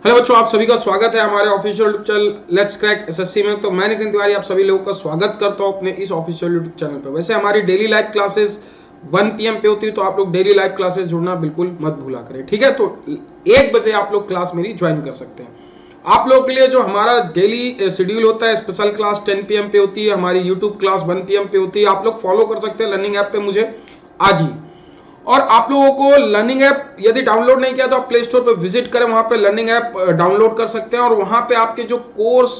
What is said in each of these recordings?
Hello बच्चों, आप सभी का स्वागत है हमारे official YouTube channel let's crack SSC में। तो मैं नितिन तिवारी आप सभी लोगों का स्वागत करता हूं अपने इस ऑफिशियल यूट्यूब चैनल पर। वैसे हमारी डेली लाइव क्लासेस 1 PM पे होती है, तो आप लोग डेली लाइव क्लासेस जुड़ना बिल्कुल मत भूला करें, ठीक है। तो 1 बजे आप लोग क्लास मेरी ज्वाइन कर सकते हैं। आप लोगों के लिए जो हमारा डेली शेड्यूल होता है, स्पेशल क्लास 10 PM पे होती है, हमारी यूट्यूब क्लास 1 PM पे होती है। आप लोग फॉलो कर सकते हैं लर्निंग ऐप पे मुझे आज ही। और आप लोगों को लर्निंग ऐप यदि डाउनलोड नहीं किया तो आप प्ले स्टोर पर विजिट करें, वहां पे लर्निंग ऐप डाउनलोड कर सकते हैं। और वहां पे आपके जो कोर्स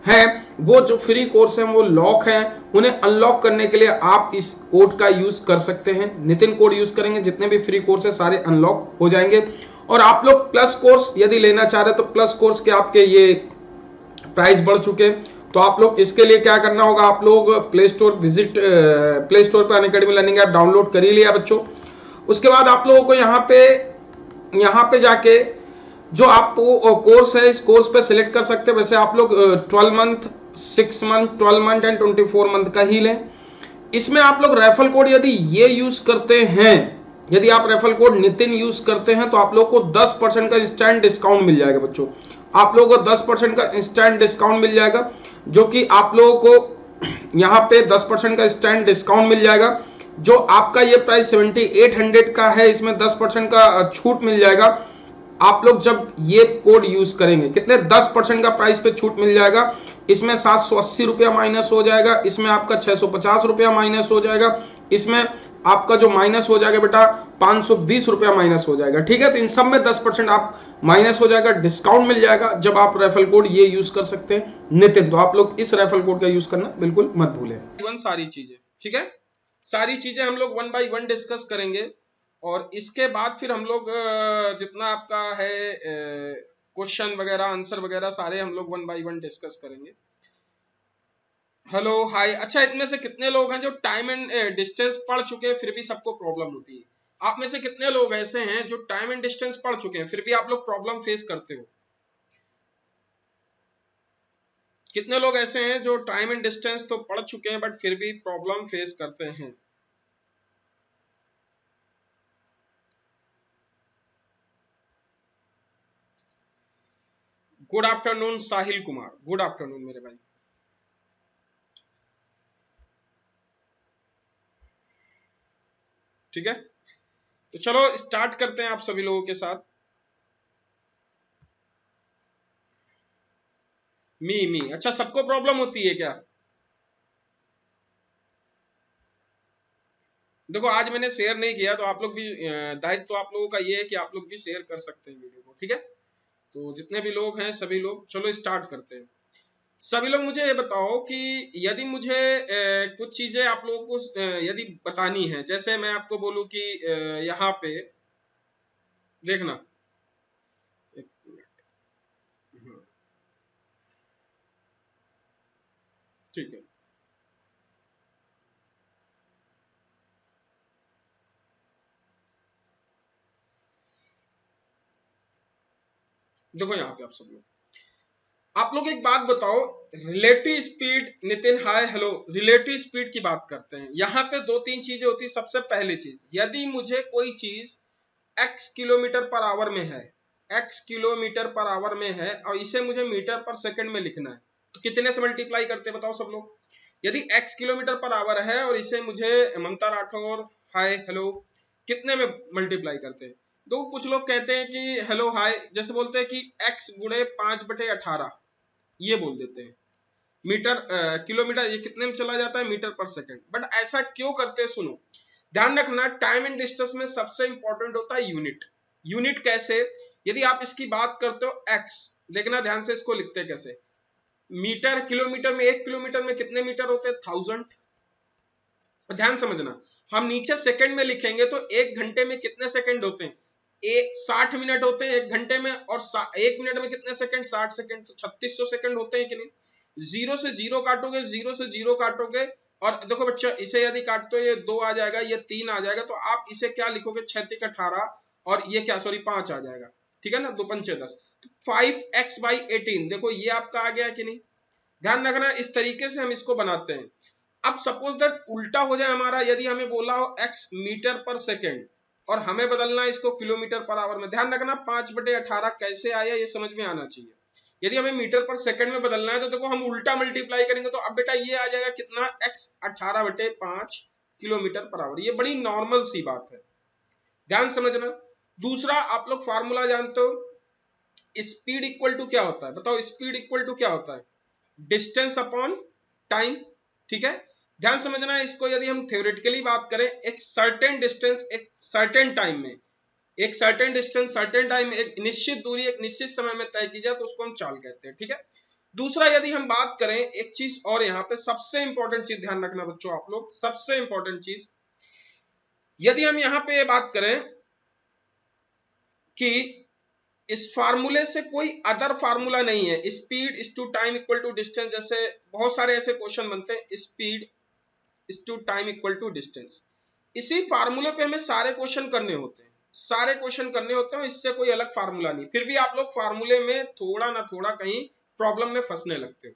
हैं, वो जो फ्री कोर्स हैं वो लॉक हैं, उन्हें अनलॉक करने के लिए आप इस कोड का यूज कर सकते हैं। नितिन कोड यूज करेंगे, जितने भी फ्री कोर्स है सारे अनलॉक हो जाएंगे। और आप लोग प्लस कोर्स यदि लेना चाह रहे हैं तो प्लस कोर्स के आपके ये प्राइस बढ़ चुके हैं। तो आप लोग इसके लिए क्या करना होगा, आप लोग प्ले स्टोर पर अनअकैडमी लर्निंग ऐप डाउनलोड कर ही लिया बच्चों। उसके बाद आप लोगों को यहाँ पे जाके जो आपको कोर्स है, इस कोर्स पे सिलेक्ट कर सकते हैं। वैसे आप लोग 12 month, 6 month, 12 month and 24 month का ही लें। इसमें आप लोग रेफरल कोड यदि ये यूज करते हैं, यदि आप रेफरल कोड नितिन यूज करते हैं, तो आप लोग को 10% का इंस्टेंट डिस्काउंट मिल जाएगा बच्चों। आप लोगों को 10% का इंस्टेंट डिस्काउंट मिल जाएगा, जो कि आप लोगों को यहाँ पे 10% का इंस्टेंट डिस्काउंट मिल जाएगा। जो आपका ये प्राइस 7800 का है, इसमें 10% का छूट मिल जाएगा। आप लोग जब ये कोड यूज करेंगे, कितने 10% का प्राइस पे छूट मिल जाएगा। इसमें 780 रुपया माइनस हो जाएगा, इसमें आपका 650 रुपया माइनस हो जाएगा, इसमें आपका जो माइनस हो जाएगा बेटा 520 रुपया माइनस हो जाएगा, ठीक है। तो इन सब में 10% आप माइनस हो जाएगा, डिस्काउंट मिल जाएगा जब आप रेफरल कोड ये यूज कर सकते हैं नितिन। तो आप लोग इस रेफरल कोड का यूज करना बिल्कुल मत भूलें। सारी चीजें ठीक है, सारी चीजें हम लोग 1 बाय 1 डिस्कस करेंगे। और इसके बाद फिर हम लोग जितना आपका है क्वेश्चन वगैरह, आंसर वगैरह सारे हम लोग 1 बाय 1 डिस्कस करेंगे। Hello hi. अच्छा, इनमें से कितने लोग हैं जो टाइम एंड डिस्टेंस पढ़ चुके हैं फिर भी सबको प्रॉब्लम होती है? आप में से कितने लोग ऐसे हैं जो टाइम एंड डिस्टेंस पढ़ चुके हैं फिर भी आप लोग प्रॉब्लम फेस करते हो? कितने लोग ऐसे हैं जो टाइम एंड डिस्टेंस तो पढ़ चुके हैं बट फिर भी प्रॉब्लम फेस करते हैं? Good afternoon Sahil Kumar, good afternoon मेरे भाई। ठीक है, तो चलो स्टार्ट करते हैं आप सभी लोगों के साथ। मी अच्छा, सबको प्रॉब्लम होती है क्या? देखो, आज मैंने शेयर नहीं किया तो आप लोग भी दायित्व तो आप लोगों का ये है कि आप लोग भी शेयर कर सकते हैं वीडियो को, ठीक है। तो जितने भी लोग हैं सभी लोग, चलो स्टार्ट करते हैं। सभी लोग मुझे ये बताओ कि यदि मुझे कुछ चीजें आप लोगों को यदि बतानी है, जैसे मैं आपको बोलूं कि यहाँ पे देखना, एक मिनट, हाँ, ठीक है। देखो यहाँ पे आप लोग एक बात बताओ, relative speed. Nitin hi hello, relative speed की बात करते हैं। यहाँ पे 2-3 चीजें होती है। सबसे पहली चीज, यदि मुझे कोई चीज x किलोमीटर पर आवर में है, x किलोमीटर पर आवर में है और इसे मुझे मीटर पर सेकंड में लिखना है, तो कितने से मल्टीप्लाई करते हैं बताओ सब लोग। यदि x किलोमीटर पर आवर है और इसे मुझे, ममता राठौर हाय हेलो, कितने में मल्टीप्लाई करते हैं? तो कुछ लोग कहते हैं कि हेलो हाय, जैसे बोलते हैं कि x गुणे 5/18, ये बोल देते हैं। मीटर किलोमीटर ये कितने में चला जाता है? मीटर पर सेकंड। बट ऐसा क्यों करते हैं? सुनो, ध्यान रखना, टाइम एंड डिस्टेंस में सबसे इंपॉर्टेंट होता है यूनिट। यूनिट कैसे? यदि आप इसकी बात करते हो x, देखना ध्यान से, इसको लिखते हैं कैसे। मीटर किलोमीटर में, 1 किलोमीटर में कितने मीटर होते हैं? 1000। ध्यान समझना, हम नीचे सेकंड में लिखेंगे तो 1 घंटे में कितने सेकंड होते हैं? 60 मिनट होते हैं 1 घंटे में। और 1 मिनट में कितने सेकंड? 60 सेकंड। तो 3600 सेकंड होते हैं कि नहीं? जीरो से जीरो काटोगे, जीरो से जीरो काटोगे, और देखो बच्चा, इसे यदि काटते हो ये 2 आ जाएगा, ये 3 आ जाएगा, तो आप इसे क्या लिखोगे? 6×18, और ये क्या, सॉरी 5 आ जाएगा, ठीक है ना। 2×5 = 10, तो 5x/18, देखो ये आपका आ गया कि नहीं? ध्यान रखना, इस तरीके से हम इसको बनाते हैं। अब सपोज दैट उल्टा हो जाए हमारा, यदि हमें बोला हो x मीटर पर सेकेंड, और हमें बदलना है इसको किलोमीटर पर आवर में। ध्यान रखना 5/18 कैसे आया ये समझ में आना चाहिए। यदि हमें मीटर पर सेकंड में बदलना है तो देखो हम उल्टा मल्टीप्लाई करेंगे तो अब बेटा ये आ जाएगा कितना, x 18/5 किलोमीटर पर आवर। ये बड़ी नॉर्मल सी बात है, ध्यान समझना। दूसरा आप लोग फार्मूला जानते हो, स्पीड इक्वल टू क्या होता है, बताओ स्पीड इक्वल टू क्या होता है, डिस्टेंस अपॉन टाइम, ठीक है। ध्यान समझना इसको, यदि हम थ्योरेटिकली बात करें, एक सर्टेन डिस्टेंस एक सर्टेन टाइम में, एक सर्टेन डिस्टेंस सर्टेन टाइम में, एक निश्चित दूरी एक निश्चित समय में तय की जाए तो उसको हम चाल कहते हैं, ठीक है। दूसरा यदि हम बात करें एक चीज और, यहाँ पे सबसे इंपॉर्टेंट चीज ध्यान रखना बच्चों आप लोग, सबसे इंपॉर्टेंट चीज, यदि हम यहाँ पे बात करें कि इस फार्मूले से कोई अदर फार्मूला नहीं है, speed is to time equal to distance, जैसे बहुत सारे ऐसे क्वेश्चन बनते हैं, speed is to time equal to distance, इसी फार्मूले पे हमें सारे क्वेश्चन करने होते हैं, सारे क्वेश्चन करने होते हैं, इससे कोई अलग फार्मूला नहीं। फिर भी आप लोग फार्मूले में थोड़ा ना थोड़ा कहीं प्रॉब्लम में फंसने लगते हो।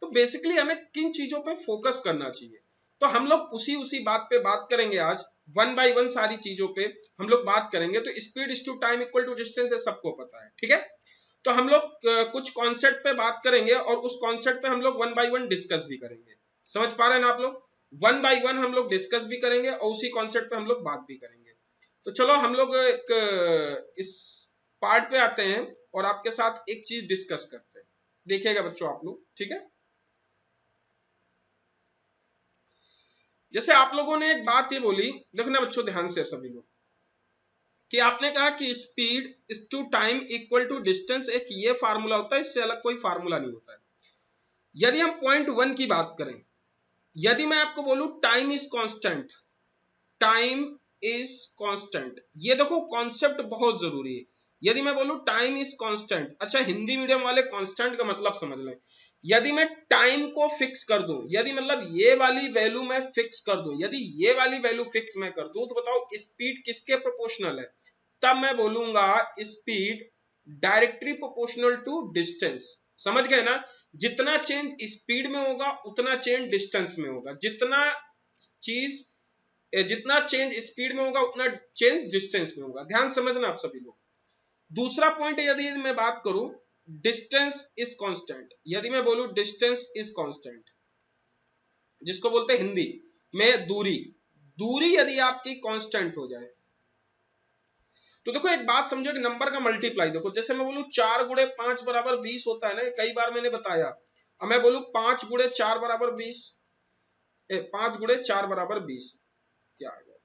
तो बेसिकली हमें किन चीजों पे फोकस करना चाहिए, तो हम लोग उसी बात पे बात करेंगे आज, वन बाय वन सारी चीजों पे हम लोग बात करेंगे। तो speed is to time equal to distance है, सबको पता है, ठीक है। तो हम लोग कुछ कॉन्सेप्ट पे बात करेंगे और उस कॉन्सेप्ट पे हम लोग वन बाय वन डिस्कस भी करेंगे, समझ पा रहे हैं ना आप लोग, वन बाय वन हम लोग डिस्कस भी करेंगे और उसी कॉन्सेप्ट पे हम लोग बात भी करेंगे। तो चलो हम लोग एक इस पार्ट पे आते हैं और आपके साथ एक चीज डिस्कस करते हैं, देखिएगा बच्चों आप लोग, ठीक है। जैसे आप लोगों ने एक बात ये बोली, देखना बच्चों ध्यान से सभी लोग, कि आपने कहा कि speed is to time equal to distance, एक ये फार्मूला होता है, इससे अलग कोई फार्मूला नहीं होता है। यदि हम पॉइंट 1 की बात करें, यदि मैं आपको बोलूं time is constant, time is constant, ये देखो कॉन्सेप्ट बहुत जरूरी है। यदि मैं बोलूं टाइम इज कांस्टेंट, अच्छा हिंदी मीडियम वाले कांस्टेंट का मतलब समझ लें, यदि मैं टाइम को फिक्स कर दूं, यदि मतलब ये वाली वैल्यू मैं फिक्स कर दूं, यदि ये वाली वैल्यू फिक्स मैं कर दूं, तो बताओ स्पीड किसके प्रोपोर्शनल है, तब मैं बोलूंगा speed directly proportional to distance, समझ गए ना। जितना चेंज स्पीड में होगा उतना चेंज डिस्टेंस में होगा, जितना चेंज स्पीड में होगा उतना चेंज डिस्टेंस में होगा, ध्यान समझना आप सभी लोग। दूसरा पॉइंट यदि मैं बात करूं, डिस्टेंस इज कांस्टेंट, यदि मैं बोलूं डिस्टेंस इज कांस्टेंट, जिसको बोलते हैं हिंदी में दूरी, दूरी यदि आपकी कांस्टेंट हो जाए, तो देखो एक बात समझो कि नंबर का मल्टीप्लाई, देखो जैसे मैं बोलूं 4 गुणे 5 बराबर 20 होता है ना, कई बार मैंने बताया। अब मैं बोलूं 5 गुणे 4 बराबर 20, 5 गुणे 4 बराबर 20 क्या आ गया,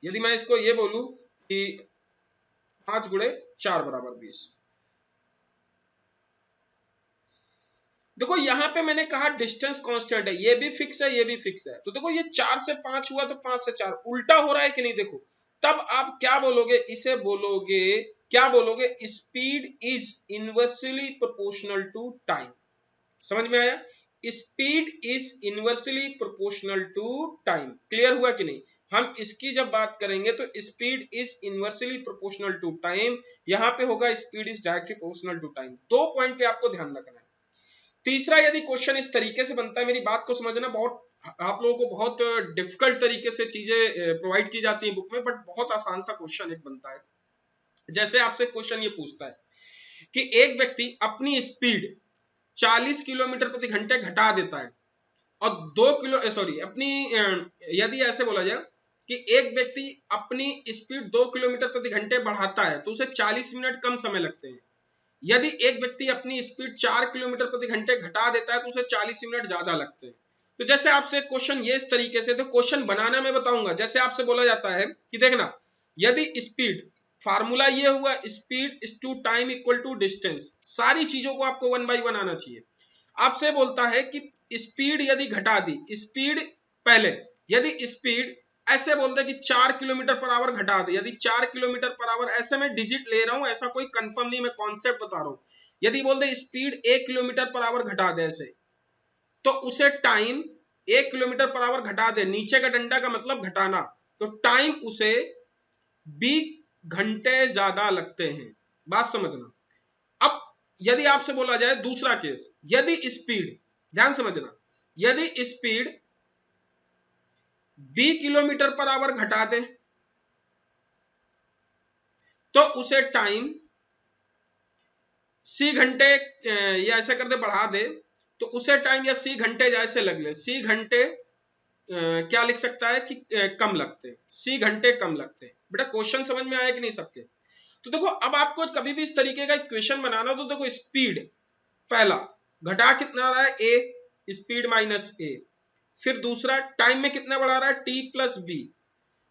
यदि मैं इसको ये बोलूं कि 5 गुणे 4 बराबर 20, देखो यहां पे मैंने कहा डिस्टेंस कांस्टेंट है, ये भी फिक्स है ये भी फिक्स है, तो देखो ये 4 से 5 हुआ तो 5 से 4 उल्टा हो रहा है कि नहीं, देखो तब आप क्या बोलोगे, इसे बोलोगे, क्या बोलोगे, speed is inversely proportional to time, समझ में आया, speed is inversely proportional to time, clear हुआ कि नहीं। हम इसकी जब बात करेंगे तो speed is inversely proportional to time, यहां पे होगा speed is directly proportional to time. दो पॉइंट पे आपको ध्यान रखना है। तीसरा यदि क्वेश्चन इस तरीके से बनता है, मेरी बात को समझना, बहुत आप लोगों को बहुत डिफिकल्ट तरीके से चीजें प्रोवाइड की जाती है बुक में, बट बहुत आसान सा क्वेश्चन एक बनता है। जैसे आपसे क्वेश्चन ये पूछता है कि एक व्यक्ति अपनी स्पीड 40 किलोमीटर प्रति घंटे घटा देता है और 2 किलो सॉरी अपनी यदि ऐसे बोला जाए कि एक व्यक्ति अपनी स्पीड 2 किलोमीटर प्रति घंटे बढ़ाता है तो उसे 40 मिनट कम समय लगते हैं। यदि एक व्यक्ति अपनी स्पीड 4 किलोमीटर प्रति घंटे घटा देता है तो उसे 40 मिनट ज्यादा लगते हैं। तो जैसे आपसे क्वेश्चन ये इस तरीके से, तो क्वेश्चन बनाना मैं बताऊंगा। जैसे आपसे बोला जाता है कि देखना, यदि स्पीड, फार्मूला ये हुआ speed is to time equal to distance, सारी चीजों को आपको वन बाय वन आना चाहिए। आपसे बोलता है कि स्पीड यदि घटा दी, स्पीड पहले यदि स्पीड ऐसे बोलते कि 4 किलोमीटर पर आवर घटा दे, यदि 4 किलोमीटर पर आवर, ऐसे मैं डिजिट ले रहा हूं, ऐसा कोई कंफर्म नहीं, मैं कॉन्सेप्ट बता रहा हूं। यदि बोलते स्पीड 1 किलोमीटर पर आवर घटा दे ऐसे, तो उसे टाइम 1 किलोमीटर पर आवर घटा दे, नीचे का डंडा का मतलब घटाना, तो टाइम उसे 20 घंटे ज्यादा लगते हैं, बात समझना। अब यदि आपसे बोला जाए दूसरा केस, यदि स्पीड, ध्यान समझना, यदि स्पीड 20 किलोमीटर पर आवर घटा दे, तो उसे टाइम सी घंटे या ऐसे कर दे, बढ़ा दे, तो उसे टाइम या सी घंटे जैसे लग ले, सी घंटे क्या लिख सकता है कि कम लगते, सी घंटे कम लगते। बेटा क्वेश्चन समझ में आया कि नहीं सबके? तो देखो अब आपको कभी भी इस तरीके का इक्वेशन बनाना, तो देखो स्पीड पहला घटा कितना रहा है ए, स्पीड माइनस ए, फिर दूसरा टाइम में कितना बढ़ा रहा है टी प्लस बी।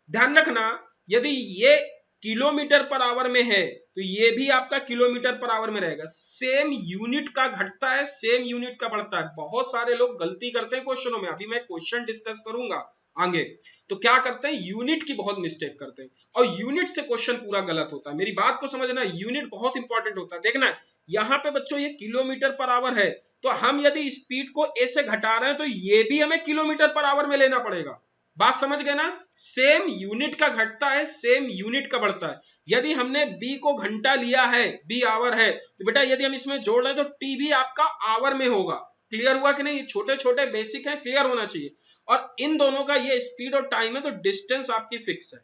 ध्यान रखना यदि ये किलोमीटर पर आवर में है तो ये भी आपका किलोमीटर पर आवर में रहेगा। सेम यूनिट का घटता है, सेम यूनिट का बढ़ता है। बहुत सारे लोग गलती करते हैं क्वेश्चनों में, अभी मैं क्वेश्चन डिस्कस करूंगा आगे, तो क्या करते हैं यूनिट की बहुत मिस्टेक करते हैं और यूनिट से क्वेश्चन पूरा गलत होता है। मेरी बात को समझना, यूनिट बहुत इंपॉर्टेंट होता है। देखना यहाँ पे बच्चों ये किलोमीटर पर आवर है, तो हम यदि स्पीड को ए से घटा रहे हैं तो ये भी हमें किलोमीटर पर आवर में लेना पड़ेगा। बात समझ गए ना? सेम यूनिट का घटता है, सेम यूनिट का बढ़ता है। यदि हमने बी को घंटा लिया है, बी आवर है, तो बेटा यदि हम इसमें जोड़ रहे हैं तो टी भी आपका आवर में होगा। क्लियर हुआ कि नहीं? छोटे छोटे बेसिक है, क्लियर होना चाहिए। और इन दोनों का ये स्पीड और टाइम है, तो डिस्टेंस आपकी फिक्स है।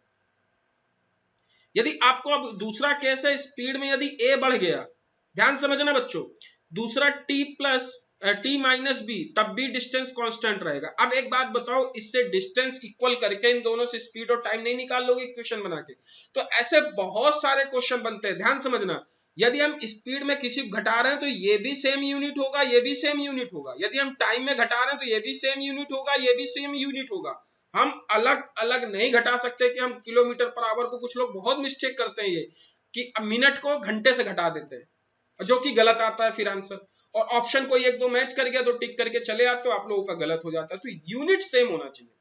यदि आपको अब दूसरा केस है, स्पीड में यदि ए बढ़ गया, ध्यान समझना बच्चों, दूसरा T plus T minus B, तब भी डिस्टेंस कांस्टेंट रहेगा। अब एक बात बताओ, इससे डिस्टेंस इक्वल करके इन दोनों से स्पीड और टाइम नहीं निकाल लोगे इक्वेशन बना के? तो ऐसे बहुत सारे क्वेश्चन बनते हैं, ध्यान समझना। यदि हम स्पीड में किसी घटा रहे हैं तो ये भी सेम यूनिट होगा, ये भी सेम यूनिट होगा। यदि हम टाइम में घटा रहे हैं तो ये भी सेम यूनिट होगा, ये भी सेम यूनिट होगा। हम अलग अलग नहीं घटा सकते कि हम किलोमीटर पर आवर को, कुछ लोग बहुत मिस्टेक करते हैं ये कि मिनट को घंटे से घटा देते हैं, जो कि गलत आता है फिर आंसर। और ऑप्शन कोई एक दो मैच कर गया तो टिक करके चले आते हो, आप लोगों का गलत हो जाता है। तो यूनिट सेम होना चाहिए।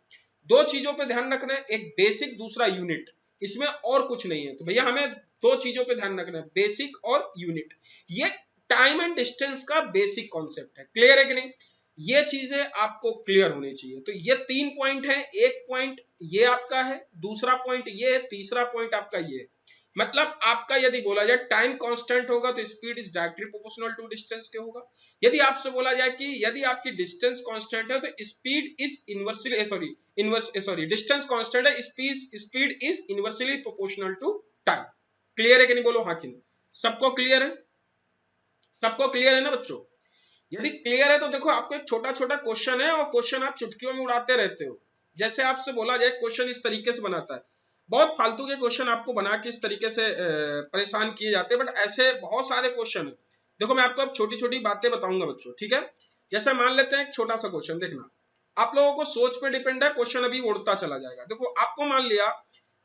दो चीजों पे ध्यान रखना है, एक बेसिक, दूसरा यूनिट, इसमें और कुछ नहीं है। तो भैया हमें दो चीजों पे ध्यान रखना है, बेसिक और यूनिट। ये टाइम एंड डिस्टेंस का बेसिक कॉन्सेप्ट है। क्लियर है कि नहीं? ये चीजें आपको क्लियर होनी चाहिए। तो ये 3 पॉइंट है, एक पॉइंट ये आपका है, दूसरा पॉइंट ये है, तीसरा पॉइंट आपका ये है। मतलब आपका यदि बोला जाए टाइम कांस्टेंट होगा तो speed is directly proportional to distance के होगा। यदि आपसे बोला जाए कि यदि आपकी डिस्टेंस कांस्टेंट है तो speed is inversely distance constant है, speed is inversely proportional to time. Clear है कि नहीं? बोलो हाँ कि नहीं। सबको क्लियर है? सबको क्लियर है ना बच्चों? यदि क्लियर है तो देखो आपको एक छोटा छोटा क्वेश्चन है और क्वेश्चन आप चुटकियों में उड़ाते रहते हो। जैसे आपसे बोला जाए क्वेश्चन इस तरीके से बनाता है, बहुत फालतू के क्वेश्चन आपको बना के इस तरीके से परेशान किए जाते हैं, बट ऐसे बहुत सारे क्वेश्चन है। देखो मैं आपको अब छोटी छोटी बातें बताऊंगा बच्चों, ठीक है? जैसे मान लेते हैं एक छोटा सा क्वेश्चन, देखना आप लोगों को सोच पे डिपेंड है, क्वेश्चन अभी उड़ता चला जाएगा। देखो आपको मान लिया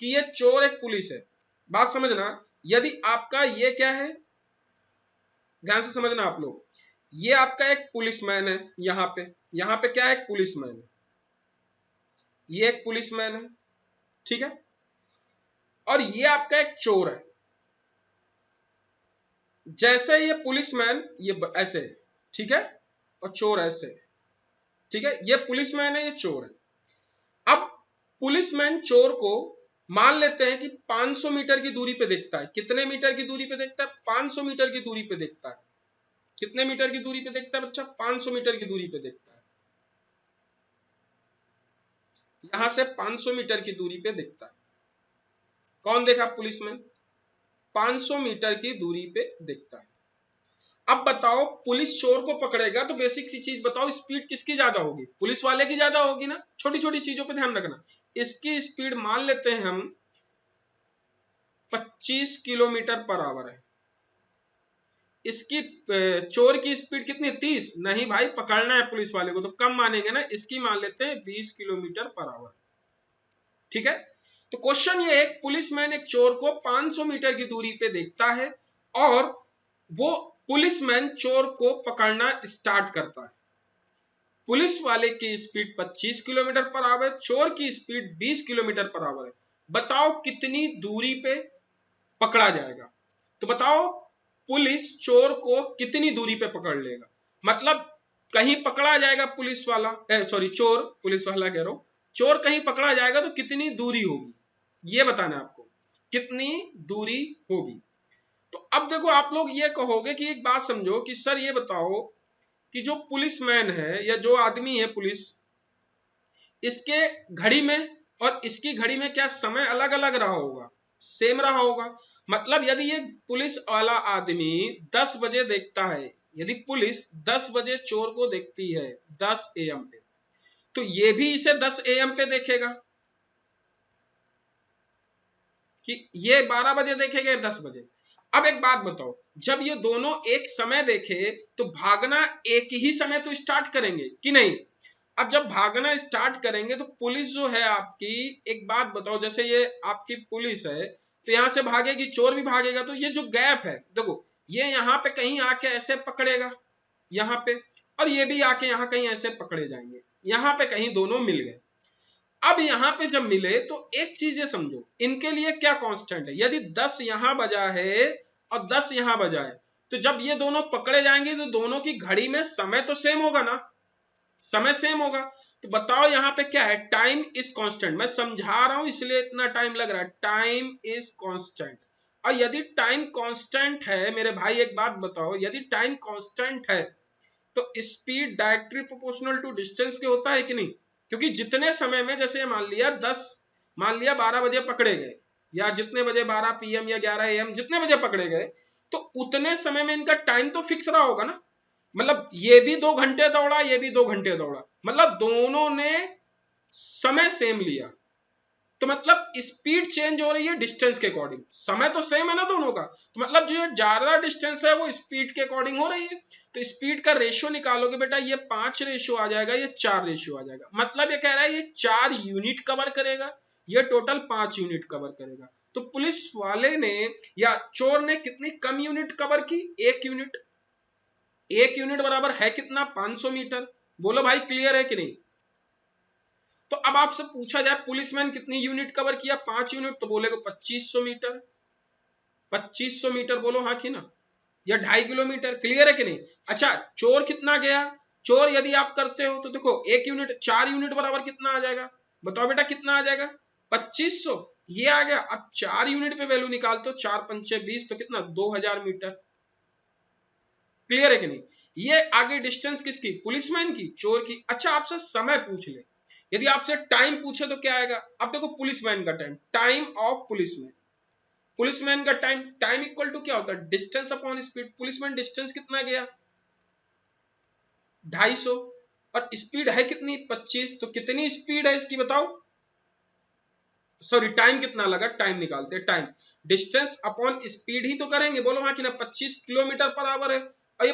कि ये चोर एक पुलिस है। बात समझना, यदि आपका ये क्या है, ध्यान से समझना आप लोग, ये आपका एक पुलिसमैन है, यहाँ पे क्या है, एक पुलिसमैन है, ये एक पुलिसमैन है, ठीक है? और ये आपका एक चोर है। जैसे ये पुलिसमैन ये ऐसे, ठीक है, और चोर ऐसे, ठीक है? ये पुलिसमैन है, ये चोर है। अब पुलिसमैन चोर को मान लेते हैं कि 500 मीटर की दूरी पे देखता है। कितने मीटर की दूरी पे देखता है? 500 मीटर की दूरी पे देखता है। कितने मीटर की दूरी पे देखता है बच्चा? 500 मीटर की दूरी पे देखता है। यहां से 500 मीटर की दूरी पे देखता है। कौन देखा? पुलिसमैन 500 मीटर की दूरी पे देखता है। अब बताओ पुलिस चोर को पकड़ेगा तो बेसिक सी चीज बताओ, स्पीड किसकी ज्यादा होगी? पुलिस वाले की ज्यादा होगी ना। छोटी छोटी चीजों पे ध्यान रखना। इसकी स्पीड मान लेते हैं हम 25 किलोमीटर पर आवर है। इसकी चोर की स्पीड कितनी? 30। नहीं भाई, पकड़ना है पुलिस वाले को तो कम मानेंगे ना, इसकी मान लेते हैं 20 किलोमीटर पर आवर, ठीक है? तो क्वेश्चन ये है, पुलिसमैन एक चोर को 500 मीटर की दूरी पे देखता है और वो पुलिसमैन चोर को पकड़ना स्टार्ट करता है। पुलिस वाले की स्पीड 25 किलोमीटर पर आवर, चोर की स्पीड 20 किलोमीटर पर आवर है। बताओ कितनी दूरी पे पकड़ा जाएगा? तो बताओ पुलिस चोर को कितनी दूरी पे पकड़ लेगा? मतलब कहीं पकड़ा जाएगा पुलिस वाला, चोर, पुलिस वाला कह रहा हूं, चोर कहीं पकड़ा जाएगा तो कितनी दूरी होगी, ये बताना है आपको, कितनी दूरी होगी। तो अब देखो आप लोग ये कहोगे कि एक बात समझो कि सर ये बताओ कि जो पुलिसमैन है या जो आदमी है पुलिस, इसके घड़ी में और इसकी घड़ी में क्या समय अलग अलग रहा होगा? सेम रहा होगा। मतलब यदि ये पुलिस वाला आदमी 10 बजे देखता है, यदि पुलिस 10 बजे चोर को देखती है 10 AM पे, तो ये भी इसे 10 AM पे देखेगा कि ये 12 बजे देखेगा 10 बजे। अब एक बात बताओ, जब ये दोनों एक समय देखे तो भागना एक ही समय तो स्टार्ट करेंगे कि नहीं? अब जब भागना स्टार्ट करेंगे तो पुलिस जो है आपकी, एक बात बताओ, जैसे ये आपकी पुलिस है तो यहां से भागेगी, चोर भी भागेगा, तो ये जो गैप है देखो, ये यहाँ पे कहीं आके ऐसे पकड़ेगा यहाँ पे, और ये भी आके यहाँ कहीं ऐसे पकड़े जाएंगे, यहाँ पे कहीं दोनों मिल गए। अब यहां पे जब मिले तो एक चीज ये समझो, इनके लिए क्या कांस्टेंट है, यदि 10 यहां बजा है और 10 यहां बजा है, तो जब ये दोनों पकड़े जाएंगे तो दोनों की घड़ी में समय तो सेम होगा ना, समय सेम होगा। तो बताओ यहाँ पे क्या है, टाइम इज कांस्टेंट। मैं समझा रहा हूं इसलिए इतना टाइम लग रहा है, टाइम इज कांस्टेंट। और यदि टाइम कांस्टेंट है मेरे भाई, एक बात बताओ, यदि टाइम कांस्टेंट है तो speed directly proportional to distance के होता है कि नहीं? क्योंकि जितने समय में, जैसे मान लिया 12 बजे पकड़े गए, या जितने बजे 12 PM या 11 AM जितने बजे पकड़े गए, तो उतने समय में इनका टाइम तो फिक्स रहा होगा ना। मतलब ये भी 2 घंटे दौड़ा, ये भी 2 घंटे दौड़ा, मतलब दोनों ने समय सेम लिया, तो मतलब स्पीड चेंज हो रही है डिस्टेंस के अकॉर्डिंग, समय तो सेम है ना दोनों का, तो मतलब जो ज्यादा डिस्टेंस है वो स्पीड के अकॉर्डिंग हो रही है। तो स्पीड का रेशियो निकालोगे बेटा, ये 5 रेशियो आ जाएगा, ये 4 रेशियो आ जाएगा। मतलब ये कह रहा है ये 4 यूनिट कवर करेगा, ये टोटल 5 यूनिट कवर करेगा। तो पुलिस वाले ने या चोर ने कितनी कम यूनिट कवर की? 1 यूनिट। 1 यूनिट बराबर है कितना? 500 मीटर। बोलो भाई क्लियर है कि नहीं? तो अब आपसे पूछा जाए पुलिसमैन कितनी यूनिट कवर किया? 5 यूनिट, तो बोलेगा 2500 मीटर। 2500 मीटर बोलो हाँ कि ना, या 2.5 किलोमीटर। क्लियर है कि नहीं? अच्छा, चोर कितना गया? चोर यदि आप करते हो तो देखो 1 यूनिट, 4 यूनिट बराबर कितना आ जाएगा? बताओ बेटा कितना आ जाएगा? 2500। ये आ गया। अब 4 यूनिट पे वैल्यू निकालते हो, 4 पंचे 20, तो कितना? 2000 मीटर। क्लियर है कि नहीं? ये आगे डिस्टेंस किसकी? पुलिसमैन की, चोर की। अच्छा, आपसे समय पूछ ले, यदि आपसे टाइम पूछे तो क्या आएगा? अब देखो पुलिसमैन का time, time of policeman, policeman का टाइम, टाइम इक्वल टू क्या होता है? Distance upon speed. Policeman distance कितना गया? 250, और स्पीड है कितनी? 25। तो कितनी स्पीड है इसकी बताओ? सॉरी, टाइम कितना लगा, टाइम निकालते हैं। टाइम डिस्टेंस अपॉन स्पीड ही तो करेंगे, बोलो हाँ कि ना। 25 किलोमीटर पर आवर है, और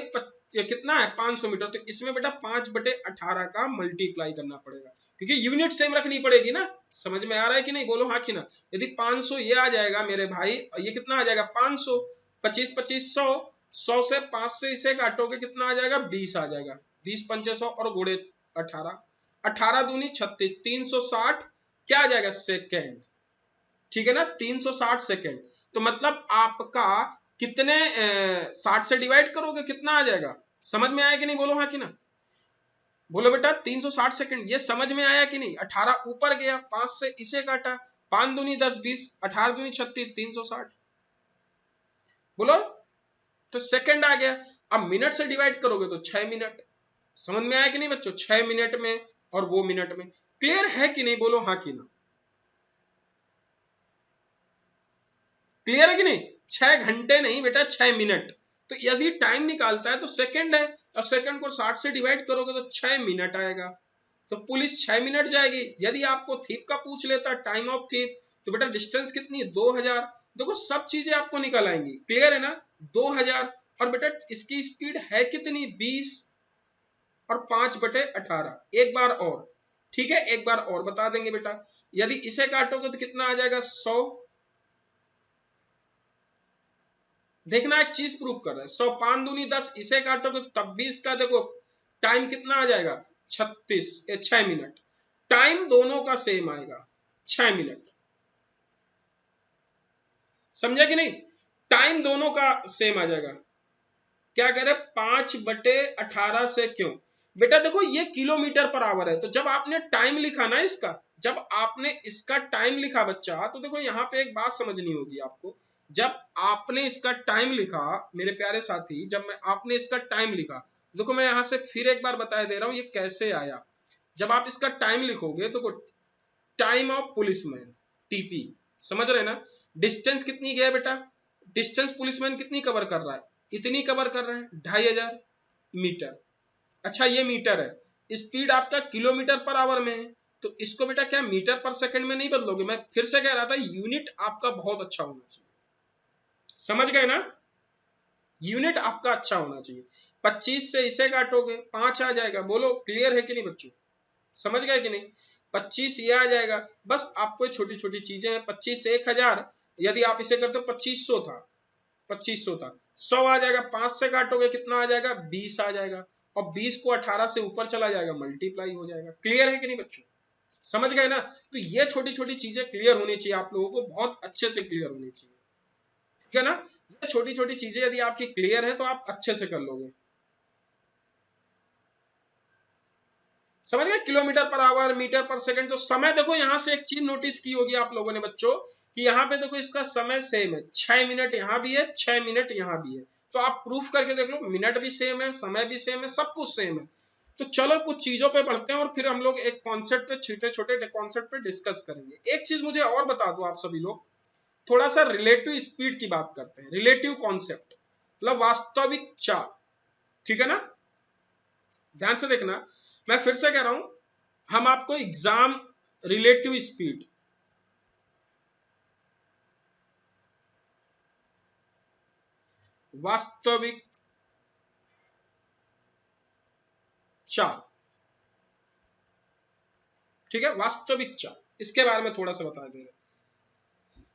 ये कितना है? 500 मीटर। तो इसमें बेटा 5/18 का मल्टीप्लाई करना पड़ेगा, क्योंकि यूनिट सेम रखनी पड़ेगी ना। समझ में आ रहा है कि नहीं? बोलो हाँ कि ना। यदि 500 ये आ जाएगा मेरे भाई, और ये कितना आ जाएगा? 500, 25 25 100, 100 से 5 से इसे काटोगे कितना आ जाएगा? 20 आ जाएगा। 20 पंचे 100 और गुणे 18, 18 दूनी 36, 360 क्या आ जाएगा? सेकेंड। ठीक है ना, 360 सेकेंड। तो मतलब आपका कितने 60 से डिवाइड करोगे कितना आ जाएगा? समझ में आया कि नहीं? बोलो हाँ कि ना। बोलो बेटा 360 सेकंड, ये समझ में आया कि नहीं? 18 ऊपर गया, 5 से इसे काटा, 5 दूनी 10 20, 18 दूनी 36, 360। बोलो, तो सेकंड आ गया। अब मिनट से डिवाइड करोगे तो 6 मिनट। समझ में आया कि नहीं बच्चों? 6 मिनट में और वो मिनट में। क्लियर है कि नहीं? बोलो हाँ कि ना। क्लियर है कि नहीं? 6 घंटे नहीं बेटा, 6 मिनट। तो यदि टाइम निकालता है तो सेकंड है, और सेकंड को 60 से डिवाइड करोगे तो 6 मिनट आएगा। तो पुलिस 6 मिनट जाएगी। यदि आपको थीप का पूछ लेता, टाइम ऑफ थीप, तो बेटा डिस्टेंस कितनी है? 2000। देखो सब चीजें आपको निकल आएंगी। क्लियर है ना? 2000। और बेटा इसकी स्पीड है कितनी? 20, और 5/18। एक बार और, ठीक है, एक बार और बता देंगे बेटा। यदि इसे काटोगे तो कितना आ जाएगा? 100। देखना एक चीज प्रूव कर रहा है, 100, 5 दूनी 10, इसे काटोगे तब भी इसका देखो टाइम कितना आ जाएगा? 6 मिनट। टाइम दोनों का सेम आएगा, 6 मिनट। समझा कि नहीं? टाइम दोनों का सेम आ जाएगा। क्या कह रहे? 5/18 से क्यों? बेटा देखो ये किलोमीटर पर आवर है, तो जब आपने टाइम लिखा ना इसका, जब आपने इसका टाइम लिखा बच्चा, तो देखो यहाँ पे एक बात समझनी होगी आपको। जब आपने इसका टाइम लिखा मेरे प्यारे साथी, जब मैं आपने इसका टाइम लिखा, देखो मैं यहां से फिर एक बार बता दे रहा हूं ये कैसे आया। जब आप इसका टाइम लिखोगे तो टाइम ऑफ पुलिसमैन, टीपी, समझ रहे ना? डिस्टेंस कितनी गया बेटा? डिस्टेंस पुलिसमैन कितनी कवर कर रहा है, इतनी कवर कर रहा है, 2500 मीटर। अच्छा ये मीटर है, स्पीड आपका किलोमीटर पर आवर में है, तो इसको बेटा क्या मीटर पर सेकंड में नहीं बदलोगे। मैं फिर से कह रहा था यूनिट आपका बहुत अच्छा होना चाहिए, समझ गए ना, यूनिट आपका अच्छा होना चाहिए। 25 से इसे काटोगे 5 आ जाएगा, बोलो क्लियर है कि नहीं बच्चों, समझ गए कि नहीं। 25 ये आ जाएगा, बस आपको छोटी छोटी चीजें हैं। 25 से 1000, यदि आप इसे करते हो 2500 था, 2500 था, 100 आ जाएगा, 5 से काटोगे कितना आ जाएगा, 20 आ जाएगा, और 20 को 18 से ऊपर चला जाएगा, मल्टीप्लाई हो जाएगा। क्लियर है कि नहीं बच्चों, समझ गए ना। तो ये छोटी छोटी चीजें क्लियर होनी चाहिए आप लोगों को, बहुत अच्छे से क्लियर होनी चाहिए, ठीक है ना। ये छोटी छोटी चीजें यदि आपकी क्लियर है तो आप अच्छे से कर लोगे, समझ गए। किलोमीटर पर आवर, मीटर पर सेकंड, तो समय देखो यहां से एक चीज नोटिस की होगी आप लोगों ने बच्चों कि यहाँ पे देखो इसका समय सेम है, 6 मिनट यहाँ भी है, 6 मिनट यहाँ भी है। तो आप प्रूफ करके देख लो, मिनट भी सेम है, समय भी सेम है, सब कुछ सेम है। तो चलो कुछ चीजों पे बढ़ते हैं और फिर हम लोग एक कॉन्सेप्ट पे, छोटे छोटे कॉन्सेप्ट पे डिस्कस करेंगे। एक चीज मुझे और बता दो आप सभी लोग, थोड़ा सा रिलेटिव स्पीड की बात करते हैं, रिलेटिव कॉन्सेप्ट मतलब वास्तविक चाल, ठीक है ना। ध्यान से देखना, मैं फिर से कह रहा हूं, हम आपको एग्जाम रिलेटिव स्पीड, वास्तविक चाल, ठीक है, वास्तविक चाल, इसके बारे में थोड़ा सा बता दे रहे।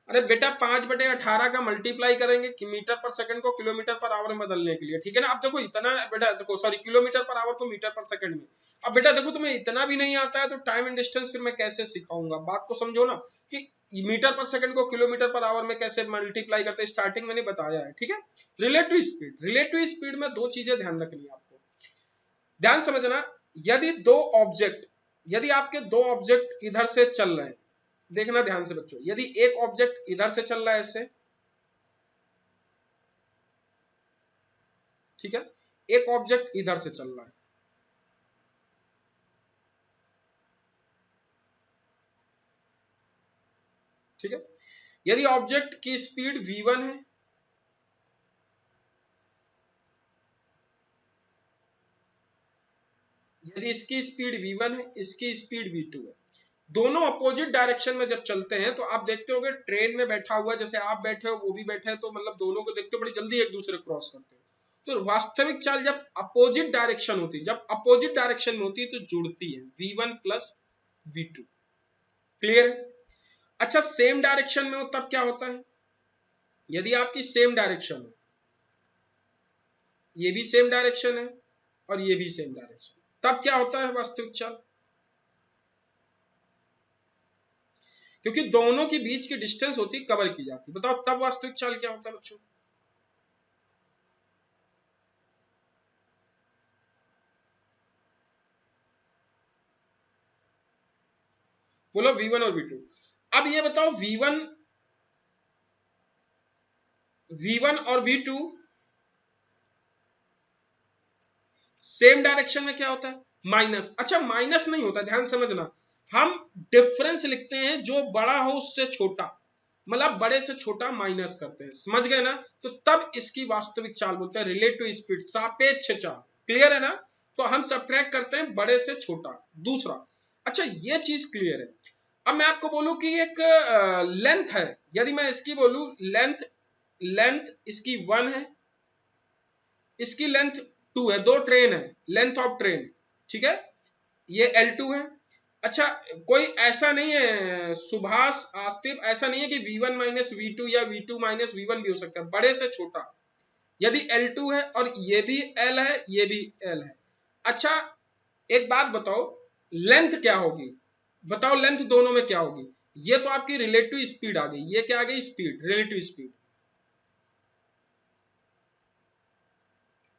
अरे बेटा 5/18 का मल्टीप्लाई करेंगे कि मीटर पर सेकंड को किलोमीटर पर आवर में बदलने के लिए, ठीक है ना। अब देखो इतना बेटा, देखो सॉरी, किलोमीटर पर आवर को मीटर पर सेकंड में। अब बेटा देखो तुम्हें इतना भी नहीं आता है तो टाइम एंड डिस्टेंस फिर मैं कैसे सिखाऊंगा, बात को समझो ना, कि मीटर पर सेकंड को किलोमीटर पर आवर में कैसे मल्टीप्लाई करते हैं, स्टार्टिंग मैंने बताया है, ठीक है। रिलेटिव स्पीड, रिलेटिव स्पीड में दो चीजें ध्यान रखनी है आपको, ध्यान समझना। यदि दो ऑब्जेक्ट, यदि आपके दो ऑब्जेक्ट इधर से चल रहे हैं, देखना ध्यान से बच्चों, यदि एक ऑब्जेक्ट इधर से चल रहा है ऐसे, ठीक है, एक ऑब्जेक्ट इधर से चल रहा है, ठीक है। यदि ऑब्जेक्ट की स्पीड v1 है, यदि इसकी स्पीड v1 है, इसकी स्पीड v2 है, दोनों अपोजिट डायरेक्शन में जब चलते हैं तो आप देखते होगे ट्रेन में बैठा हुआ, जैसे आप बैठे हो वो भी बैठे हैं, तो मतलब दोनों को देखते हो बड़ी जल्दी एक दूसरे क्रॉस करते हो। तो वास्तविक चाल जब अपोजिट डायरेक्शन होती है, जब अपोजिट डायरेक्शन में होती है तो जुड़ती है, v1 प्लस v2, क्लियर। अच्छा सेम डायरेक्शन में हो तब क्या होता है, यदि आपकी सेम डायरेक्शन हो, ये भी सेम डायरेक्शन है और ये भी सेम डायरेक्शन, तब क्या होता है वास्तविक चाल, क्योंकि दोनों के बीच की डिस्टेंस होती है कवर की जाती है। बताओ तब वास्तविक चाल क्या होता है बच्चों, बोलो v1 और v2। अब ये बताओ v1 और v2 सेम डायरेक्शन में क्या होता है, माइनस। अच्छा माइनस नहीं होता, ध्यान समझना, हम डिफरेंस लिखते हैं, जो बड़ा हो उससे छोटा, मतलब बड़े से छोटा माइनस करते हैं, समझ गए ना। तो तब इसकी वास्तविक चाल बोलते हैं, रिलेटिव स्पीड, सापेक्ष चाल, क्लियर है ना। तो हम सब्ट्रैक्ट करते हैं बड़े से छोटा, दूसरा। अच्छा ये चीज क्लियर है। अब मैं आपको बोलूं कि एक लेंथ है, यदि मैं इसकी बोलूं लेंथ, लेंथ इसकी 1 है, इसकी लेंथ 2 है, दो ट्रेन है, लेंथ ऑफ ट्रेन, ठीक है, ये L2 है। अच्छा कोई ऐसा नहीं है सुभाष आस्तिक, ऐसा नहीं है कि v1 माइनस वी2 या v2 माइनस v1 भी हो सकता है, बड़े से छोटा। यदि L2 है और ये भी L है, ये भी L है। अच्छा एक बात बताओ, लेंथ क्या होगी, बताओ लेंथ दोनों में क्या होगी। ये तो आपकी रिलेटिव स्पीड आ गई, ये क्या आ गई, speed, relative speed,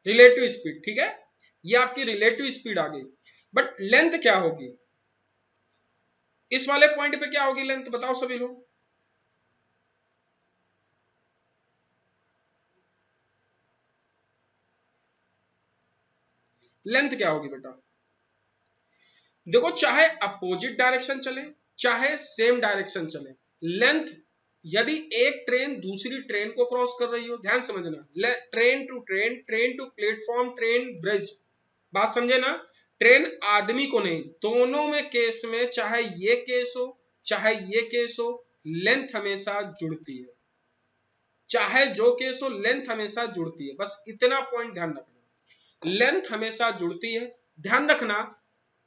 relative speed, ठीक है, ये आपकी रिलेटिव स्पीड आ गई। बट लेंथ क्या होगी, इस वाले पॉइंट पे क्या होगी लेंथ, बताओ सभी लोग, लेंथ क्या होगी बेटा। देखो चाहे अपोजिट डायरेक्शन चले चाहे सेम डायरेक्शन चले, लेंथ यदि एक ट्रेन दूसरी ट्रेन को क्रॉस कर रही हो, ध्यान समझना, train to train, train to platform, train bridge, बात समझे ना, ट्रेन आदमी को नहीं, दोनों में केस में, चाहे ये केस हो चाहे ये केस हो, लेंथ हमेशा जुड़ती है, चाहे जो केस हो लेंथ हमेशा जुड़ती है, बस इतना पॉइंट ध्यान रखना, लेंथ हमेशा जुड़ती है। ध्यान रखना,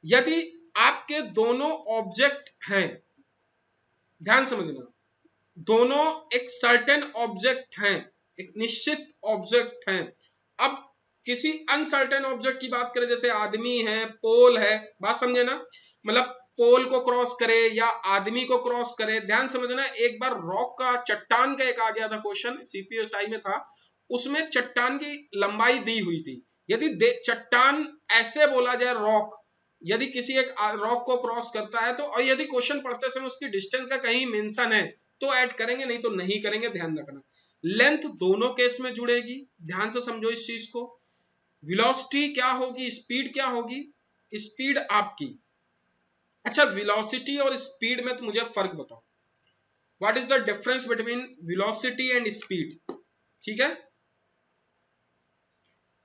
यदि आपके दोनों ऑब्जेक्ट हैं, ध्यान समझना, दोनों एक सर्टेन ऑब्जेक्ट हैं, एक निश्चित ऑब्जेक्ट हैं, अब किसी अनसर्टेन ऑब्जेक्ट की बात करें, जैसे आदमी है, पोल है, बात समझे ना, मतलब पोल को क्रॉस करे या आदमी को क्रॉस करे, ध्यान समझना। एक बार रॉक का, चट्टान का एक आ गया था क्वेश्चन, सीपीएसआई में था, उसमें चट्टान की लंबाई दी हुई थी, यदि चट्टान ऐसे बोला जाए रॉक, यदि किसी एक रॉक को क्रॉस करता है तो, और यदि क्वेश्चन पढ़ते समय उसकी डिस्टेंस का कहीं मेंशन है तो ऐड करेंगे, नहीं तो नहीं करेंगे, ध्यान रखना। लेंथ दोनों केस में जुड़ेगी, ध्यान से समझो इस चीज को। वेलोसिटी क्या होगी, स्पीड क्या होगी, स्पीड आपकी। अच्छा, वेलोसिटी और स्पीड में तो मुझे फर्क बताओ, what is the difference between velocity and speed, ठीक है।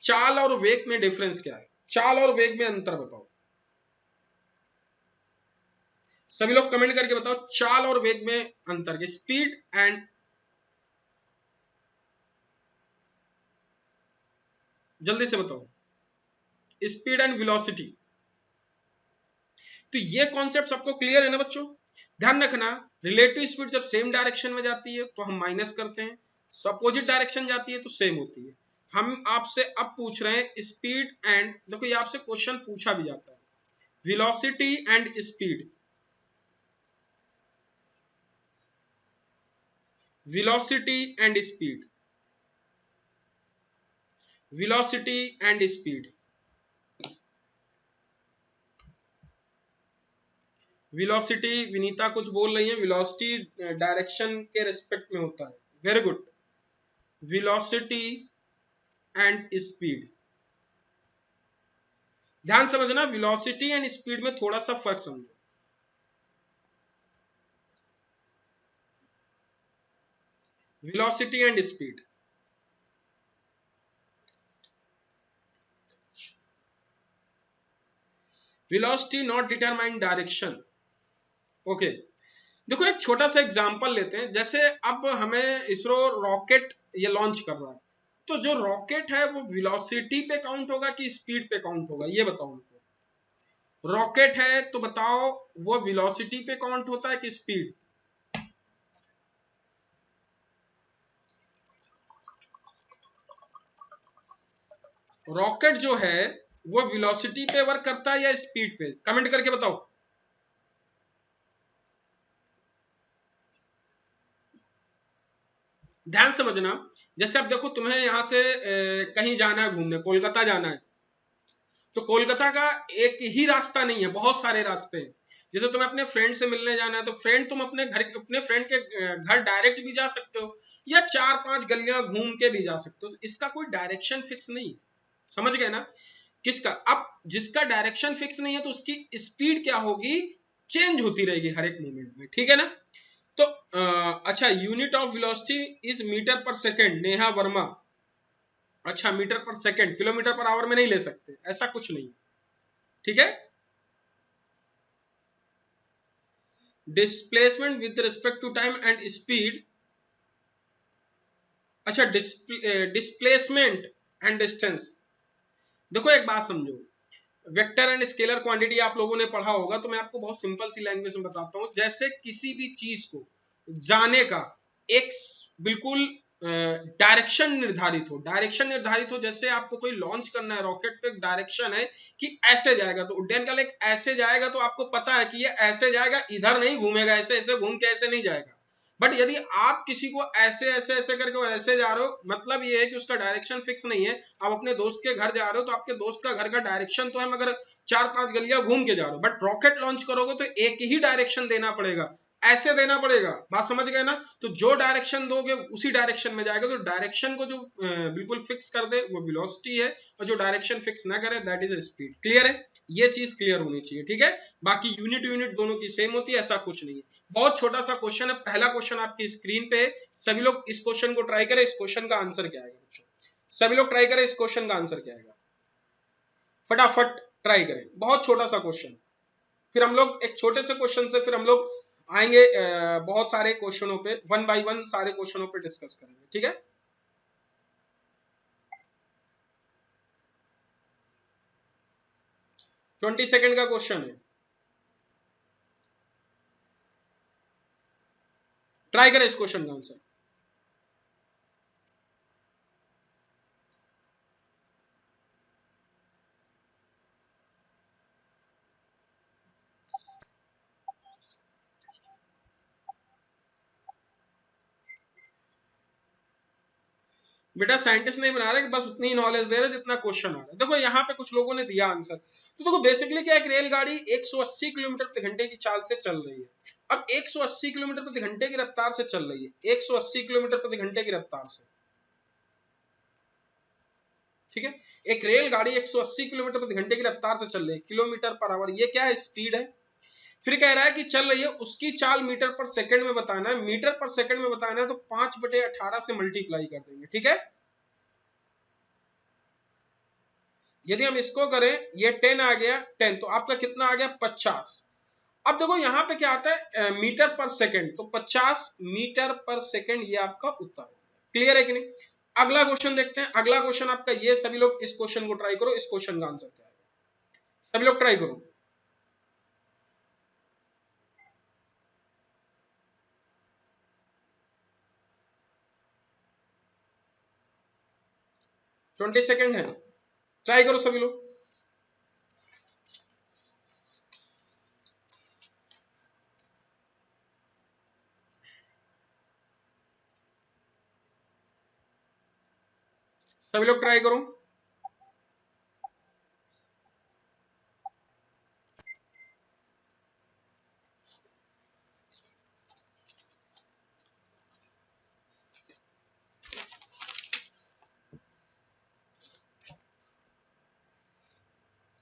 चाल और वेग में डिफरेंस क्या है, चाल और वेग में अंतर बताओ, सभी लोग कमेंट करके बताओ, चाल और वेग में अंतर के, स्पीड एंड, जल्दी से बताओ, स्पीड एंड वेलोसिटी। तो ये कॉन्सेप्ट सबको क्लियर है ना बच्चों। ध्यान रखना, रिलेटिव स्पीड जब सेम डायरेक्शन में जाती है तो हम माइनस करते हैं, अपोजिट डायरेक्शन जाती है तो सेम होती है। हम आपसे अब पूछ रहे हैं स्पीड एंड, देखो ये आपसे क्वेश्चन पूछा भी जाता है, velocity and speed, velocity and speed, velocity and speed, velocity, Vinita कुछ बोल रही है, वेलोसिटी डायरेक्शन के रिस्पेक्ट में होता है, very good, velocity and speed. ध्यान समझना, वेलोसिटी एंड स्पीड में थोड़ा सा फर्क समझो, velocity and speed. Velocity not determine direction, okay. देखो एक छोटा सा एग्जांपल लेते हैं, जैसे अब हमें इसरो रॉकेट ये लॉन्च कर रहा है, तो जो रॉकेट है वो वेलोसिटी पे काउंट होगा कि स्पीड पे काउंट होगा, ये बताओ हमको। रॉकेट है तो बताओ वो वेलोसिटी पे काउंट होता है कि स्पीड, रॉकेट जो है वो वेलोसिटी पे वर्क करता है या स्पीड पे, कमेंट करके बताओ। ध्यान समझना, जैसे अब देखो तुम्हें यहां से कहीं जाना है घूमने, कोलकाता जाना है, तो कोलकाता का एक ही रास्ता नहीं है, बहुत सारे रास्ते हैं। जैसे तुम्हें अपने फ्रेंड से मिलने जाना है तो फ्रेंड, तुम अपने घर, अपने फ्रेंड के घर डायरेक्ट भी जा सकते हो या 4-5 गलियां घूम के भी जा सकते हो, तो इसका कोई डायरेक्शन फिक्स नहीं, समझ गए ना। किसका, अब जिसका डायरेक्शन फिक्स नहीं है तो उसकी स्पीड क्या होगी, चेंज होती रहेगी हर एक मोमेंट में, ठीक है ना। तो अच्छा, unit of velocity is metre per second, Neha Verma. अच्छा, metre per second, kilometre per our में नहीं ले सकते, ऐसा कुछ नहीं, ठीक है। Displacement with respect to time and speed, अच्छा डिस्प्लेसमेंट एंड डिस्टेंस। देखो एक बात समझो, वेक्टर एंड स्केलर क्वांटिटी आप लोगों ने पढ़ा होगा, तो मैं आपको बहुत सिंपल सी लैंग्वेज में बताता हूं। जैसे किसी भी चीज को जाने का एक बिल्कुल डायरेक्शन निर्धारित हो, डायरेक्शन निर्धारित हो, जैसे आपको कोई लॉन्च करना है रॉकेट, पे डायरेक्शन है कि ऐसे जाएगा, तो उड्डयन काल एक ऐसे जाएगा, तो आपको पता है कि ये ऐसे जाएगा, इधर नहीं घूमेगा, ऐसे ऐसे घूम के ऐसे नहीं जाएगा। बट यदि आप किसी को ऐसे ऐसे ऐसे करके और ऐसे जा रहे हो, मतलब ये है कि उसका डायरेक्शन फिक्स नहीं है। आप अपने दोस्त के घर जा रहे हो तो आपके दोस्त का घर का डायरेक्शन तो है, मगर 4-5 गलियां घूम के जा रहे हो। बट रॉकेट लॉन्च करोगे तो एक ही डायरेक्शन देना पड़ेगा, ऐसे देना पड़ेगा, बात समझ गए ना। तो जो डायरेक्शन दोगे उसी डायरेक्शन में जाएगा। तो डायरेक्शन को जो बिल्कुल फिक्स कर दे वो वेलोसिटी है, और जो डायरेक्शन फिक्स ना करे दैट इज स्पीड। क्लियर है, ये चीज क्लियर होनी चाहिए, ठीक है। बाकी यूनिट दोनों की सेम होती है, ऐसा कुछ नहीं है। बहुत छोटा सा क्वेश्चन है, पहला क्वेश्चन आपकी स्क्रीन पे है, सभी लोग इस क्वेश्चन को ट्राई करें। इस क्वेश्चन का आंसर क्या आएगा बच्चों, सभी लोग ट्राई करें, इस क्वेश्चन का आंसर क्या आएगा, फटाफट ट्राई करें। बहुत छोटा सा क्वेश्चन, फिर हम लोग एक छोटे से क्वेश्चन से फिर हम लोग आएंगे बहुत सारे क्वेश्चनों पे, वन बाय वन सारे क्वेश्चनों पे डिस्कस करेंगे, ठीक है। ट्वेंटी सेकेंड का क्वेश्चन है, ट्राई करें इस क्वेश्चन का आंसर। बेटा साइंटिस्ट नहीं बना रहे, बस उतनी ही नॉलेज दे रहे जितना क्वेश्चन आ रहा है। देखो यहाँ पे कुछ लोगों ने दिया आंसर, तो देखो बेसिकली क्या है, एक रेलगाड़ी 180 किलोमीटर प्रति घंटे की चाल से चल रही है। अब 180 किलोमीटर प्रति घंटे की रफ्तार से चल रही है, 180 किलोमीटर प्रति घंटे की रफ्तार से, ठीक है। एक रेलगाड़ी 180 किलोमीटर प्रति घंटे की रफ्तार से चल रही है, किलोमीटर पर आवर, ये क्या है, स्पीड है। फिर कह रहा है कि चल रही है, उसकी चाल मीटर पर सेकंड में बताना है। मीटर पर सेकंड में बताना है तो 5/18 से मल्टीप्लाई कर देंगे, ठीक है। यदि हम इसको करें, ये 10 आ गया, 10 तो आपका कितना आ गया, 50। अब देखो यहाँ पे क्या आता है, मीटर पर सेकंड, तो 50 मीटर पर सेकंड, ये आपका उत्तर। क्लियर है कि नहीं। अगला क्वेश्चन देखते हैं। अगला क्वेश्चन आपका ये, सभी लोग इस क्वेश्चन को ट्राई करो, इस क्वेश्चन का आंसर क्या है, सभी लोग ट्राई करो। ट्वेंटी सेकेंड है, ट्राई करो सभी लोग। सभी लोग ट्राई करो।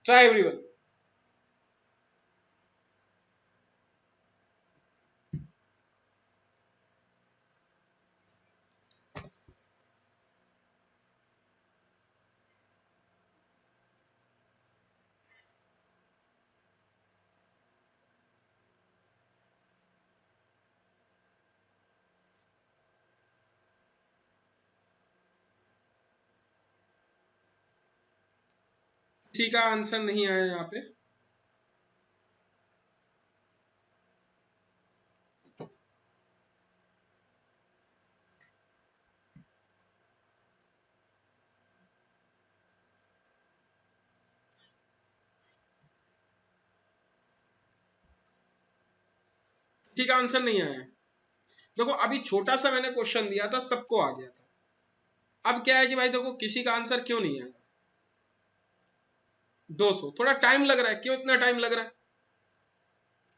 Try everyone. किसी का आंसर नहीं आया यहाँ पे। किसी का आंसर नहीं आया। देखो अभी छोटा सा मैंने क्वेश्चन दिया था, सबको आ गया था। अब क्या है कि भाई देखो किसी का आंसर क्यों नहीं आया, 200 थोड़ा टाइम लग रहा है। क्यों इतना टाइम लग रहा है,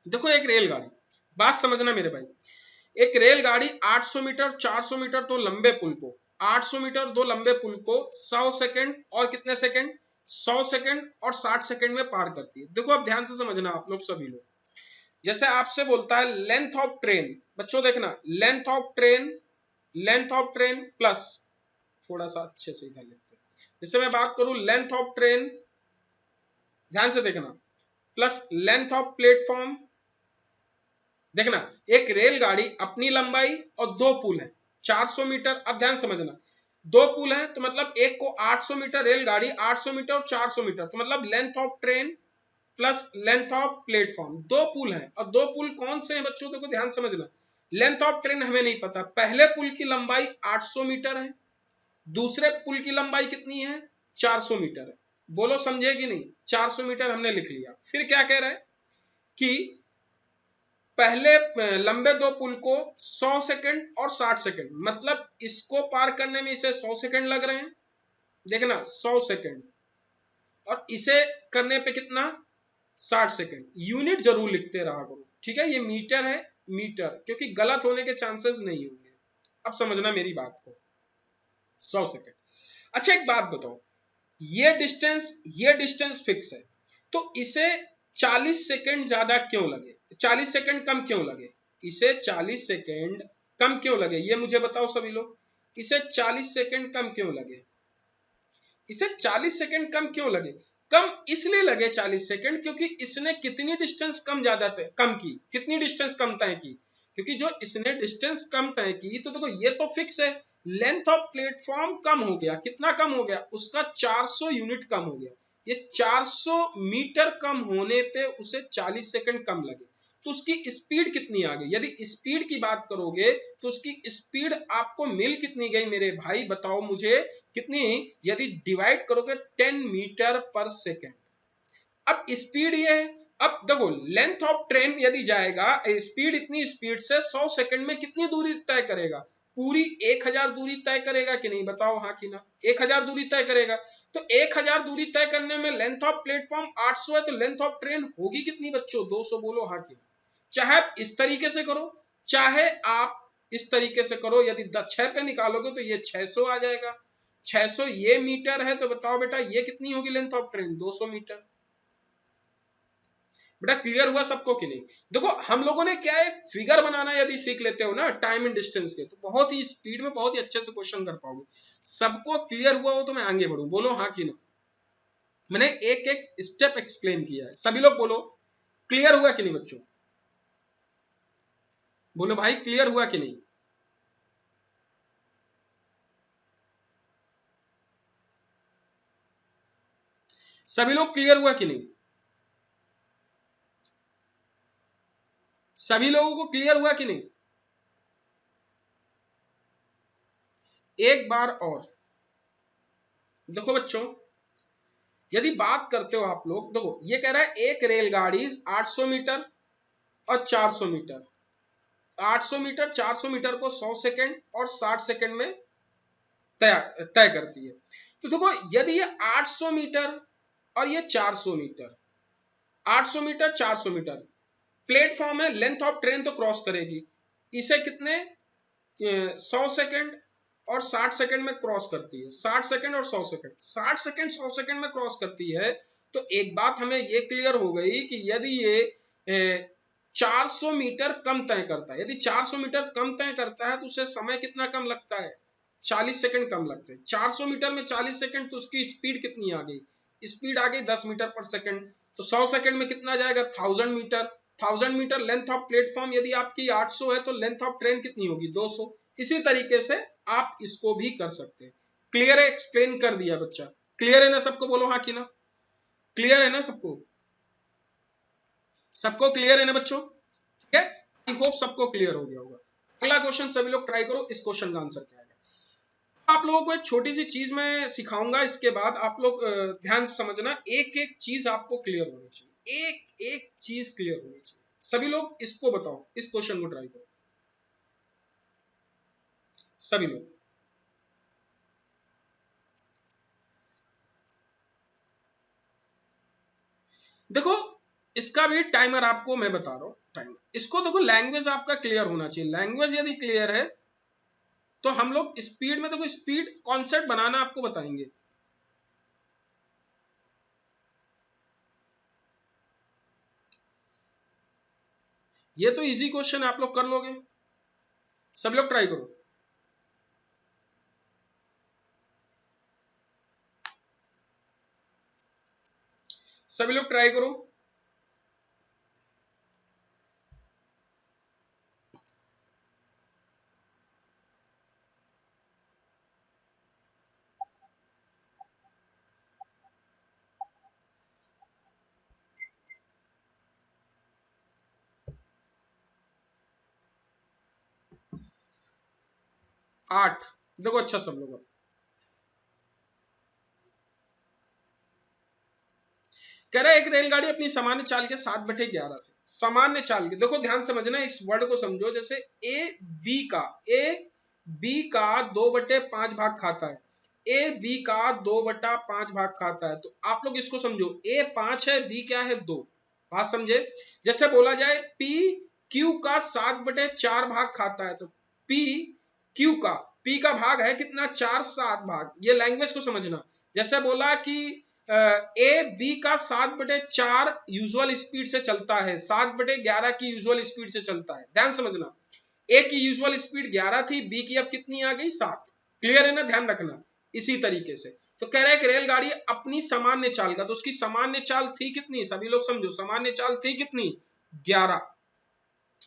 देखो एक रेलगाड़ी, बात समझना मेरे भाई, एक रेलगाड़ी 800 मीटर 400 मीटर दो लंबे पुल को, 800 मीटर दो लंबे पुल को 100 सेकंड और कितने सेकंड, 100 सेकंड और 60 सेकंड में पार करती है। देखो अब ध्यान से समझना आप लोग सभी लोग, जैसे आपसे बोलता है लेंथ ऑफ ट्रेन, बच्चों देखना, लेंथ ऑफ ट्रेन प्लस, थोड़ा सा अच्छे से इधर लिखते हैं, जैसे मैं बात करूं लेंथ ऑफ ट्रेन, ध्यान से देखना, प्लस लेंथ ऑफ प्लेटफॉर्म। देखना एक रेलगाड़ी अपनी लंबाई और दो पुल है 400 मीटर। अब ध्यान समझना, दो पुल है तो मतलब एक को 800 मीटर, रेलगाड़ी 800 मीटर और 400 मीटर, तो मतलब length of train plus length of platform, दो पुल है। और दो पुल कौन से हैं बच्चों, देखो ध्यान समझना, लेंथ ऑफ ट्रेन हमें नहीं पता, पहले पुल की लंबाई 800 मीटर है, दूसरे पुल की लंबाई कितनी है, 400 मीटर है। बोलो समझे कि नहीं, 400 मीटर हमने लिख लिया। फिर क्या कह रहा है कि पहले लंबे दो पुल को 100 सेकंड और 60 सेकंड, मतलब इसको पार करने में इसे 100 सेकंड लग रहे हैं, देखना 100 सेकंड, और इसे करने पे कितना, 60 सेकंड। यूनिट जरूर लिखते रहा करो, ठीक है। ये मीटर है, मीटर, क्योंकि गलत होने के चांसेस नहीं होंगे। अब समझना मेरी बात को, 100 सेकंड। अच्छा एक बात बताओ, ये डिस्टेंस फिक्स है, तो इसे 40 सेकंड ज्यादा क्यों लगे, 40 सेकंड कम क्यों लगे, इसे 40 सेकंड कम क्यों लगे, ये मुझे बताओ सभी लोग, इसे 40 सेकंड कम क्यों लगे, इसे 40 सेकंड कम क्यों लगे, कम इसलिए लगे 40 सेकंड क्योंकि इसने कितनी डिस्टेंस कम की, कितनी डिस्टेंस कम तय की, क्योंकि जो इसने डिस्टेंस कम तय की, तो देखो ये तो फिक्स है, लेंथ ऑफ प्लेटफॉर्म कम हो गया, कितना कम हो गया, उसका 400 यूनिट कम हो गया, ये 400 मीटर कम होने पे उसे 40 सेकंड कम लगे, तो उसकी स्पीड कितनी आ गई, यदि स्पीड की बात करोगे तो उसकी स्पीड आपको मिल कितनी गई मेरे भाई, बताओ मुझे कितनी, यदि डिवाइड करोगे 10 मीटर पर सेकेंड। अब स्पीड ये है, अब देखो लेंथ ऑफ ट्रेन यदि जाएगा, स्पीड इतनी स्पीड से 100 सेकंड में कितनी दूरी तय करेगा, पूरी 1000 दूरी तय करेगा कि नहीं, बताओ हाँ कि ना, 1000 दूरी तय करेगा, तो 1000 दूरी तय करने में लेंथ ऑफ प्लेटफॉर्म 800 है, तो लेंथ ऑफ ट्रेन होगी कितनी बच्चों, 200, बोलो हाँ कि ना। चाहे आप इस तरीके से करो, चाहे आप इस तरीके से करो, यदि 6 पे निकालोगे तो ये 600 आ जाएगा, 600 ये मीटर है, तो बताओ बेटा ये कितनी होगी लेंथ ऑफ ट्रेन, 200 मीटर। बेटा क्लियर हुआ सबको कि नहीं, देखो हम लोगों ने क्या है, फिगर बनाना यदि सीख लेते हो ना टाइम एंड डिस्टेंस के, तो बहुत ही स्पीड में बहुत ही अच्छे से क्वेश्चन कर पाओगे। सबको क्लियर हुआ हो तो मैं आगे बढ़ूं, बोलो हाँ कि ना, मैंने एक एक स्टेप एक्सप्लेन किया है, सभी लोग बोलो क्लियर हुआ कि नहीं बच्चों, बोलो भाई क्लियर हुआ कि नहीं, सभी लोग क्लियर हुआ कि नहीं, सभी लोगों को क्लियर हुआ कि नहीं, एक बार और देखो बच्चों, यदि बात करते हो आप लोग, देखो ये कह रहा है एक रेलगाड़ी 800 मीटर और 400 मीटर, 800 मीटर 400 मीटर को 100 सेकंड और 60 सेकंड में तय करती है, तो देखो यदि ये 800 मीटर और ये 400 मीटर, 800 मीटर 400 मीटर प्लेटफॉर्म है, लेंथ ऑफ ट्रेन तो क्रॉस करेगी, इसे कितने 100 सेकंड और 60 सेकंड में क्रॉस करती है, 60 सेकंड और 100 सेकंड, 60 सेकंड 100 सेकंड में क्रॉस करती है, तो एक बात हमें ये क्लियर हो गई कि यदि ये 400 मीटर कम तय करता है, यदि 400 मीटर कम तय करता है तो उसे समय कितना कम लगता है, 40 सेकंड कम लगते हैं, 400 मीटर में 40 सेकंड, तो उसकी स्पीड कितनी आ गई, स्पीड आ गई 10 मीटर पर सेकंड, तो 100 सेकंड में कितना जाएगा 1000 metre, 1000 metre length of platform यदि आपकी 800 है तो लेंथ ऑफ ट्रेन कितनी होगी 200, इसी तरीके से आप इसको भी कर सकते हैं। क्लियर है, एक्सप्लेन कर दिया बच्चा, क्लियर है ना सबको, बोलो हाँ कि ना, क्लियर है ना सबको, सबको क्लियर है ना बच्चों, ठीक है, आई होप सबको क्लियर हो गया होगा। अगला क्वेश्चन सभी लोग ट्राई करो, इस क्वेश्चन का आंसर क्या है, आप लोगों को एक छोटी सी चीज मैं सिखाऊंगा, इसके बाद आप लोग ध्यान से समझना, एक एक चीज आपको क्लियर होनी चाहिए, एक एक चीज क्लियर होनी चाहिए, सभी लोग इसको बताओ, इस क्वेश्चन को ट्राई करो सभी लोग, देखो इसका भी टाइमर आपको मैं बता रहा हूं, टाइमर इसको देखो, लैंग्वेज आपका क्लियर होना चाहिए, लैंग्वेज यदि क्लियर है तो हम लोग स्पीड में, देखो स्पीड कॉन्सेप्ट बनाना आपको बताएंगे, ये तो इजी क्वेश्चन आप लोग कर लोगे, सब लोग ट्राई करो, सभी लोग ट्राई करो, आठ, देखो अच्छा सब लोग, कह रहा है एक रेलगाड़ी अपनी सामान्य चाल के 7/11 से, सामान्य चाल के, देखो ध्यान समझना इस वर्ड को समझो, जैसे ए बी का 2/5 भाग खाता है, ए बी का 2/5 भाग खाता है, तो आप लोग इसको समझो, ए 5 है, बी क्या है 2, बात समझे, जैसे बोला जाए पी क्यू का 7/4 भाग खाता है, तो पी क्यू का पी का भाग है कितना 4 7 भाग। ये लैंग्वेज को समझना, जैसे बोला कि ए बी का 7/4 यूजुअल स्पीड से चलता है, 7/11 की यूजुअल स्पीड से चलता है। ध्यान समझना, ए की यूजुअल स्पीड 11 थी, बी की अब कितनी आ गई 7। क्लियर है ना, ध्यान रखना। इसी तरीके से तो कह रहा है कि रेलगाड़ी अपनी सामान्य चाल का, तो उसकी सामान्य चाल थी कितनी, सभी लोग समझो, सामान्य चाल थी कितनी 11।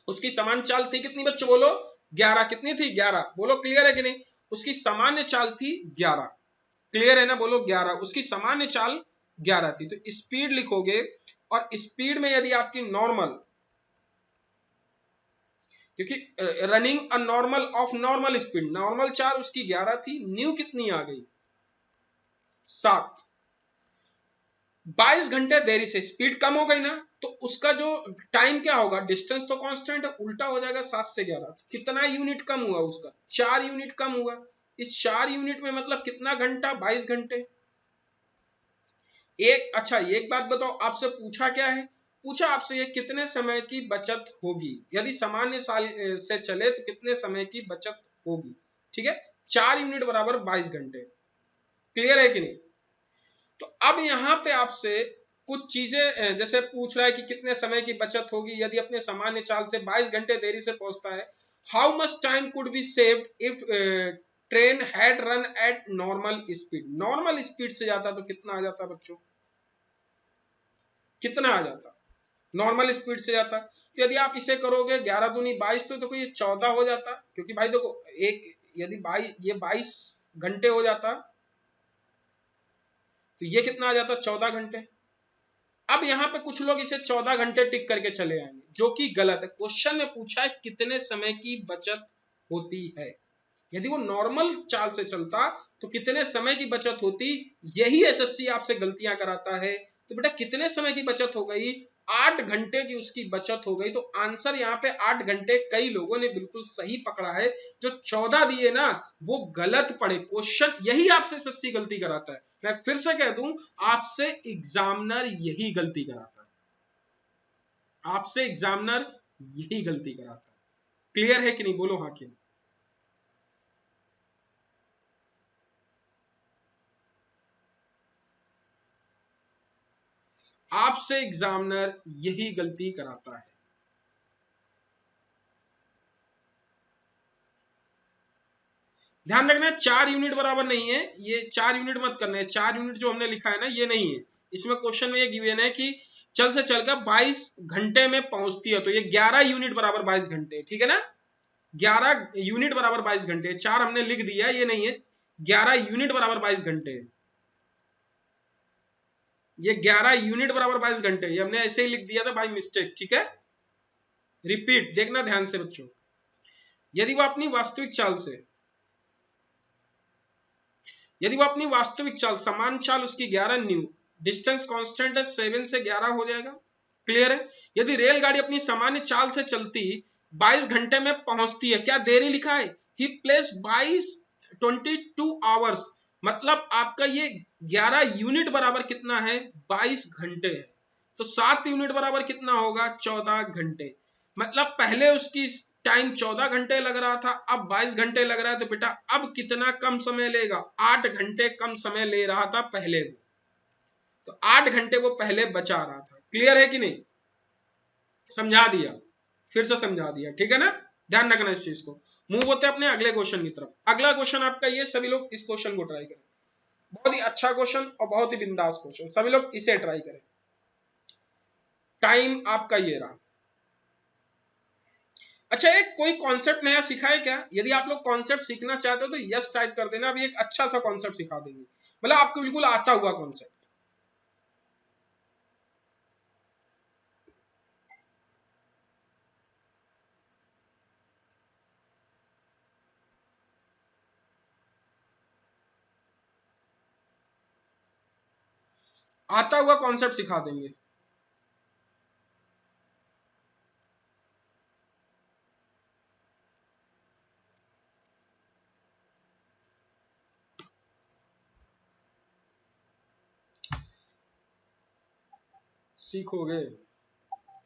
उसकी सामान्य चाल थी कितनी बच्चों, बोलो 11। कितनी थी 11, बोलो क्लियर है कि नहीं। उसकी सामान्य चाल थी 11। क्लियर है ना, बोलो 11। उसकी सामान्य चाल 11 थी। तो स्पीड लिखोगे, और स्पीड में यदि आपकी नॉर्मल, क्योंकि running a normal of normal speed, normal चाल उसकी 11 थी, न्यू कितनी आ गई 7। 22 घंटे देरी से स्पीड कम हो गई ना, तो उसका जो टाइम क्या होगा, डिस्टेंस तो कांस्टेंट है, उल्टा हो जाएगा 7 से 11। तो कितना यूनिट कम हुआ उसका, 4 यूनिट कम हुआ। इस 4 यूनिट में मतलब कितना घंटा, 22 घंटे। एक अच्छा एक बात बताओ, आपसे पूछा क्या है, पूछा आपसे ये कितने समय की बचत होगी, यदि सामान्य साल से चले तो कितने समय की बचत होगी। ठीक है, 4 यूनिट बराबर 22 घंटे। क्लियर है कि नहीं। तो अब यहां पे आपसे कुछ चीजें जैसे पूछ रहा है कि कितने समय की बचत होगी यदि अपने सामान्य चाल से 22 घंटे देरी से पहुंचता है। How much time could be saved if train had run at normal speed. Normal speed से जाता तो कितना आ जाता बच्चों, कितना आ जाता, नॉर्मल स्पीड से जाता। तो यदि आप इसे करोगे 11 दूनी 22, तो देखो ये 14 हो जाता, क्योंकि भाई देखो एक यदि 22 ये 22 घंटे हो जाता, तो ये कितना आ जाता 14 घंटे। अब यहां पे कुछ लोग इसे 14 घंटे टिक करके चले आएंगे, जो कि गलत है। क्वेश्चन में पूछा है कितने समय की बचत होती है, यदि वो नॉर्मल चाल से चलता तो कितने समय की बचत होती। यही एसएससी आपसे गलतियां कराता है। तो बेटा कितने समय की बचत हो गई, 8 घंटे की उसकी बचत हो गई। तो आंसर यहाँ पे 8 घंटे, कई लोगों ने बिल्कुल सही पकड़ा है, जो 14 दिए ना वो गलत पड़े। क्वेश्चन यही आपसे एसएससी गलती कराता है। मैं फिर से कह दूं, आपसे एग्जामिनर यही गलती कराता है, आपसे एग्जामिनर यही गलती कराता है। क्लियर है कि नहीं, बोलो हाँ कि नहीं। आपसे एग्जामिनर यही गलती कराता है। ध्यान रखना 4 यूनिट बराबर नहीं है, ये 4 यूनिट मत करना है। 4 यूनिट जो हमने लिखा है ना ये नहीं है। इसमें क्वेश्चन में ये गिवन है कि चल से चलकर 22 घंटे में पहुंचती है, तो ये 11 यूनिट बराबर 22 घंटे। ठीक है ना, 11 यूनिट बराबर 22 घंटे। 4 हमने लिख दिया, ये नहीं है, 11 यूनिट बराबर 22 घंटे। ये 11 यूनिट बराबर 22 घंटे, ये हमने ऐसे ही लिख दिया था बाय मिस्टेक। ठीक है, रिपीट देखना ध्यान से बच्चों। यदि वो अपनी वास्तविक चाल से, यदि वो अपनी वास्तविक चाल, समान चाल उसकी 11 न्यू, डिस्टेंस कांस्टेंट है 7 से 11 हो जाएगा। क्लियर है। यदि रेलगाड़ी अपनी सामान्य चाल से चलती 22 घंटे में पहुंचती है, क्या देरी लिखा है, ही प्लेस 22 आवर्स, मतलब आपका ये 11 यूनिट बराबर कितना है 22 घंटे है। तो 7 यूनिट बराबर कितना होगा 14 घंटे। मतलब पहले उसकी टाइम 14 घंटे लग रहा था, अब 22 घंटे लग रहा है। तो बेटा अब कितना कम समय लेगा, 8 घंटे कम समय ले रहा था पहले वो, तो 8 घंटे वो पहले बचा रहा था। क्लियर है कि नहीं, समझा दिया, फिर से समझा दिया। ठीक है ना, ध्यान रखना इस चीज को। मूव होते अपने अगले क्वेश्चन की तरफ। अगला क्वेश्चन आपका ये, सभी लोग इस क्वेश्चन को ट्राई करें। बहुत ही अच्छा क्वेश्चन और बहुत ही बिंदास क्वेश्चन, सभी लोग इसे ट्राई करें। टाइम आपका ये रहा। अच्छा, एक कोई कॉन्सेप्ट नया सीखा है क्या, यदि आप लोग कॉन्सेप्ट सीखना चाहते हो तो यस टाइप कर देना। अभी एक अच्छा सा कॉन्सेप्ट सिखा देंगे, मतलब आपको बिल्कुल आता हुआ कॉन्सेप्ट। आता हुआ कॉन्सेप्ट सिखा देंगे। सीखोगे,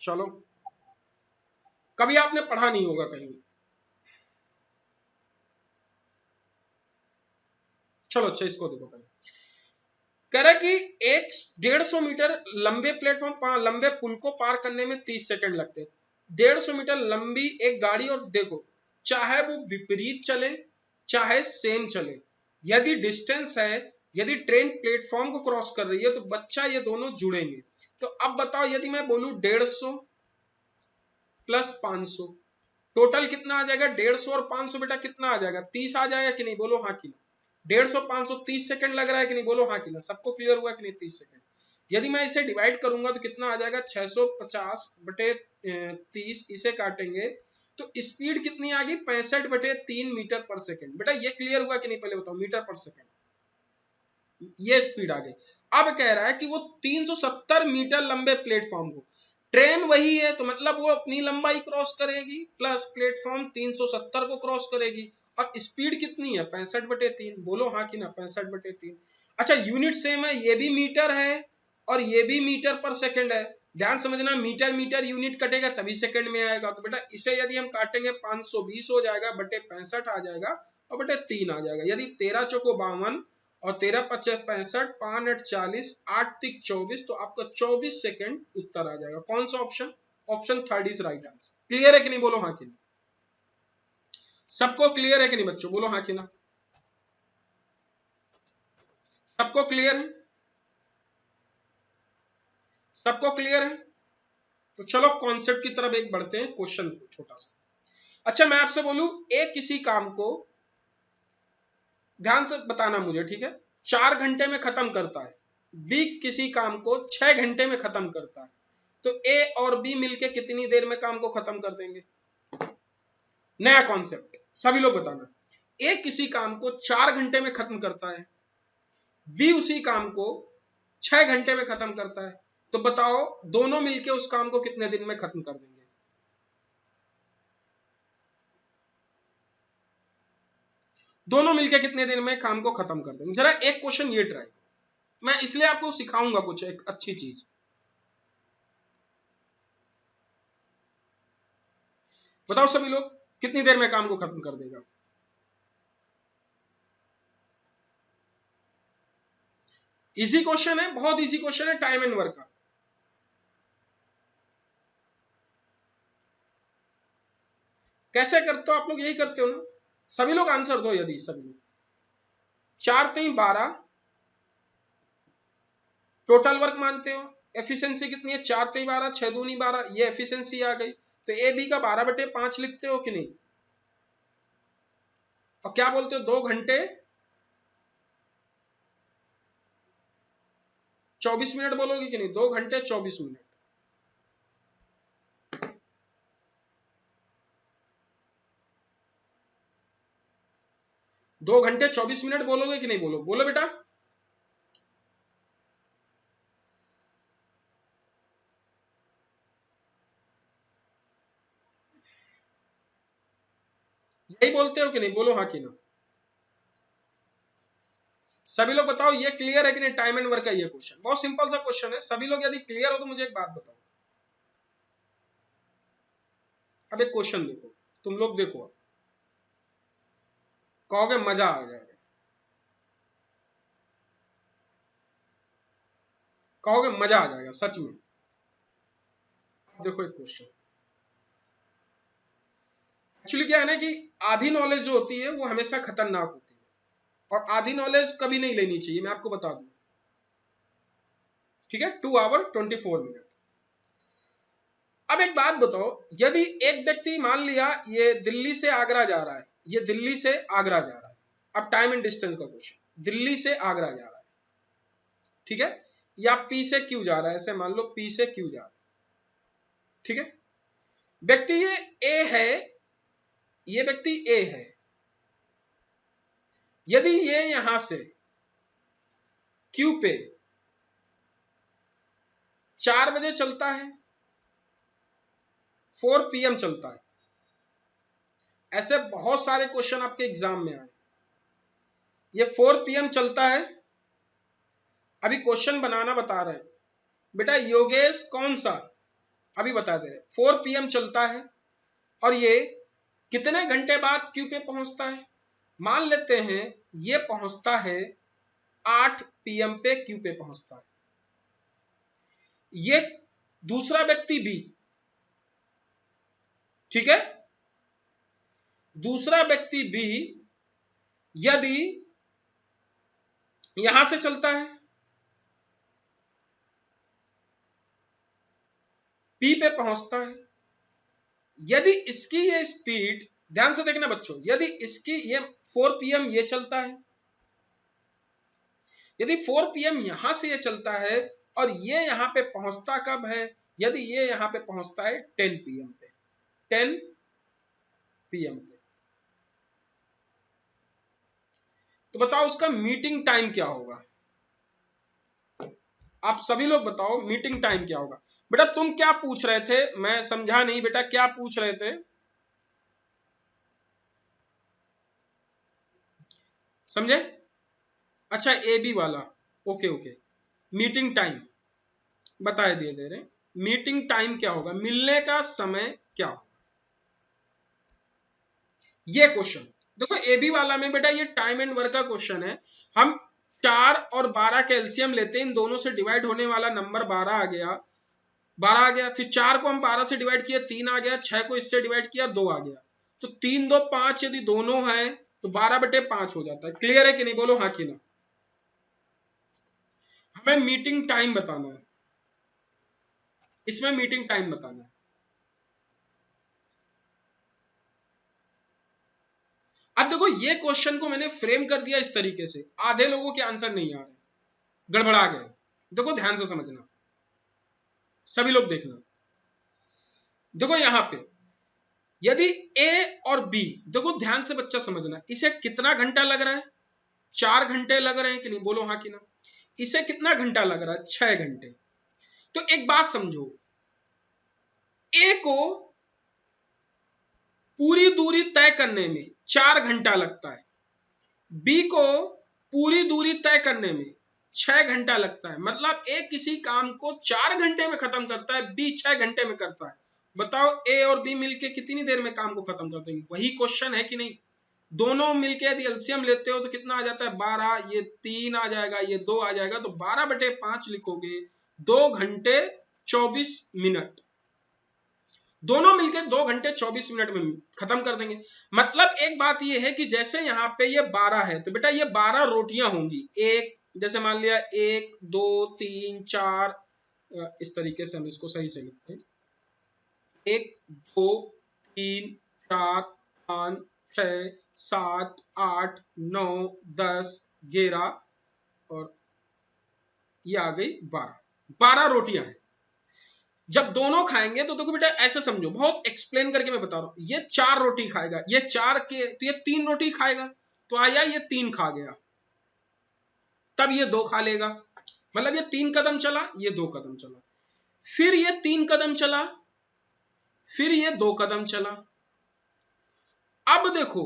चलो कभी आपने पढ़ा नहीं होगा कहीं। चलो अच्छा इसको देखो पहले। कह रहा है कि एक 150 मीटर लंबे प्लेटफॉर्म लंबे पुल को पार करने में 30 सेकंड लगते हैं। 150 मीटर लंबी एक गाड़ी, और देखो चाहे वो विपरीत चले चाहे सेम चले, यदि डिस्टेंस है, यदि ट्रेन प्लेटफॉर्म को क्रॉस कर रही है तो बच्चा ये दोनों जुड़ेंगे। तो अब बताओ यदि मैं बोलूं 150 प्लस 500, टोटल कितना आ जाएगा? 150 और 500 बेटा कितना आ जाएगा? 30 आ जाएगा कि नहीं? बोलो हाँ कि ना। 150 500 30 सेकंड लग रहा है कि नहीं? बोलो हाँ कि ना। सबको क्लियर हुआ कि नहीं? 30 सेकंड। यदि मैं इसे डिवाइड करूंगा तो कितना आ जाएगा? 650 बटे 30, इसे काटेंगे तो स्पीड कितनी आ गई? 65 बटे 3 मीटर पर सेकंड। बेटा ये क्लियर हुआ कि नहीं? पहले बताओ, मीटर पर सेकंड, ये स्पीड आ गई। अब कह रहा है कि वो 370 मीटर लंबे प्लेटफॉर्म को, ट्रेन वही है तो मतलब वो अपनी लंबाई क्रॉस करेगी प्लस प्लेटफॉर्म 370 को क्रॉस करेगी, और स्पीड कितनी है? 65 बटे 3। बोलो हाँ कि ना? 65 बटे 3। अच्छा यूनिट सेम है, ये भी मीटर है और ये भी मीटर पर सेकंड है। ध्यान समझना, मीटर मीटर यूनिट कटेगा तभी सेकंड में आएगा। तो बेटा इसे यदि हम काटेंगे 520 हो जाएगा बटे 65 आ जाएगा और बटे 3 आ जाएगा। यदि 13 चौको 52 और 13 पच्चे 65, 5 8 40, 8 3 24, तो आपका 24 सेकंड उत्तर आ जाएगा। कौन सा option? Option third is right answer. Clear है कि नहीं? बोलो हाँ कि नहीं। सबको क्लियर है कि नहीं बच्चों? बोलो हाँ कि ना। सबको क्लियर है? सबको क्लियर है? तो चलो कॉन्सेप्ट की तरफ एक बढ़ते हैं, क्वेश्चन छोटा सा। अच्छा मैं आपसे बोलूं, एक किसी काम को, ध्यान से बताना मुझे, ठीक है, 4 घंटे में खत्म करता है, बी किसी काम को 6 घंटे में खत्म करता है, तो ए और बी मिलके कितनी देर में काम को खत्म कर देंगे? नया कॉन्सेप्ट, सभी लोग बताना। ए किसी काम को 4 घंटे में खत्म करता है, बी उसी काम को 6 घंटे में खत्म करता है, तो बताओ दोनों मिलके उस काम को कितने दिन में खत्म कर देंगे? दोनों मिलके कितने दिन में काम को खत्म कर देंगे? जरा एक क्वेश्चन ये ट्राई, मैं इसलिए आपको सिखाऊंगा कुछ एक अच्छी चीज। बताओ सभी लोग कितनी देर में काम को खत्म कर देगा? इजी क्वेश्चन है, बहुत इजी क्वेश्चन है, टाइम एंड वर्क का। कैसे करते हो आप लोग? यही करते हो ना? सभी लोग आंसर दो, यदि सभी लोग। 4 3 12 टोटल वर्क मानते हो। एफिशिएंसी कितनी है? 4 3 12, 6 दूनी 12, ये एफिशिएंसी आ गई। तो ए बी का 12 बटे 5 लिखते हो कि नहीं? और क्या बोलते हो? 2 घंटे 24 मिनट बोलोगे कि नहीं? 2 घंटे 24 मिनट। 2 घंटे 24 मिनट बोलोगे कि नहीं? बोलो बोलो बेटा। यही बोलते हो कि नहीं? बोलो हाँ कि ना। सभी लोग बताओ ये क्लियर है कि नहीं? टाइम एंड वर्क का ये क्वेश्चन बहुत सिंपल सा क्वेश्चन है। सभी लोग यदि क्लियर हो तो मुझे एक बात बताओ। अब एक क्वेश्चन देखो, तुम लोग देखो, कहोगे मजा आ जाएगा, कहोगे मजा आ जाएगा सच में। देखो एक क्वेश्चन, एक्चुअली क्या है ना कि आधी नॉलेज जो होती है वो हमेशा खतरनाक होती है, और आधी नॉलेज कभी नहीं लेनी चाहिए, मैं आपको बता दूं। ठीक है, 2 आवर 24 मिनट। अब एक बात बताओ, यदि एक व्यक्ति मान लिया ये दिल्ली से आगरा जा रहा है, ये दिल्ली से आगरा जा रहा है, अब टाइम एंड डिस्टेंस का क्वेश्चन, दिल्ली से आगरा जा रहा है, ठीक है, या पी से क्यू जा रहा है, ऐसे मान लो पी से क्यू जा रहा है, ठीक है। व्यक्ति ये ए है, ये व्यक्ति ए है, यदि ये यहां से क्यू पे 4 बजे चलता है, 4 PM चलता है, ऐसे बहुत सारे क्वेश्चन आपके एग्जाम में आए, ये 4 PM चलता है, अभी क्वेश्चन बनाना बता रहे हैं बेटा, योगेश कौन सा, अभी बता दे रहे, 4 PM चलता है, और ये कितने घंटे बाद क्यू पे पहुंचता है? मान लेते हैं ये पहुंचता है 8 PM पे क्यू पे पहुंचता है। ये दूसरा व्यक्ति भी, ठीक है, दूसरा व्यक्ति भी यदि यहां से चलता है पी पे पहुंचता है, यदि इसकी ये स्पीड, ध्यान से देखना बच्चों, यदि इसकी ये 4 PM ये चलता है, यदि 4 PM यहां से ये चलता है और ये यहां पे पहुंचता कब है? यदि ये यहां पे पहुंचता है 10 PM पे, 10 PM पे, तो बताओ उसका मीटिंग टाइम क्या होगा? आप सभी लोग बताओ मीटिंग टाइम क्या होगा? बेटा तुम क्या पूछ रहे थे? मैं समझा नहीं बेटा, क्या पूछ रहे थे? समझे? अच्छा ए बी वाला, ओके ओके। मीटिंग टाइम बताए दिए दे रहे, मीटिंग टाइम क्या होगा, मिलने का समय क्या होगा? ये क्वेश्चन देखो ए बी वाला में बेटा ये टाइम एंड वर्क का क्वेश्चन है। हम 4 और 12 के एलसीएम लेते हैं, इन दोनों से डिवाइड होने वाला नंबर 12 आ गया, 12 आ गया, फिर 4 को हम 12 से डिवाइड किया 3 आ गया, 6 को इससे डिवाइड किया 2 आ गया, तो 3 2 5 यदि दोनों है तो 12/5 हो जाता है। क्लियर है कि नहीं? बोलो हाँ कि ना। हमें मीटिंग टाइम बताना है, इसमें मीटिंग टाइम बताना है। अब देखो ये क्वेश्चन को मैंने फ्रेम कर दिया इस तरीके से, आधे लोगों के आंसर नहीं आ रहे, गड़बड़ा गए। देखो ध्यान से समझना, सभी लोग देखना। देखो यहां पे यदि ए और बी, देखो ध्यान से बच्चा समझना, इसे कितना घंटा लग रहा है? 4 घंटे लग रहे हैं कि नहीं? बोलो हाँ कि ना। इसे कितना घंटा लग रहा है? 6 घंटे। तो एक बात समझो, ए को पूरी दूरी तय करने में 4 घंटा लगता है, बी को पूरी दूरी तय करने में 6 घंटा लगता है। मतलब ए किसी काम को 4 घंटे में खत्म करता है, बी 6 घंटे में करता है। बताओ ए और बी मिलके कितनी देर में काम को खत्म कर देंगे? वही क्वेश्चन है कि नहीं? दोनों मिलके यदि एलसीएम लेते हो तो कितना आ जाता है? 12, ये 3 आ जाएगा, ये 2 आ जाएगा, तो 12/5 लिखोगे, 2 घंटे 24 मिनट। दोनों मिलकर 2 घंटे 24 मिनट में खत्म कर देंगे। मतलब एक बात यह है कि जैसे यहाँ पे ये 12 है तो बेटा ये 12 रोटियां होंगी। एक जैसे मान लिया 1 2 3 4, इस तरीके से हम इसको सही से लिखते हैं, 1 2 3 4 5 6 7 8 9 10 11 और ये आ गई 12 रोटियां हैं। जब दोनों खाएंगे तो देखो बेटा ऐसे समझो, बहुत एक्सप्लेन करके मैं बता रहा हूं, ये 4 रोटी खाएगा, ये 4 के तो ये 3 रोटी खाएगा, तो आया ये 3 खा गया, तब ये 2 खा लेगा। मतलब ये 3 कदम चला, ये 2 कदम चला, फिर ये 3 कदम चला, फिर ये 2 कदम चला। अब देखो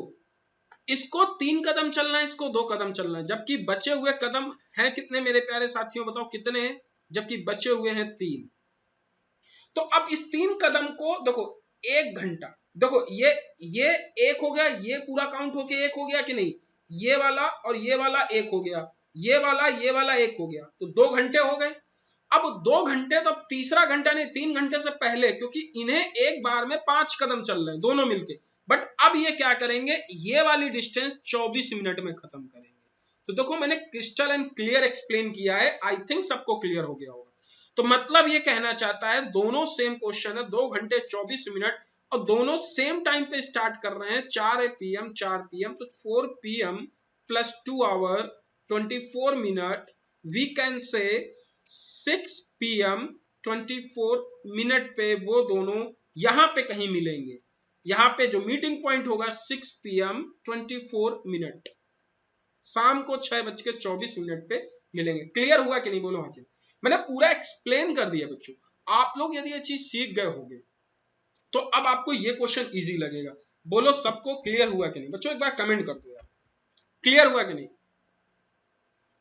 इसको 3 कदम चलना है, इसको 2 कदम चलना है, जबकि बचे हुए कदम हैं कितने मेरे प्यारे साथियों? बताओ कितने हैं? जबकि बचे हुए हैं 3। तो अब इस 3 कदम को देखो 1 घंटा, देखो ये 1 हो गया, ये पूरा काउंट होके 1 हो गया कि नहीं? ये वाला और ये वाला 1 हो गया, ये वाला 1 हो गया, तो 2 घंटे हो गए। अब 2 घंटे तो अब तीसरा घंटा नहीं, 3 घंटे से पहले, क्योंकि इन्हें एक बार में 5 कदम चल रहे हैं दोनों मिलके, बट अब ये क्या करेंगे, ये वाली डिस्टेंस 24 मिनट में खत्म करेंगे। तो देखो मैंने क्रिस्टल एंड क्लियर एक्सप्लेन किया है, आई थिंक सबको क्लियर हो गया होगा। तो मतलब ये कहना चाहता है दोनों सेम क्वेश्चन है, 2 घंटे 24 मिनट, और दोनों सेम टाइम पे स्टार्ट कर रहे हैं, 4 PM 4 PM, तो 4 PM plus 2 hour 24 minute, we can say 6 PM 24 minute पे वो दोनों यहां पे कहीं मिलेंगे। यहां पे जो मीटिंग पॉइंट होगा 6 PM 24 मिनट, शाम को 6:24 पे मिलेंगे। क्लियर हुआ कि नहीं? बोलो हाँ कि। मैंने पूरा एक्सप्लेन कर दिया बच्चों, आप लोग यदि ये चीज सीख गए होंगे तो अब आपको ये क्वेश्चन इजी लगेगा। बोलो सबको क्लियर हुआ कि नहीं? बच्चों एक बार कमेंट कर दो यार, क्लियर हुआ कि नहीं?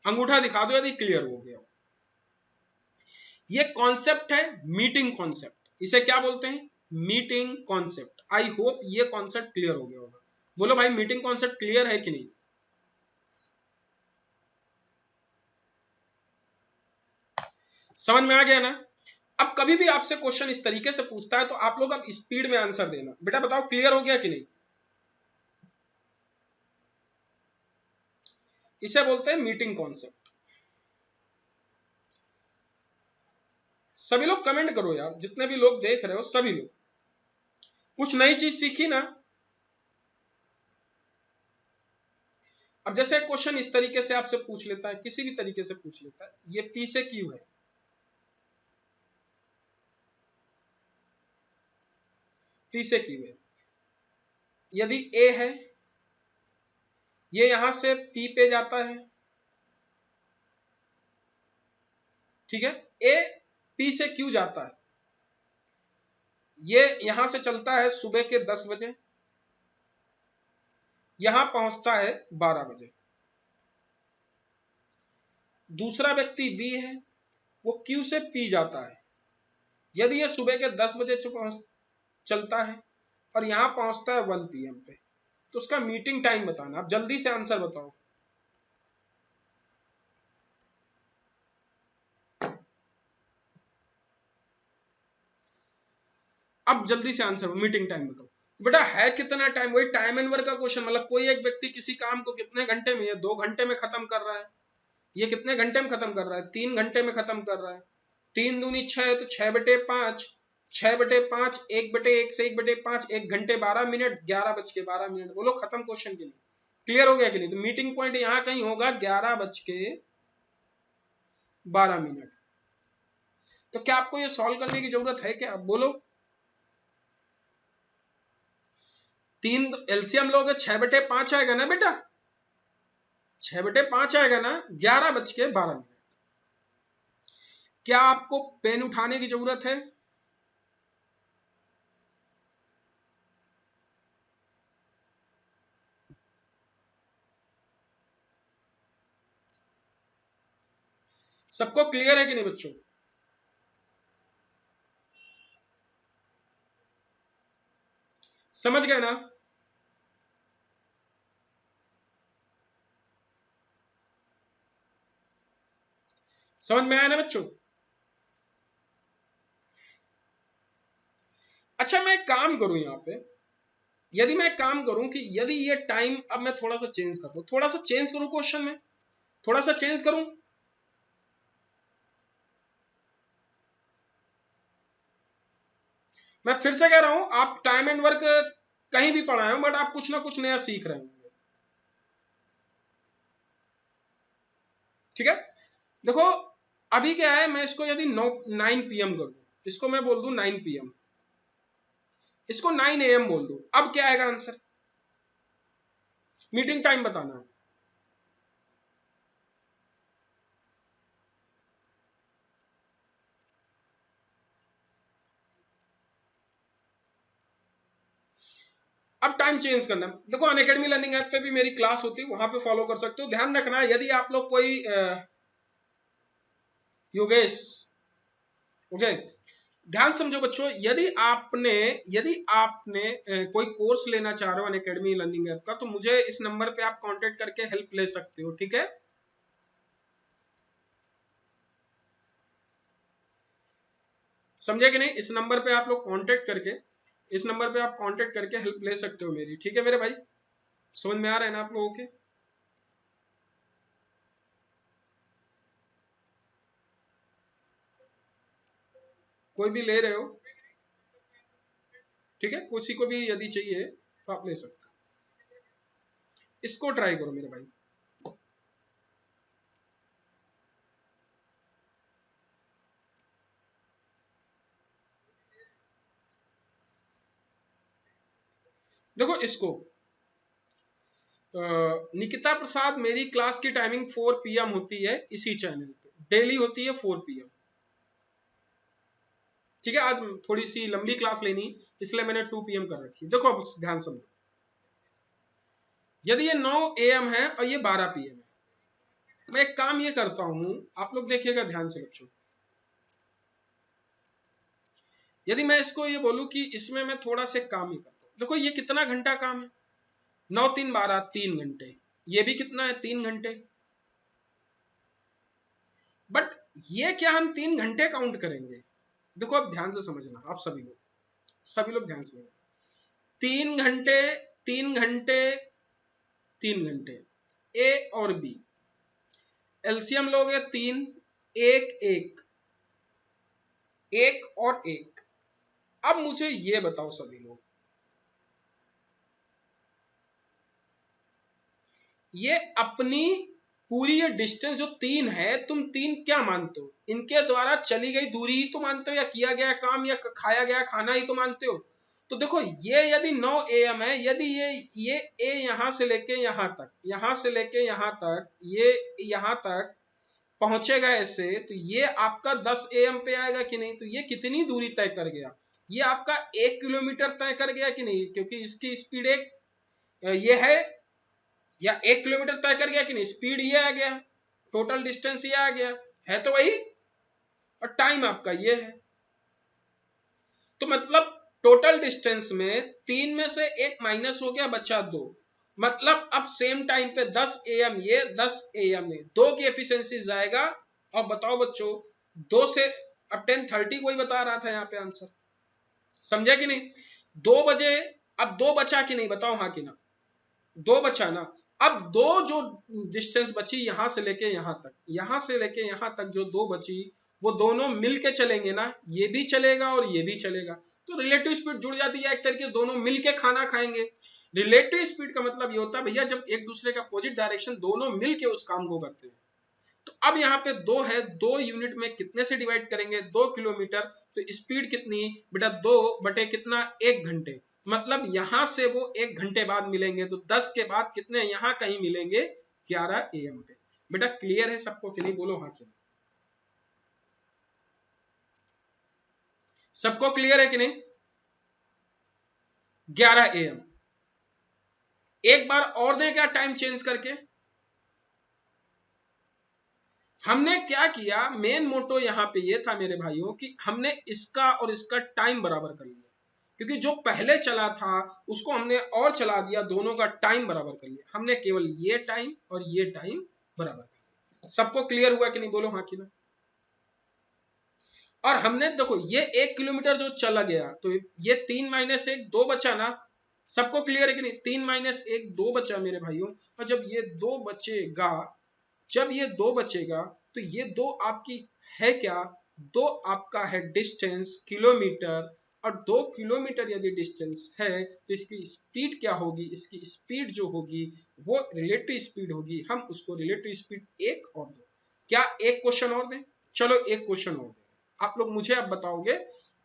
अंगूठा दिखा दो यदि क्लियर हो गया। ये कॉन्सेप्ट है मीटिंग कॉन्सेप्ट, इसे क्या बोलते हैं? Meeting concept. आई होप ये कॉन्सेप्ट क्लियर हो गया होगा। बोलो भाई मीटिंग कॉन्सेप्ट क्लियर है कि नहीं? समझ में आ गया ना? अब कभी भी आपसे क्वेश्चन इस तरीके से पूछता है तो आप लोग अब स्पीड में आंसर देना। बेटा बताओ क्लियर हो गया कि नहीं? इसे बोलते हैं मीटिंग कॉन्सेप्ट। सभी लोग कमेंट करो यार, जितने भी लोग देख रहे हो सभी लोग। कुछ नई चीज सीखी ना? अब जैसे क्वेश्चन इस तरीके से आपसे पूछ लेता है, किसी भी तरीके से पूछ लेता है, ये पी से क्यू है, पी से क्यू है, यदि ए है, ये यहां से पी पे जाता है, ठीक है, ए पी से क्यू जाता है, ये यहां से चलता है सुबह के 10 बजे, यहां पहुंचता है 12 बजे। दूसरा व्यक्ति बी है, वो क्यू से पी जाता है, यदि ये सुबह के 10 बजे चलता है और यहां पहुंचता है 1 PM पे, तो उसका मीटिंग टाइम बताना। आप जल्दी से आंसर बताओ। अब जल्दी से आंसर, मीटिंग टाइम बताओ। तो बेटा है कितना टाइम, वही टाइम एंड वर्क का क्वेश्चन, मतलब कोई एक व्यक्ति किसी काम को कितने घंटे में, ये 2 घंटे में खत्म कर रहा है, ये कितने घंटे में खत्म कर रहा है, 3 घंटे में खत्म कर रहा है। 3 दूनी 6, तो 6/5, 6/5, 1/1 से 1/5, 1 घंटे 12 मिनट, 11:12। बोलो खत्म क्वेश्चन के लिए। क्लियर हो गया कि नहीं? तो मीटिंग पॉइंट यहां कहीं होगा 11:12। तो क्या आपको ये सॉल्व करने की जरूरत है क्या? बोलो। 3 एलसीएम लोगे 6/5 आएगा ना बेटा, 6/5 आएगा ना, 11:12। क्या आपको पेन उठाने की जरूरत है? सबको क्लियर है कि नहीं बच्चों? समझ गए ना? समझ में आया ना बच्चों? अच्छा मैं एक काम करूं यहां पे, यदि मैं एक काम करूं कि यदि ये टाइम, अब मैं थोड़ा सा चेंज कर दूं, थोड़ा सा चेंज करूं क्वेश्चन में, थोड़ा सा चेंज करूं। मैं फिर से कह रहा हूं, आप टाइम एंड वर्क कहीं भी पढ़ाए हो, बट आप कुछ ना कुछ नया सीख रहे होंगे। ठीक है, देखो अभी क्या है, मैं इसको यदि 9 PM कर दूं, इसको मैं बोल दूं 9 PM, इसको 9 AM बोल दूं, अब क्या आएगा आंसर? मीटिंग टाइम बताना है। अब टाइम चेंज करना है। देखो अनअकैडमी लर्निंग ऐप पे भी मेरी क्लास होती है, वहां पे फॉलो कर सकते हो। ध्यान रखना यदि आप लोग कोई योगेश, ओके, ध्यान समझो बच्चों, यदि आपने कोई कोर्स लेना चाह रहे हो अनअकैडमी लर्निंग ऐप का, तो मुझे इस नंबर पे आप कांटेक्ट करके हेल्प ले सकते हो। ठीक है, समझे कि नहीं? इस नंबर पे आप लोग कांटेक्ट करके, इस नंबर पे आप कांटेक्ट करके हेल्प ले सकते हो मेरी। ठीक है मेरे भाई, समझ में आ रहा है ना आप लोगों के? कोई भी ले रहे हो, ठीक है, किसी को भी यदि चाहिए तो आप ले सकते हो। इसको ट्राई करो मेरे भाई। देखो इसको, निकिता प्रसाद, मेरी क्लास की टाइमिंग 4 PM होती है इसी चैनल पे, डेली होती है 4 PM। ठीक है, आज थोड़ी सी लंबी क्लास लेनी, इसलिए मैंने 2 PM कर रखी। देखो अब ध्यान समझो, यदि ये 9 AM है और ये 12 PM है, मैं एक काम ये करता हूं, आप लोग देखिएगा ध्यान से बच्चों, यदि मैं इसको ये बोलूं कि इसमें मैं थोड़ा से काम ही करता हूं, देखो ये कितना घंटा काम है, 9 3 12 3 घंटे, ये भी कितना है 3 घंटे। बट ये क्या हम 3 घंटे काउंट करेंगे? देखो अब ध्यान से समझना आप सभी लोग ध्यान से। 3 घंटे, 3 घंटे, 3 घंटे, ए और बी एलसीएम लोगे 3, एक एक, एक और एक। अब मुझे ये बताओ सभी लोग, ये अपनी पूरी ये डिस्टेंस जो 3 है, तुम 3 क्या मानते हो? इनके द्वारा चली गई दूरी ही तो मानते हो, या किया गया काम या खाया गया खाना ही तो मानते हो? तो देखो ये यदि 9 AM है, यदि ये ए यहां से लेके यहां तक, यहां से लेके यहां तक, ये यहां तक पहुंचेगा ऐसे, तो ये आपका 10 AM पे आएगा कि नहीं? तो ये कितनी दूरी तय कर गया? ये आपका 1 किलोमीटर तय कर गया कि नहीं? क्योंकि इसकी स्पीड एक ये है, या 1 किलोमीटर तय कर गया कि नहीं? स्पीड ये आ गया, टोटल डिस्टेंस ये आ गया, है तो वही, और टाइम आपका ये है। तो मतलब टोटल डिस्टेंस में 3 में से 1 माइनस हो गया, बचा 2। मतलब अब सेम टाइम पे 10 AM ये, 10 AM ये, 2 की एफिशिएंसी जाएगा। अब बताओ बच्चों, 2 से अब 10:30 कोई बता रहा था यहाँ पे आंसर, समझा कि नहीं? 2 बजे, अब 2 बचा कि नहीं बताओ, हाँ कि ना? 2 बचा ना। अब 2 जो डिस्टेंस बची यहां से लेके यहां तक, यहां से लेके यहां तक जो 2 बची, वो दोनों मिलके चलेंगे ना, ये भी चलेगा और ये भी चलेगा, तो रिलेटिव स्पीड जुड़ जाती है एक तरीके, दोनों मिलके खाना खाएंगे। रिलेटिव स्पीड का मतलब ये होता है भैया, जब एक दूसरे का अपोजिट डायरेक्शन दोनों मिलके उस काम को करते हैं। तो अब यहाँ पे 2 है, 2 यूनिट में कितने से डिवाइड करेंगे? 2 किलोमीटर, तो स्पीड कितनी बेटा? 2 बटे कितना? 1 घंटे। मतलब यहां से वो 1 घंटे बाद मिलेंगे, तो 10 के बाद कितने यहाँ कहीं मिलेंगे? 11 AM पे। बेटा क्लियर है सबको कि नहीं? बोलो हाँ कि नहीं। सबको क्लियर है कि नहीं? 11 AM। एक बार और दें क्या टाइम चेंज करके? हमने क्या किया, मेन मोटो यहाँ पे ये था मेरे भाइयों कि हमने इसका और इसका टाइम बराबर कर लिया, क्योंकि जो पहले चला था उसको हमने और चला दिया, दोनों का टाइम बराबर कर लिया हमने, केवल ये टाइम और ये टाइम बराबर कर लिया। सबको क्लियर हुआ कि नहीं? बोलो हाँ कि ना। और हमने देखो ये 1 किलोमीटर जो चला गया, तो ये 3 माइनस 1 2 बचा ना। सबको क्लियर है कि नहीं? 3 माइनस 1 2 बचा मेरे भाइयों। और जब ये 2 बचेगा, जब ये 2 बचेगा, तो ये 2 आपकी है क्या? 2 आपका है डिस्टेंस किलोमीटर, और 2 किलोमीटर यदि डिस्टेंस है, तो इसकी स्पीड क्या होगी? इसकी स्पीड जो होगी वो रिलेटिव स्पीड होगी। हम उसको रिलेटिव स्पीड 1 और 2, क्या एक क्वेश्चन और दें? चलो एक क्वेश्चन और दें। आप लोग मुझे अब बताओगे,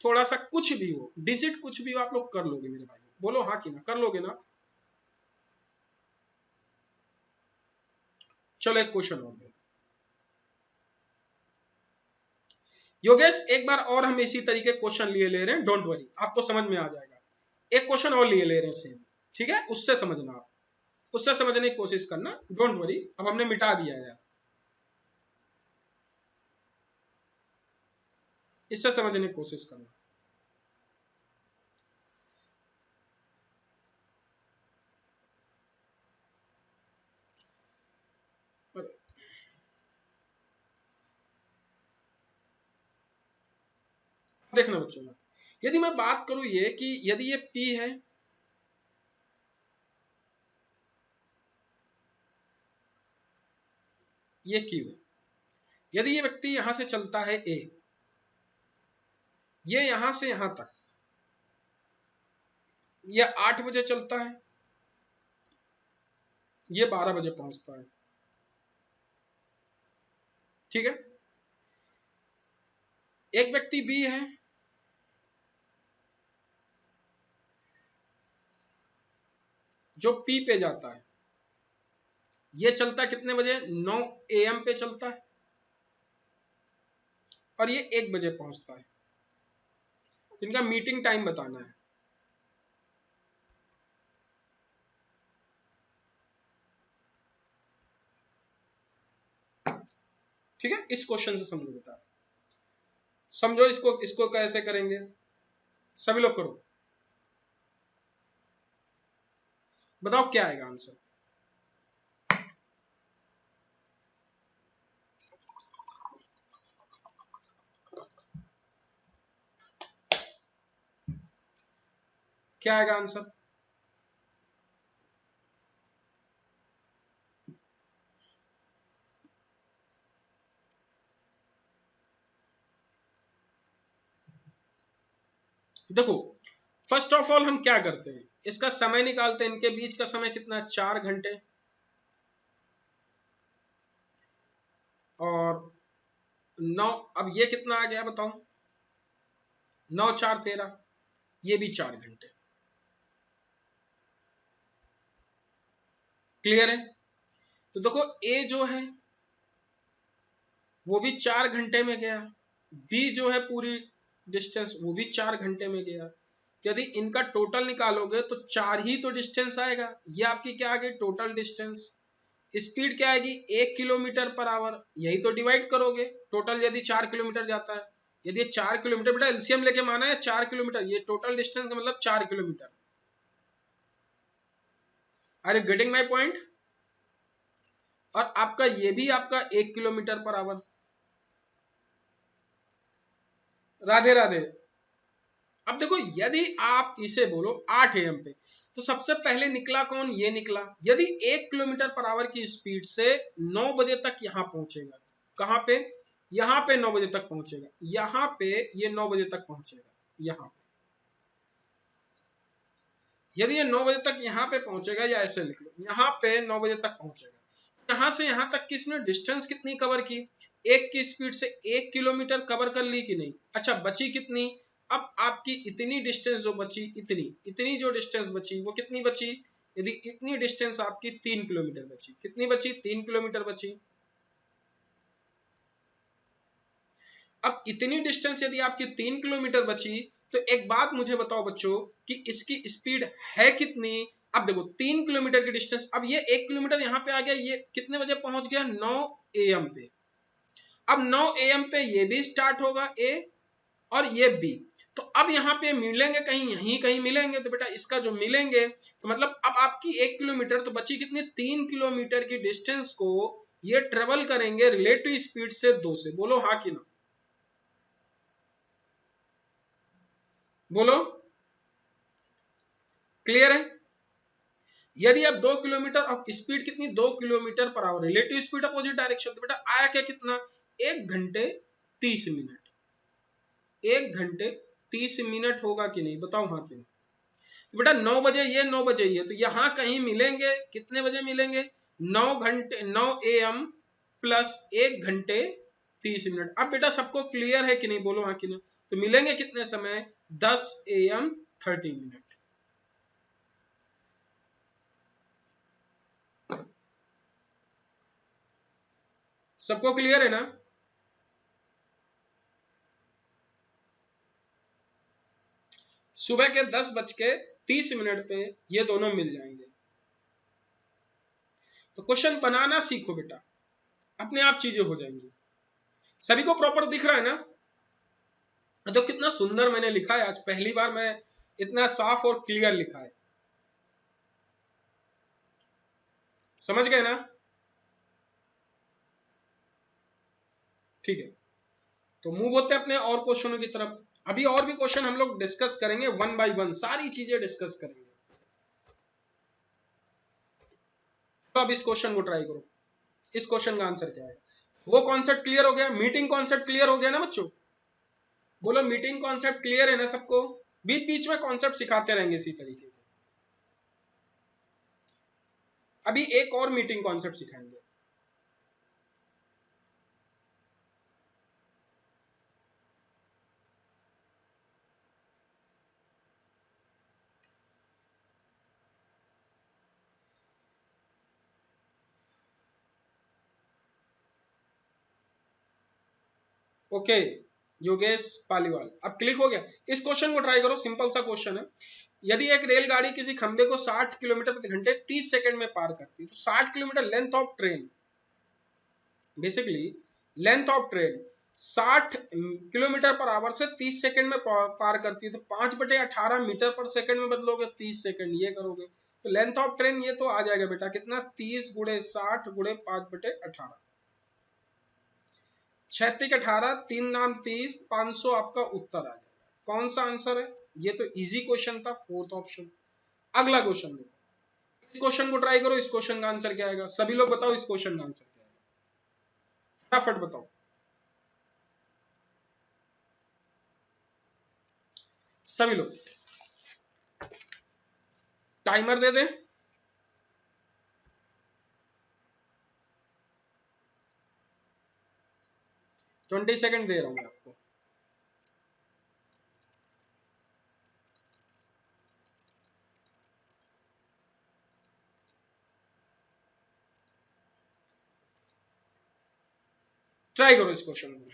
थोड़ा सा कुछ भी हो, डिजिट कुछ भी हो, आप लोग कर लोगे मेरे भाई? बोलो हाँ कि ना, कर लोगे ना? चलो एक क्वेश्चन और दें। योगेश एक बार और हम इसी तरीके क्वेश्चन लिए ले रहे हैं, डोंट वरी, आपको समझ में आ जाएगा। एक क्वेश्चन और लिए ले रहे हैं सेम, ठीक है? उससे समझना, आप उससे समझने की कोशिश करना, डोंट वरी। अब हमने मिटा दिया है यार, इससे समझने की कोशिश करना। देखना बच्चों, यदि मैं बात करूं ये कि यदि ये P है, ये Q है, यदि ये व्यक्ति यहां से चलता है A, ये यहां से यहां तक, ये 8 बजे चलता है, ये 12 बजे पहुंचता है, ठीक है? एक व्यक्ति B है, जो P पे जाता है, ये चलता है कितने बजे? 9 AM पे चलता है, और ये 1 बजे पहुंचता है। तो इनका मीटिंग टाइम बताना है। ठीक है, इस क्वेश्चन से समझो बेटा, समझो इसको, इसको कैसे करेंगे? सभी लोग करो। बताओ क्या आएगा आंसर। क्या आएगा आंसर? देखो फर्स्ट ऑफ ऑल हम क्या करते हैं, इसका समय निकालते हैं। इनके बीच का समय कितना, 4 घंटे। और 9, अब ये कितना आ गया बताओ, 9 4 13, ये भी 4 घंटे। क्लियर है? तो देखो ए जो है वो भी 4 घंटे में गया, बी जो है पूरी डिस्टेंस वो भी 4 घंटे में गया। यदि इनका टोटल निकालोगे तो 4 ही तो डिस्टेंस आएगा। ये आपकी क्या आ गई, टोटल डिस्टेंस। स्पीड क्या आएगी, 1 किलोमीटर पर आवर। यही तो डिवाइड करोगे, टोटल यदि 4 किलोमीटर जाता है, यदि 4 किलोमीटर, बेटा एलसीएम लेके माना है 4 किलोमीटर, ये टोटल डिस्टेंस का मतलब 4 kilometre. Are you getting my point? और आपका ये भी आपका 1 kilometre per our. Radhe Radhe. अब देखो यदि आप इसे बोलो 8 AM पे, तो सबसे पहले निकला कौन, ये निकला। यदि 1 किलोमीटर पर आवर की स्पीड से 9 बजे तक यहां पहुंचेगा, कहां पे, यहां पे 9 बजे तक पहुंचेगा, यहां पे ये 9 बजे तक पहुंचेगा, यहां पे यदि ये 9 बजे तक यहां पे पहुंचेगा, या ऐसे लिख लो, यहां पे 9 बजे तक पहुंचेगा। यहां से यहां तक किसने डिस्टेंस कितनी कवर की, एक की स्पीड से 1 किलोमीटर कवर कर ली कि नहीं। अच्छा बची कितनी, अब आपकी इतनी डिस्टेंस जो बची, इतनी इतनी जो डिस्टेंस बची वो कितनी बची, यदि इतनी डिस्टेंस आपकी 3 किलोमीटर बची, कितनी बची, 3 किलोमीटर बची। अब इतनी डिस्टेंस यदि आपकी 3 किलोमीटर बची, तो एक बात मुझे बताओ बच्चों कि इसकी स्पीड है कितनी। अब देखो 3 किलोमीटर की डिस्टेंस, अब ये 1 किलोमीटर यहां पे आ गया, ये कितने बजे पहुंच गया, 9 AM पे। अब 9 AM पे ये भी स्टार्ट होगा ए, और ये बी। तो अब यहाँ पे मिलेंगे कहीं, यहीं कहीं मिलेंगे। तो बेटा इसका जो मिलेंगे, तो मतलब अब आपकी 1 किलोमीटर तो बची कितनी, 3 किलोमीटर की डिस्टेंस को ये ट्रेवल करेंगे रिलेटिव स्पीड से 2 से। बोलो हाँ कि ना, बोलो। क्लियर है? यदि आप 2 किलोमीटर, अब स्पीड कितनी, 2 kilometre per our, relative speed opposite direction, तो बेटा आया क्या कितना, 1 घंटे 30 मिनट। 1 घंटे 30 मिनट होगा कि नहीं, बताओ हाँ कि नहीं। तो बेटा 9 बजे ये, 9 बजे ये, तो यहां कहीं मिलेंगे, कितने बजे मिलेंगे, 9 घंटे 9 AM प्लस 1 घंटे 30 मिनट। अब बेटा सबको क्लियर है कि नहीं, बोलो हाँ कि नहीं। तो मिलेंगे कितने समय, 10 AM 30 मिनट। सबको क्लियर है ना? सुबह के 10:30 पे ये दोनों मिल जाएंगे। तो क्वेश्चन बनाना सीखो बेटा, अपने आप चीजें हो जाएंगी। सभी को प्रॉपर दिख रहा है ना? तो कितना सुंदर मैंने लिखा है, आज पहली बार मैं इतना साफ और क्लियर लिखा है। समझ गए ना? ठीक है, तो मूव होते हैं अपने और क्वेश्चनों की तरफ। अभी और भी क्वेश्चन हम लोग डिस्कस करेंगे, 1 बाय 1 सारी चीजें डिस्कस करेंगे। तो अब इस क्वेश्चन को ट्राई करो। इस क्वेश्चन का आंसर क्या है, वो कॉन्सेप्ट क्लियर हो गया, मीटिंग कॉन्सेप्ट क्लियर हो गया ना बच्चों। बोलो मीटिंग कॉन्सेप्ट क्लियर है ना सबको। बीच बीच में कॉन्सेप्ट सिखाते रहेंगे इसी तरीके के। अभी एक और मीटिंग कॉन्सेप्ट सिखाएंगे। ओके, योगेश पालीवाल, अब क्लिक हो गया। इस क्वेश्चन को ट्राई करो, सिंपल सा क्वेश्चन है। यदि एक रेलगाड़ी किसी खंबे को 60 किलोमीटर प्रति घंटे 30 सेकंड में पार करती है, तो 60 kilometre length of train, basically length of train 60 kilometre per our से 30 सेकंड में पार करती है, तो 5/18 मीटर पर सेकंड में बदलोगे, 30 सेकंड ये करोगे। तो लेंथ ऑफ ट्रेन ये तो आ जाएगा बेटा कितना, 30 गुणे 60 गुणे 5/18, 36 18, 3 नाम 30, 500 आपका उत्तर आ जाएगा। कौन सा आंसर है? ये तो इजी क्वेश्चन था, फोर्थ ऑप्शन। अगला क्वेश्चन देखो, इस क्वेश्चन को ट्राई करो, इस क्वेश्चन का आंसर क्या आएगा? सभी लोग बताओ इस क्वेश्चन का आंसर क्या आएगा, फटाफट बताओ सभी लोग। टाइमर दे दे, 20 सेकंड दे रहा हूं मैं आपको। ट्राई करो इस क्वेश्चन को।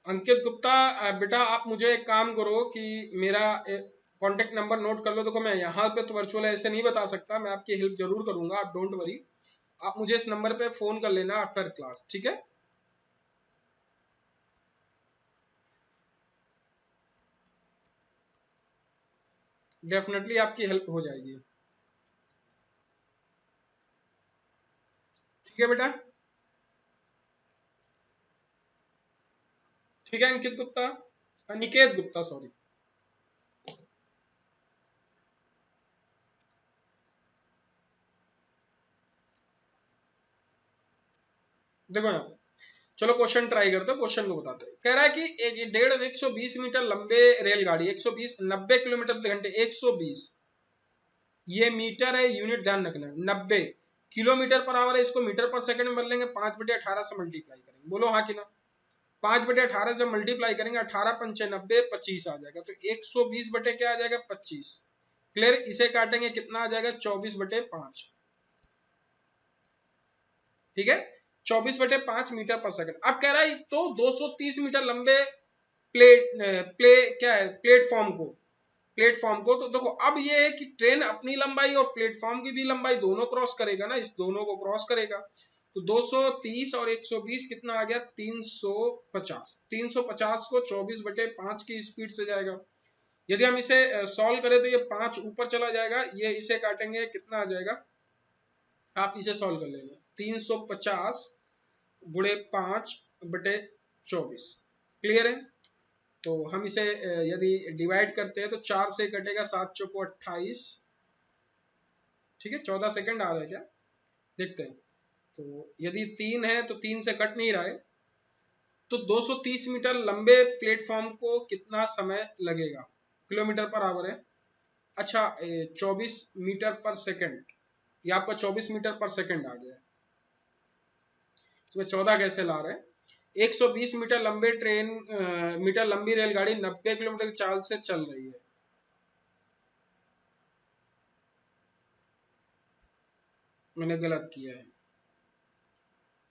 अंकित गुप्ता, बेटा आप मुझे एक काम करो कि मेरा कांटेक्ट नंबर नोट कर लो। देखो मैं यहाँ पे तो वर्चुअल ऐसे नहीं बता सकता, मैं आपकी हेल्प जरूर करूंगा, आप डोंट वरी। आप मुझे इस नंबर पे फोन कर लेना आफ्टर क्लास, ठीक है? डेफिनेटली आपकी हेल्प हो जाएगी। ठीक है बेटा, ठीक है अंकित गुप्ता, अनिकेत गुप्ता सॉरी। देखो यहाँ पे, चलो क्वेश्चन ट्राई करते हैं, क्वेश्चन को बताते हैं। कह रहा है कि एक 150 मीटर लंबे रेलगाड़ी 120 90 किलोमीटर प्रति घंटे 120, ये मीटर है, यूनिट ध्यान रखना, 90 किलोमीटर पर आवर है, इसको मीटर पर सेकंड में बदलेंगे, 5/18 से मल्टीप्लाई करेंगे। बोलो हाँ कि ना? 5/18 से मल्टीप्लाई करेंगे, 18 पंचे 90, 25 आ जाएगा। तो 120 बटे क्या आ जाएगा? 25। क्लियर? इसे काटेंगे कितना आ जाएगा? 24/5। ठीक है, 24/5 मीटर पर सेकंड। अब कह रहा है तो 230 मीटर लंबे प्लेटफॉर्म को तो देखो अब ये है कि ट्रेन अपनी लंबाई और प्लेटफॉर्म की भी लंबाई दोनों क्रॉस करेगा ना, इस दोनों को क्रॉस करेगा। तो 230 और 120 कितना आ गया? 350। 350 को 24/5 की स्पीड से जाएगा। यदि हम इसे सॉल्व करें तो ये 5 ऊपर चला जाएगा, ये इसे काटेंगे कितना आ जाएगा? आप इसे सॉल्व कर लेंगे, 350 गुणे 5/24। क्लियर है? तो हम इसे यदि डिवाइड करते हैं तो 4 से कटेगा, 7 चौको 28। ठीक है, 14 सेकंड आ रहा है क्या? देखते हैं। तो यदि 3 है तो 3 से कट नहीं रहा है, तो 230 मीटर लंबे प्लेटफॉर्म को कितना समय लगेगा? किलोमीटर पर आवर है। अच्छा 24 मीटर पर सेकंड, ये आपका 24 मीटर पर सेकंड आ गया। इसमें 14 कैसे ला रहे हैं? 120 मीटर मीटर लंबी रेलगाड़ी 90 किलोमीटर की चाल से चल रही है। मैंने गलत किया है,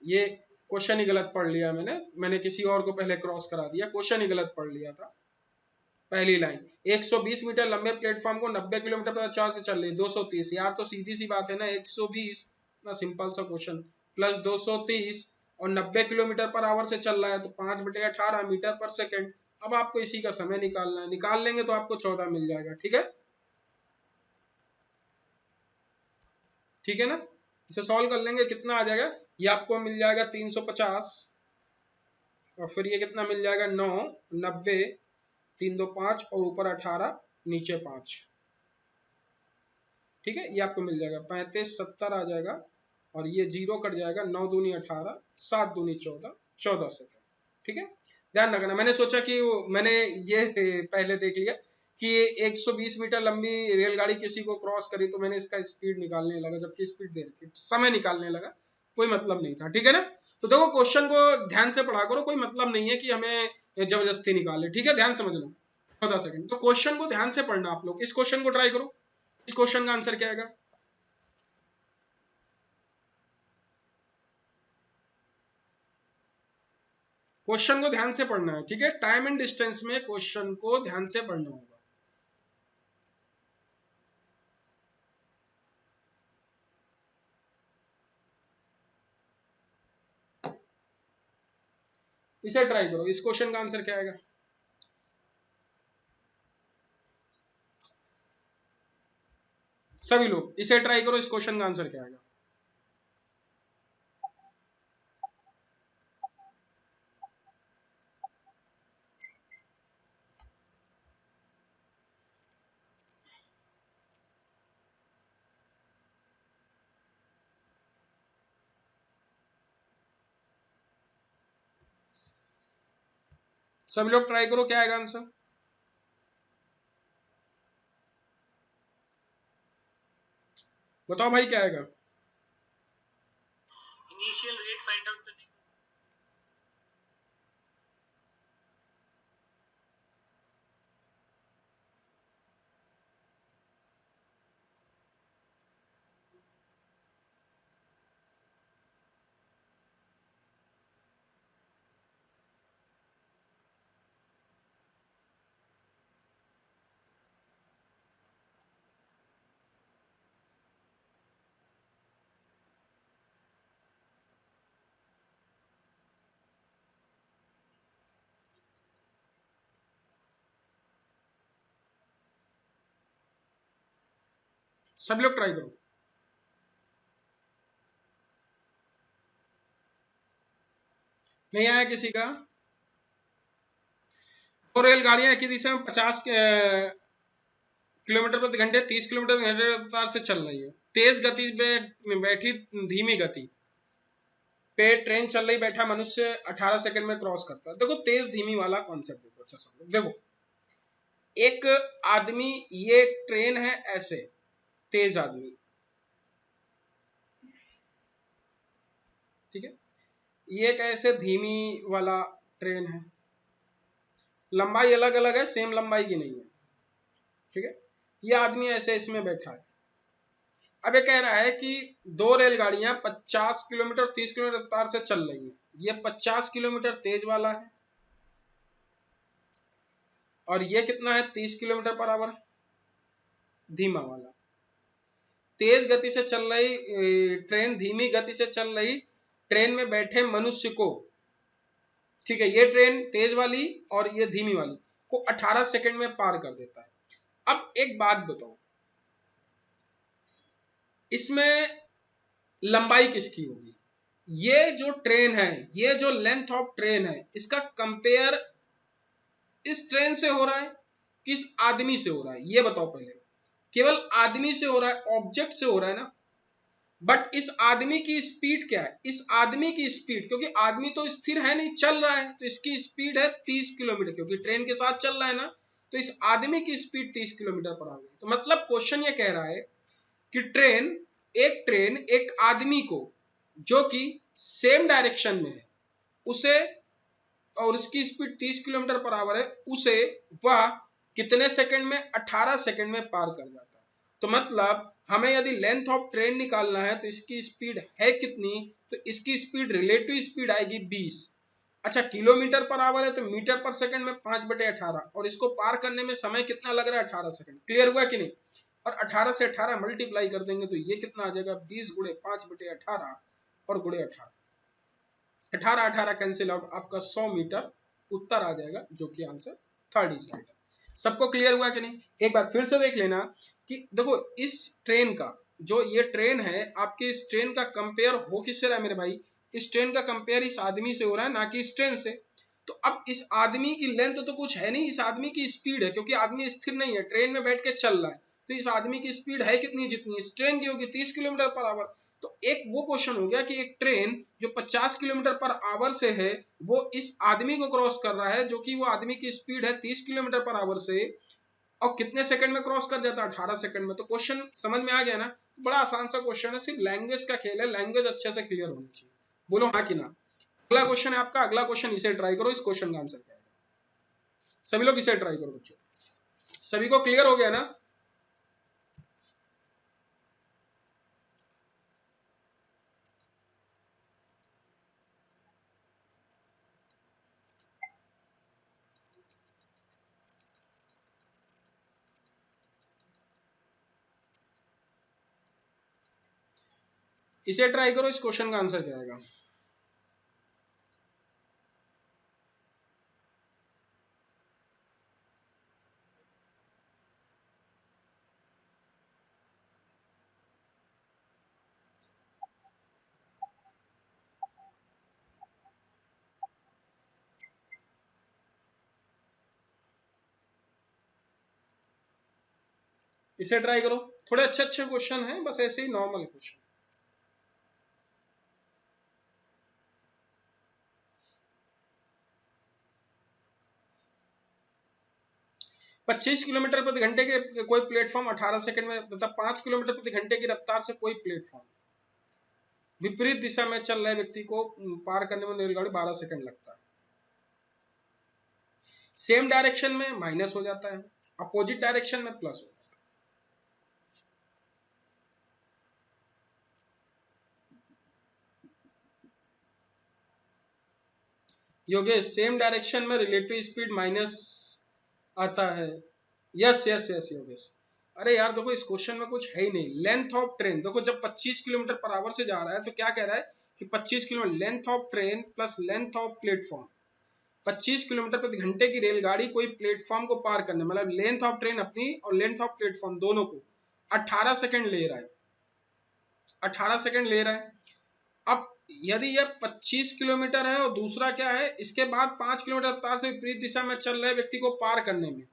ये क्वेश्चन ही गलत पढ़ लिया मैंने किसी और को पहले क्रॉस करा दिया, क्वेश्चन ही गलत पढ़ लिया था। पहली लाइन, 120 मीटर लंबे प्लेटफॉर्म को 90 किलोमीटर पर चाल से चल रही है, 230। यार तो सीधी सी बात है ना, 120 ना, सिंपल सा क्वेश्चन, प्लस 230 और 90 किलोमीटर पर आवर से चल रहा है, तो 5/18 मीटर पर सेकंड। अब आपको इसी का समय निकालना है, निकाल लेंगे तो आपको 14 मिल जाएगा। ठीक है, ठीक है ना? इसे सॉल्व कर लेंगे, कितना आ जाएगा? ये आपको मिल जाएगा 350, और फिर ये कितना मिल जाएगा? 9, 90, 3 2 5 और ऊपर 18, नीचे 5। ठीक है, ये आपको मिल जाएगा 35 70 आ जाएगा, और ये जीरो कट जाएगा, 9 दूनी 18, 7 दूनी 14, 14 सेकंड। ठीक है, ध्यान रखना, मैंने सोचा कि मैंने ये पहले देख लिया कि 120 मीटर लंबी रेलगाड़ी किसी को क्रॉस करी, तो मैंने इसका स्पीड निकालने लगा, जबकि स्पीड दे रखी, समय निकालने लगा, कोई मतलब नहीं था। ठीक है ना? तो देखो क्वेश्चन को ध्यान से पढ़ा करो, कोई मतलब नहीं है कि हमें जबरदस्ती निकाले। ठीक है, ध्यान समझ लो। 14 सेकंड। तो क्वेश्चन को ध्यान से पढ़ना आप लोग। इस क्वेश्चन को ट्राई करो, इस क्वेश्चन का आंसर क्या आएगा? क्वेश्चन को ध्यान से पढ़ना है, ठीक है। टाइम एंड डिस्टेंस में क्वेश्चन को ध्यान से पढ़ना होगा। इसे ट्राई करो, इस क्वेश्चन का आंसर क्या आएगा? सभी लोग इसे ट्राई करो, इस क्वेश्चन का आंसर क्या आएगा? सभी लोग ट्राई करो, क्या आएगा आंसर? बताओ भाई क्या आएगा? इनिशियल रेट फाइंड आउट करने। सभी लोग ट्राई करो। नहीं आया किसी का? दो रेलगाड़ियां एक ही दिशा में 50 किलोमीटर प्रति घंटे 30 किलोमीटर प्रति घंटे रफ्तार से चल रही है। तेज गति पे बैठी धीमी गति पे ट्रेन चल रही, बैठा मनुष्य 18 सेकंड में क्रॉस करता है। देखो तेज धीमी वाला कॉन्सेप्ट देखो, अच्छा समझो। देखो एक आदमी, ये ट्रेन है ऐसे, तेज आदमी, ठीक है। ये एक ऐसे धीमी वाला ट्रेन है, लंबाई अलग अलग है, सेम लंबाई की नहीं है, ठीक है। ये आदमी ऐसे इसमें बैठा है। अब ये कह रहा है कि दो रेलगाड़ियां 50 किलोमीटर 30 किलोमीटर रफ्तार से चल रही हैं। ये 50 किलोमीटर तेज वाला है और ये कितना है? 30 किलोमीटर पर आवर धीमा वाला। तेज गति से चल रही ट्रेन धीमी गति से चल रही ट्रेन में बैठे मनुष्य को, ठीक है, ये ट्रेन तेज वाली और ये धीमी वाली को 18 सेकंड में पार कर देता है। अब एक बात बताओ, इसमें लंबाई किसकी होगी? ये जो ट्रेन है, ये जो लेंथ ऑफ ट्रेन है, इसका कंपेयर इस ट्रेन से हो रहा है कि इस आदमी से हो रहा है? ये बताओ पहले। केवल आदमी से हो रहा है, ऑब्जेक्ट से हो रहा है ना। बट इस आदमी की स्पीड क्या है? इस आदमी की स्पीड, क्योंकि आदमी तो स्थिर है नहीं, चल रहा है, तो इसकी स्पीड है 30 किलोमीटर, क्योंकि ट्रेन के साथ चल रहा है ना। तो इस आदमी की स्पीड 30 किलोमीटर पर आ गई। तो मतलब क्वेश्चन ये कह रहा है कि ट्रेन एक आदमी को, जो कि सेम डायरेक्शन में है, उसे, और उसकी स्पीड 30 किलोमीटर पर आवर है, उसे वह कितने सेकंड में? 18 सेकंड में पार कर जाता है। तो मतलब हमें यदि लेंथ ऑफ ट्रेन निकालना है तो इसकी स्पीड है कितनी? तो इसकी स्पीड, रिलेटिव स्पीड आएगी 20। अच्छा, किलोमीटर पर आवर है तो मीटर पर सेकंड में 5/18, और इसको पार करने में समय कितना लग रहा है? 18 सेकंड। क्लियर हुआ कि नहीं? और 18 से 18 मल्टीप्लाई कर देंगे तो ये कितना आ जाएगा? 20 गुणे 5/18 और गुणे 18, 18 कैंसिल आउट, आपका 100 मीटर उत्तर आ जाएगा, जो कि आंसर थर्ड इज राइट। सबको क्लियर हुआ कि नहीं? एक बार फिर से देख लेना कि देखो इस ट्रेन का, जो ये ट्रेन है आपके, इस ट्रेन का कंपेयर हो किससे रहा है मेरे भाई? इस ट्रेन का कंपेयर इस आदमी से हो रहा है, ना कि इस ट्रेन से। तो अब इस आदमी की लेंथ तो कुछ है नहीं, इस आदमी की स्पीड है, क्योंकि आदमी स्थिर नहीं है, ट्रेन में बैठ के चल रहा है। तो इस आदमी की स्पीड है कितनी? जितनी इस ट्रेन की होगी, 30 किलोमीटर पर आवर। तो एक वो क्वेश्चन हो गया कि एक ट्रेन जो 50 किलोमीटर पर आवर से है, वो इस आदमी को क्रॉस कर रहा है, जो कि वो आदमी की स्पीड है 30 किलोमीटर पर आवर से, और कितने सेकंड में क्रॉस कर जाता है? 18 सेकंड में। तो क्वेश्चन समझ में आ गया ना? बड़ा आसान सा क्वेश्चन है, सिर्फ लैंग्वेज का खेल है, लैंग्वेज अच्छे से क्लियर होनी चाहिए। बोलो हाँ कि ना? अगला क्वेश्चन है आपका, अगला क्वेश्चन इसे ट्राई करो, इस क्वेश्चन का आंसर क्या है? सभी लोग इसे ट्राई करो बच्चों। सभी को क्लियर हो गया ना? इसे ट्राई करो, इस क्वेश्चन का आंसर क्या आएगा? इसे ट्राई करो, थोड़े अच्छे अच्छे क्वेश्चन हैं, बस ऐसे ही नॉर्मल क्वेश्चन। पच्चीस किलोमीटर प्रति घंटे के कोई प्लेटफॉर्म 18 सेकंड में, मतलब 5 किलोमीटर प्रति घंटे की रफ्तार से कोई प्लेटफॉर्म विपरीत दिशा में चल रहे व्यक्ति को पार करने में रेलगाड़ी 12 सेकंड लगता है। सेम डायरेक्शन में माइनस हो जाता है, अपोजिट डायरेक्शन में प्लस हो जाता है। योगेश, सेम डायरेक्शन में रिलेटिव स्पीड माइनस आता है। Yes yes yes Yogesh. अरे यार देखो, इस क्वेश्चन में कुछ है ही नहीं। लेंथ ऑफ ट्रेन देखो, जब 25 किलोमीटर पर आवर से जा रहा है तो क्या कह रहा है कि 25 kilometre length of train plus length of platform. 25 kilometre प्रति घंटे की रेलगाड़ी कोई प्लेटफॉर्म को पार करने, मतलब लेंथ ऑफ ट्रेन अपनी और लेंथ ऑफ प्लेटफॉर्म दोनों को 18 सेकंड ले रहा है, 18 सेकंड ले रहा है। अब यदि यह 25 किलोमीटर है और दूसरा क्या है, इसके बाद 5 किलोमीटर रफ्तार से विपरीत दिशा में चल रहे व्यक्ति को पार करने में,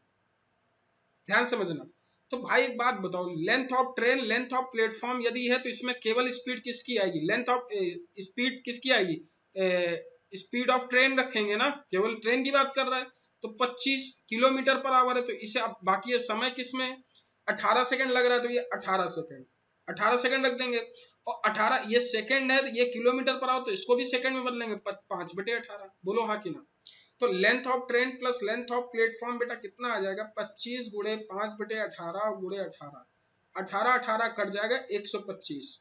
ध्यान समझना। तो भाई एक बात बताओ, length of train length of platform यदि है तो इसमें केवल स्पीड किसकी आएगी? लेंथ ऑफ स्पीड किसकी आएगी? स्पीड ऑफ ट्रेन रखेंगे ना, केवल ट्रेन की बात कर रहा है। तो 25 किलोमीटर पर आवर है तो इसे अब बाकी ये समय किसमें 18 सेकंड लग रहा है, तो ये 18 सेकंड 18 सेकंड रख देंगे। और 18 ये सेकंड है, ये किलोमीटर पर आओ तो इसको भी सेकंड में बदलेंगे, 5/18। बोलो हाँ कि ना? तो length of train plus length of platform बेटा कितना आ जाएगा? 25 गुणे 5/18 गुणे 18, 18 18 कट जाएगा 125।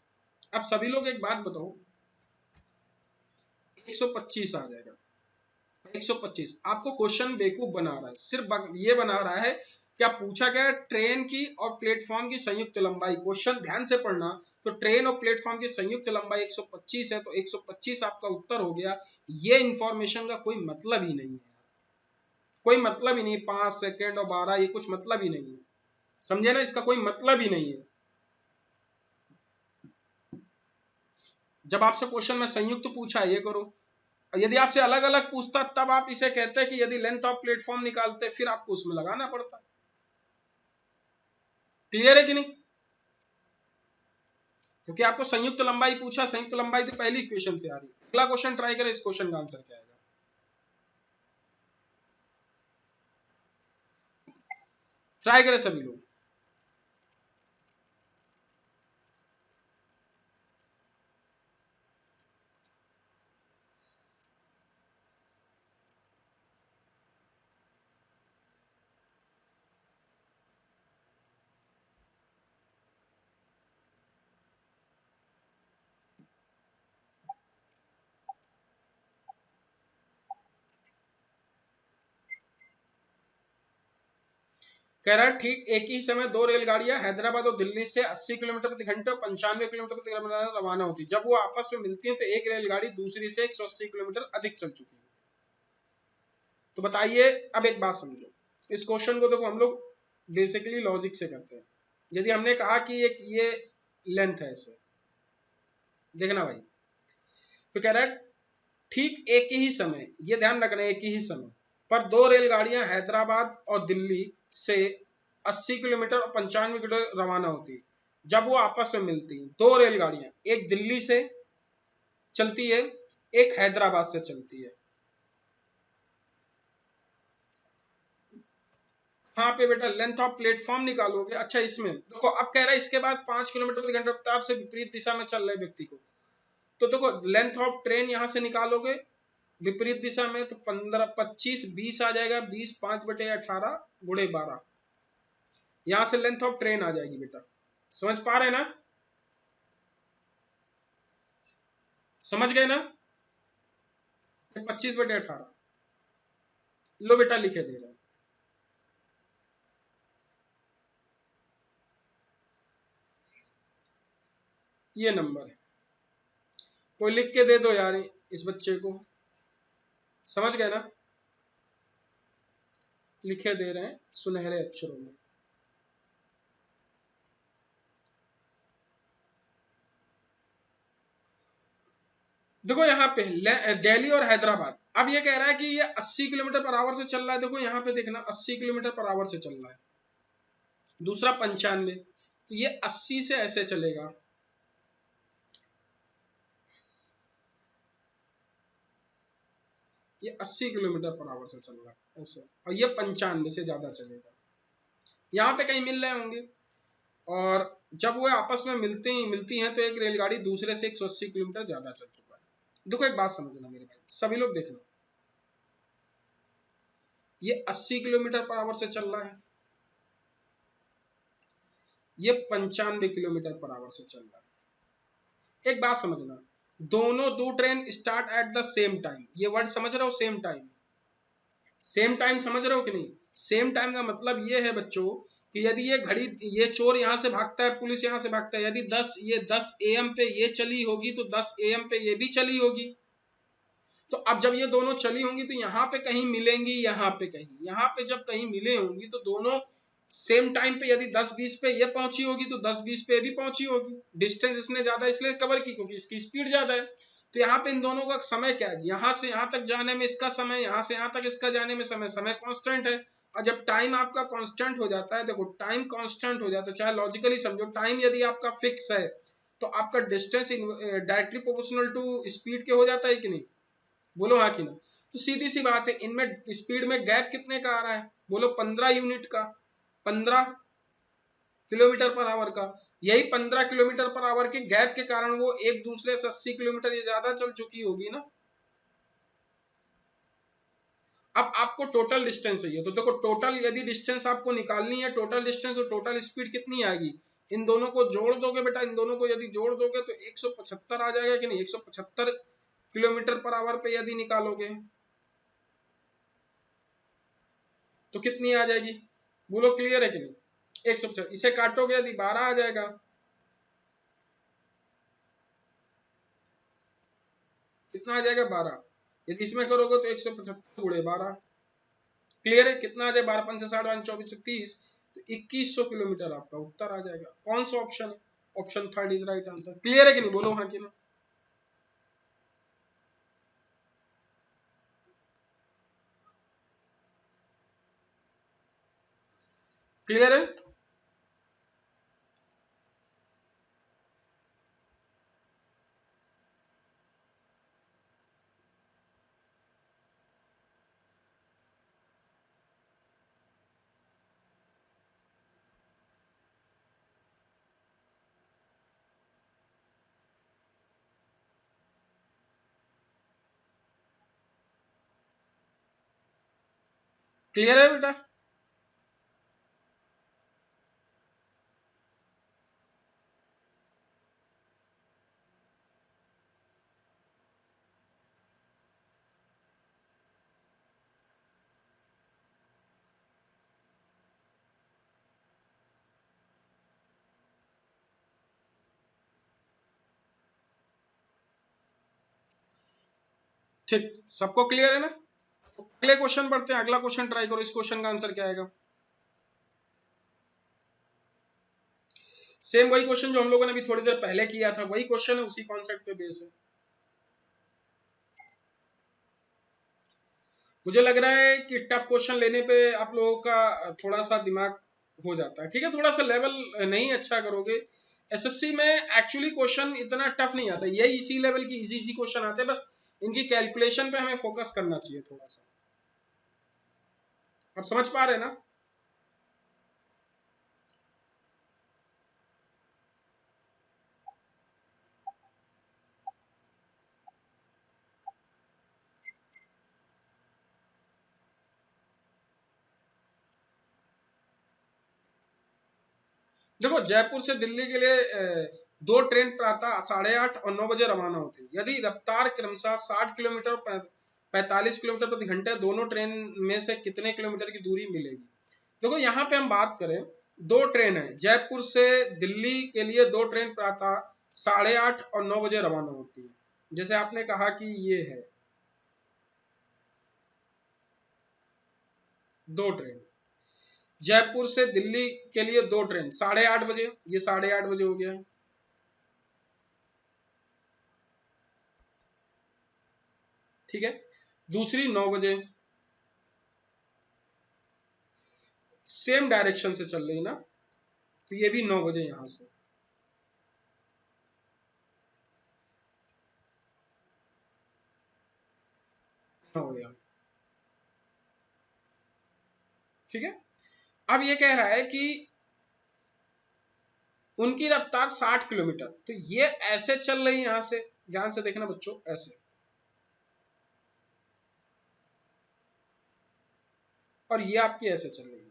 अब सभी लोग एक बात बताओ, 125 आ जाएगा। 125 आपको क्वेश्चन बेवकूफ बना रहा है, सिर्फ ये बना रहा है। क्या पूछा गया? ट्रेन की और प्लेटफॉर्म की संयुक्त लंबाई। क्वेश्चन ध्यान से पढ़ना। तो ट्रेन और प्लेटफॉर्म की संयुक्त लंबाई 125 है, तो 125 आपका उत्तर हो गया। ये इंफॉर्मेशन का कोई मतलब ही नहीं है, कोई मतलब ही नहीं। 5 सेकंड और 12 ये कुछ मतलब ही नहीं है, समझे ना? इसका कोई मतलब ही नहीं है। जब आपसे क्वेश्चन में संयुक्त पूछा ये करो, यदि आपसे अलग अलग पूछता तब आप इसे कहते कि यदि लेंथ ऑफ प्लेटफॉर्म निकालते, फिर आपको उसमें लगाना पड़ता। क्लियर है कि नहीं? क्योंकि आपको संयुक्त लंबाई पूछा, संयुक्त लंबाई तो पहली इक्वेशन से आ रही है। अगला क्वेश्चन ट्राई करें, इस क्वेश्चन का आंसर क्या आएगा? ट्राई करें सभी लोग। कह रहा है ठीक एक ही समय दो रेलगाड़ियां हैदराबाद और दिल्ली से 80 किलोमीटर प्रति घंटे और 95 किलोमीटर प्रति घंटे रवाना होती। जब वो आपस में मिलती है तो एक रेलगाड़ी दूसरी से 180 किलोमीटर अधिक चल चुकी है। तो बताइए, अब एक बात समझो, इस क्वेश्चन को देखो हम लोग बेसिकली लॉजिक से करते हैं। यदि हमने कहा कि एक ये लेंथ है, ऐसे देखना भाई, तो कह रहा है ठीक एक ही समय, ये ध्यान रखना, एक ही समय पर दो रेलगाड़ियां हैदराबाद और दिल्ली से 80 किलोमीटर और 95 किलोमीटर रवाना होती। जब वो आपस में मिलती, दो रेलगाड़ियां, एक दिल्ली से चलती है, एक हैदराबाद से चलती है। हाँ पे बेटा लेंथ ऑफ प्लेटफॉर्म निकालोगे। अच्छा इसमें देखो, अब कह रहा है इसके बाद 5 किलोमीटर प्रति घंटे रफ्तार से विपरीत दिशा में चल रहे व्यक्ति को, तो देखो लेंथ ऑफ ट्रेन यहां से निकालोगे विपरीत दिशा में तो 15 25 20 आ जाएगा, 20 5/18 गुणे 12, यहां से लेंथ ऑफ ट्रेन आ जाएगी बेटा। समझ पा रहे ना, समझ गए ना? 25/18 लो बेटा लिखे दे रहे हैं। ये नंबर है, कोई लिख के दे दो यार इस बच्चे को, समझ गए ना? लिखे दे रहे हैं सुनहरे अक्षरों में। देखो यहाँ पे दिल्ली और हैदराबाद, अब ये कह रहा है कि ये 80 किलोमीटर पर आवर से चल रहा है। देखो यहाँ पे देखना 80 किलोमीटर पर आवर से चल रहा है, दूसरा 95, तो ये 80 से ऐसे चलेगा, ये 80 किलोमीटर पर आवर से चल रहा है ऐसे, और ये 95 से ज्यादा चलेगा। यहाँ पे कहीं मिल रहे होंगे, और जब वो आपस में मिलती हैं तो एक रेलगाड़ी दूसरे से 180 किलोमीटर ज्यादा चल चुका है। देखो एक बात समझना मेरे भाई, सभी लोग देखना, ये 80 किलोमीटर पर आवर से चल रहा है, ये 95 किलोमीटर पर आवर से चल रहा है। एक बात समझना, दोनों दो train start at the same time, ये वर्ड समझ रहे हो? सेम टाइम, सेम टाइम समझ रहे हो कि नहीं? सेम टाइम का मतलब ये है बच्चों कि यदि ये घड़ी, ये चोर यहां से भागता है, पुलिस यहां से भागता है, यदि 10 AM पे ये चली होगी तो 10 AM पे ये भी चली होगी। तो अब जब ये दोनों चली होंगी तो यहाँ पे कहीं मिलेंगी, यहाँ पे कहीं, यहाँ पे जब कहीं मिले होंगी तो दोनों सेम टाइम पे, यदि 10-20 पे ये पहुंची होगी तो 10-20 पे भी पहुंची होगी। डिस्टेंस इसने ज्यादा इसलिए कवर की क्योंकि इसकी स्पीड ज्यादा है। तो यहाँ पे इन दोनों का समय क्या है, यहाँ से यहाँ तक जाने में इसका समय, यहाँ से यहाँ तक इसका जाने में समय, समय कांस्टेंट है। और जब टाइम आपका कांस्टेंट हो जाता है, देखो टाइम कांस्टेंट हो जाता है, चाहे लॉजिकली समझो, टाइम यदि आपका फिक्स है तो आपका distance directly proportional to speed के हो जाता है कि नहीं? बोलो हाँ कि ना? तो सीधी सी बात है, इनमें स्पीड में गैप कितने का आ रहा है? बोलो 15 यूनिट का, 15 किलोमीटर पर आवर का। यही 15 किलोमीटर पर आवर के गैप के कारण वो एक दूसरे से 80 किलोमीटर ये ज्यादा चल चुकी होगी ना। अब आपको टोटल डिस्टेंस चाहिए, तो देखो टोटल यदि डिस्टेंस आपको निकालनी है, टोटल डिस्टेंस, तो टोटल स्पीड कितनी आएगी? इन दोनों को जोड़ दोगे बेटा, इन दोनों को यदि जोड़ दोगे तो 175 आ जाएगा कि नहीं? 175 किलोमीटर पर आवर पे यदि निकालोगे तो कितनी आ जाएगी? बोलो क्लियर है कि नहीं? 150, इसे काटोगे यदि 12 आ जाएगा, कितना आ जाएगा? 12। यदि इसमें करोगे तो 175 गुणे 12, क्लियर है? कितना आ जाए? 12 5 60 24 30, तो 2100 किलोमीटर आपका उत्तर आ जाएगा। कौन सा ऑप्शन है? Option third is right answer. Clear है कि नहीं? बोलो हाँ कि ना। क्लियर है? क्लियर है बेटा? ठीक, सबको क्लियर है ना? अगले क्वेश्चन पढ़ते हैं, अगला क्वेश्चन ट्राई करो, इस क्वेश्चन का आंसर क्या आएगा? सेम वही क्वेश्चन जो हम लोगों ने अभी थोड़ी देर पहले किया था, वही क्वेश्चन है, उसी कॉन्सेप्ट पे बेस है। मुझे लग रहा है कि टफ क्वेश्चन लेने पे आप लोगों का थोड़ा सा दिमाग हो जाता है, ठीक है, थोड़ा सा लेवल नहीं अच्छा करोगे। एसएससी में एक्चुअली क्वेश्चन इतना टफ नहीं आता, यही इसी लेवल की इजी इजी क्वेश्चन आते हैं, बस इनकी कैलकुलेशन पे हमें फोकस करना चाहिए थोड़ा सा। आप समझ पा रहे हैं ना? देखो जयपुर से दिल्ली के लिए दो ट्रेन प्रातः 8:30 और 9 बजे रवाना होती है। यदि रफ्तार क्रमशः 60 किलोमीटर 45 किलोमीटर प्रति घंटे, दोनों ट्रेन में से कितने किलोमीटर की दूरी मिलेगी? देखो यहाँ पे हम बात करें, दो ट्रेन है जयपुर से दिल्ली के लिए, दो ट्रेन प्रातः 8:30 और 9 बजे रवाना होती है। जैसे आपने कहा कि ये है दो ट्रेन, जयपुर से दिल्ली के लिए दो ट्रेन 8:30 बजे, ये 8:30 बजे हो गया, ठीक है। दूसरी 9 बजे, सेम डायरेक्शन से चल रही ना, तो ये भी 9 बजे यहां से, हो गया, ठीक है। अब ये कह रहा है कि उनकी रफ्तार 60 किलोमीटर, तो ये ऐसे चल रही है यहां से, ध्यान से देखना बच्चों, ऐसे, और ये आपकी ऐसे चल रही है।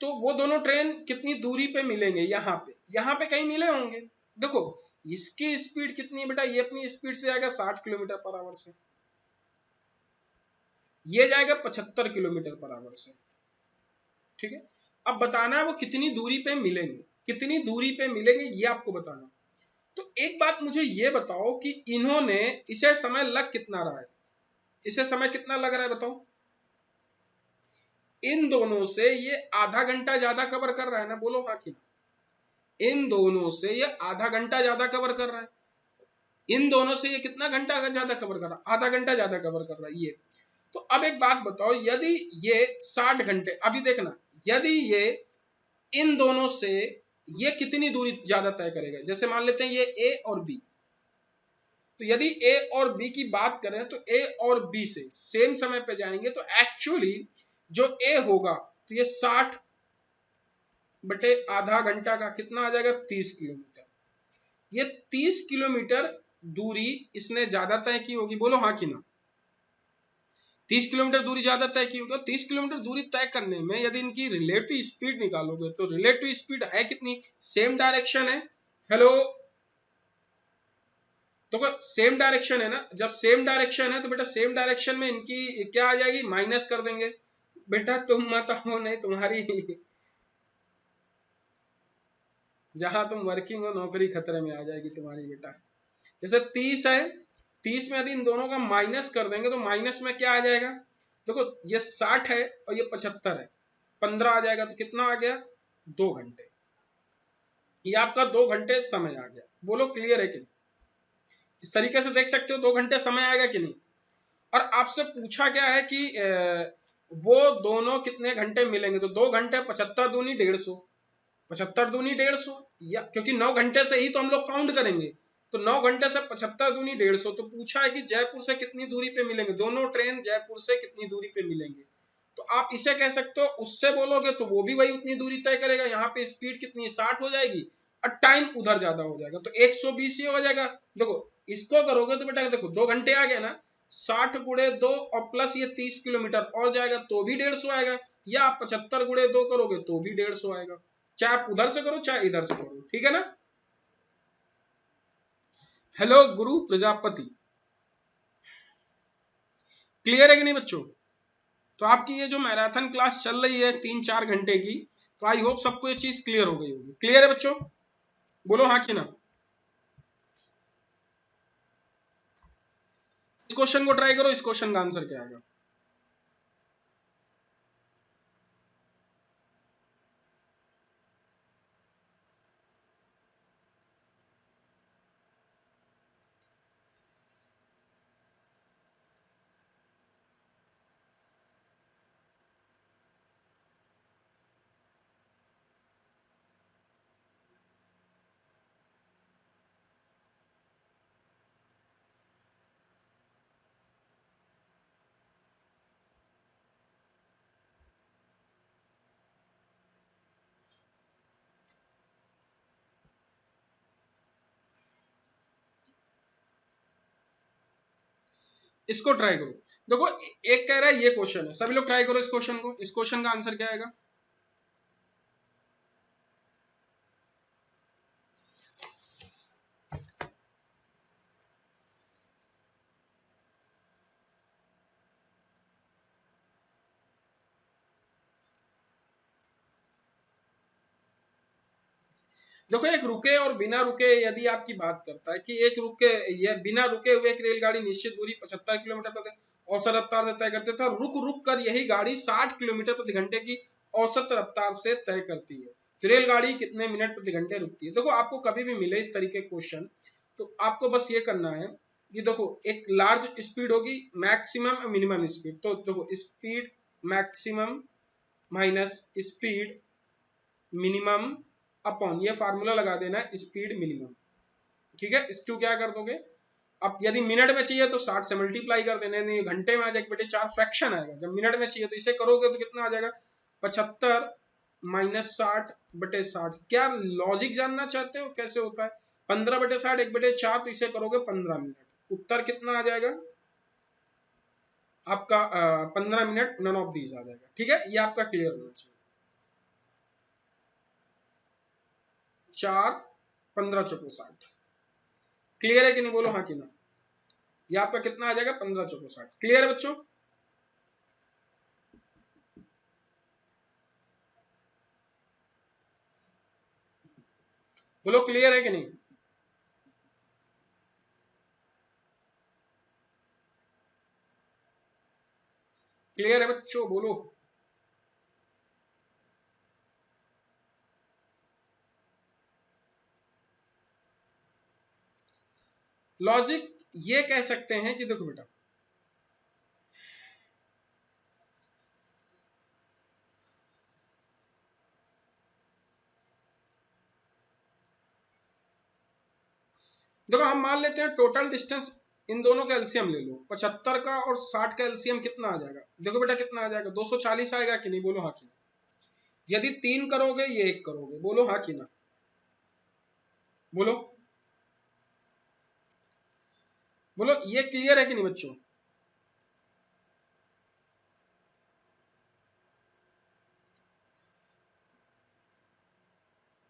तो वो दोनों ट्रेन कितनी दूरी पे मिलेंगे? यहाँ पे कहीं मिले होंगे। देखो इसकी स्पीड कितनी है बेटा, ये अपनी स्पीड से जाएगा 60 किलोमीटर पर आवर से, ये जाएगा 75 किलोमीटर पर आवर से, ठीक है। अब बताना है वो कितनी दूरी पे मिलेंगे, कितनी दूरी पे मिलेंगे ये आपको बताना। तो एक बात मुझे ये बताओ कि इन्होंने, इसे समय लग कितना रहा है, इसे समय कितना लग रहा है बताओ। इन दोनों से ये आधा घंटा ज्यादा कवर कर रहा है ना, बोलो हाँ कि ना। इन दोनों से ये आधा घंटा ज्यादा कवर कर रहा है, इन दोनों से ये कितना घंटा ज्यादा कवर कर रहा है? आधा घंटा ज्यादा कवर कर रहा है ये। तो अब एक बात बताओ, यदि ये 60 घंटे, अभी देखना, यदि ये इन दोनों से ये कितनी दूरी ज्यादा तय करेगा, जैसे मान लेते हैं ये ए और बी, तो यदि ए और बी की बात करें तो ए और बी से सेम समय पे जाएंगे, तो एक्चुअली जो ए होगा, तो ये 60 बटे आधा घंटा का कितना आ जाएगा, 30 किलोमीटर। ये 30 किलोमीटर दूरी इसने ज्यादा तय की होगी, बोलो हाँ कि ना। 30 किलोमीटर दूरी ज्यादा तय की होगी। 30 किलोमीटर दूरी तय करने में यदि इनकी रिलेटिव स्पीड निकालोगे, तो रिलेटिव स्पीड है कितनी, सेम डायरेक्शन है, हेलो, तो सेम डायरेक्शन है ना, जब सेम डायरेक्शन है तो बेटा सेम डायरेक्शन में इनकी क्या आ जाएगी, माइनस कर देंगे। बेटा तुम मत हो, नहीं तुम्हारी जहां तुम वर्किंग हो नौकरी खतरे में आ जाएगी तुम्हारी बेटा। जैसे 30 है, 30 में यदि इन दोनों का माइनस कर देंगे तो माइनस में क्या आ जाएगा, देखो ये 60 है और ये 75 है, 15 आ जाएगा, तो कितना आ गया, 2 घंटे। ये आपका 2 घंटे समय आ गया, बोलो क्लियर है कि नहीं? इस तरीके से देख सकते हो 2 घंटे समय आएगा कि नहीं। और आपसे पूछा गया है कि वो दोनों कितने घंटे मिलेंगे, तो 2 घंटे 75 दूनी 150, 75 दूनी 150, या क्योंकि 9 घंटे से ही तो हम लोग काउंट करेंगे, तो 9 घंटे से 75 दूनी 150। तो पूछा है कि जयपुर से कितनी दूरी पे मिलेंगे, दोनों ट्रेन जयपुर से कितनी दूरी पे मिलेंगे। तो आप इसे कह सकते हो, उससे बोलोगे तो वो भी वही उतनी दूरी तय करेगा, यहाँ पे स्पीड कितनी 60 हो जाएगी और टाइम उधर ज्यादा हो जाएगा, तो 120 ही हो जाएगा। देखो इसको करोगे तो बेटा देखो 2 घंटे आ गया ना, 60 गुणे 2 और प्लस ये 30 किलोमीटर और जाएगा तो भी 150 आएगा, या आप 75 गुणे 2 करोगे तो भी 150 आएगा, चाहे आप उधर से करो चाहे इधर से करो, ठीक है ना। हेलो गुरु प्रजापति, क्लियर है कि नहीं बच्चों? तो आपकी ये जो मैराथन क्लास चल रही है 3-4 घंटे की, तो आई होप सबको ये चीज क्लियर हो गई होगी। क्लियर है बच्चों, बोलो हाँ कि ना। इस क्वेश्चन को ट्राई करो, इस क्वेश्चन का आंसर क्या आएगा। इसको ट्राई करो। देखो एक कह रहा है ये क्वेश्चन है, सभी लोग ट्राई करो इस क्वेश्चन को, इस क्वेश्चन का आंसर क्या आएगा। देखो एक रुके और बिना रुके यदि आपकी बात करता है कि एक रुके या बिना रुके हुए एक रेलगाड़ी निश्चित दूरी 75 किलोमीटर प्रति औसत रफ्तार से तय करते था, रुक रुक कर यही गाड़ी 60 किलोमीटर प्रति घंटे की औसत रफ्तार से तय करती है, तो रेलगाड़ी कितने मिनट प्रति घंटे रुकती है। देखो आपको कभी भी मिले इस तरीके क्वेश्चन तो आपको बस ये करना है कि देखो एक लार्ज स्पीड होगी, मैक्सिमम मिनिमम स्पीड, तो देखो speed maximum minus speed minimum upon ये फार्मूला लगा देना है स्पीड मिनिमम, ठीक है। इस टू क्या कर दोगे, अब यदि मिनट में चाहिए तो 60 से मल्टीप्लाई कर देना, नहीं घंटे में आ जाएगा बेटे 4 फ्रैक्शन आएगा, जब मिनट में चाहिए तो इसे करोगे तो कितना आ जाएगा 75 माइनस 60 बटे 60। क्या लॉजिक जानना चाहते हो कैसे होता है, 15 बटे 60 1 बटे 4, तो इसे करोगे 15 मिनट, उत्तर कितना आ जाएगा आपका 15 मिनट, नन ऑफ दीज आ जाएगा, ठीक है। ये आपका क्लियर होना चाहिए। 4 15 चौको 60, क्लियर है कि नहीं, बोलो हाँ कि ना। ये आपका कितना आ जाएगा 15 चौको 60, क्लियर है बच्चों। बोलो क्लियर है कि नहीं। क्लियर है बच्चों, बोलो। लॉजिक ये कह सकते हैं कि देखो बेटा देखो हम मान लेते हैं टोटल डिस्टेंस, इन दोनों का एलसीएम ले लो, 75 का और 60 का एलसीएम कितना आ जाएगा, देखो बेटा कितना आ जाएगा 240 आएगा कि नहीं, बोलो हाँ कि ना। यदि 3 करोगे ये 1 करोगे, बोलो हाँ कि ना, बोलो बोलो, ये क्लियर है कि नहीं बच्चों।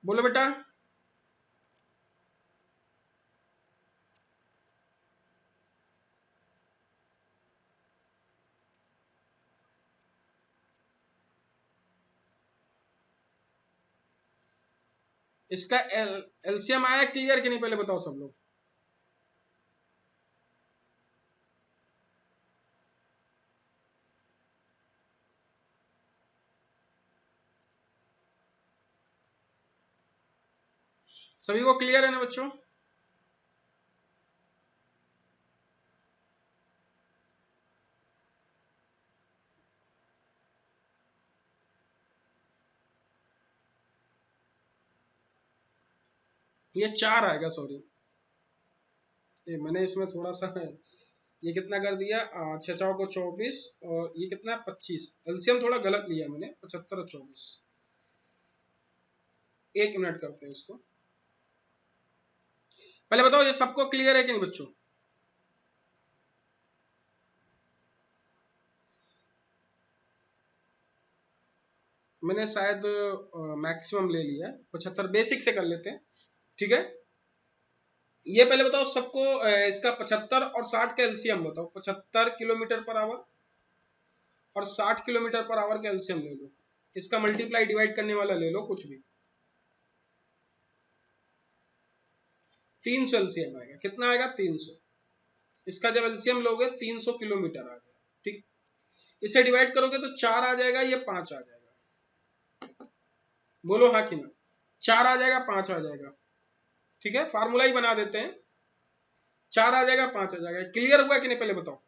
बोलो बेटा। इसका एलसीएम आया क्लियर कि नहीं, पहले बताओ सब लोग। सभी को क्लियर है ना बच्चों। ये 4 आएगा, सॉरी ये मैंने इसमें थोड़ा सा ये कितना कर दिया, 6 को 24 और ये कितना 25, एलसीएम थोड़ा गलत लिया मैंने, 75 और 24। 1 मिनट करते हैं इसको, पहले बताओ ये सबको क्लियर है कि नहीं बच्चों। मैंने शायद मैक्सिमम ले लिया है, 75 बेसिक से कर लेते हैं, ठीक है। ये पहले बताओ सबको इसका 75 और 60 का एलसीएम बताओ, 75 किलोमीटर पर आवर और 60 किलोमीटर पर आवर का एलसीएम ले लो, इसका मल्टीप्लाई डिवाइड करने वाला ले लो कुछ भी, 300 एलसीएम आएगा, कितना आएगा 300। इसका जब एलसीएम लोगे 300 किलोमीटर आ जाएगा, ठीक। इसे डिवाइड करोगे तो 4 आ जाएगा, ये 5 आ जाएगा, बोलो हाँ कि ना। 4 आ जाएगा 5 आ जाएगा, ठीक है, फार्मूला ही बना देते हैं, 4 आ जाएगा 5 आ जाएगा, क्लियर हुआ कि नहीं पहले बताओ।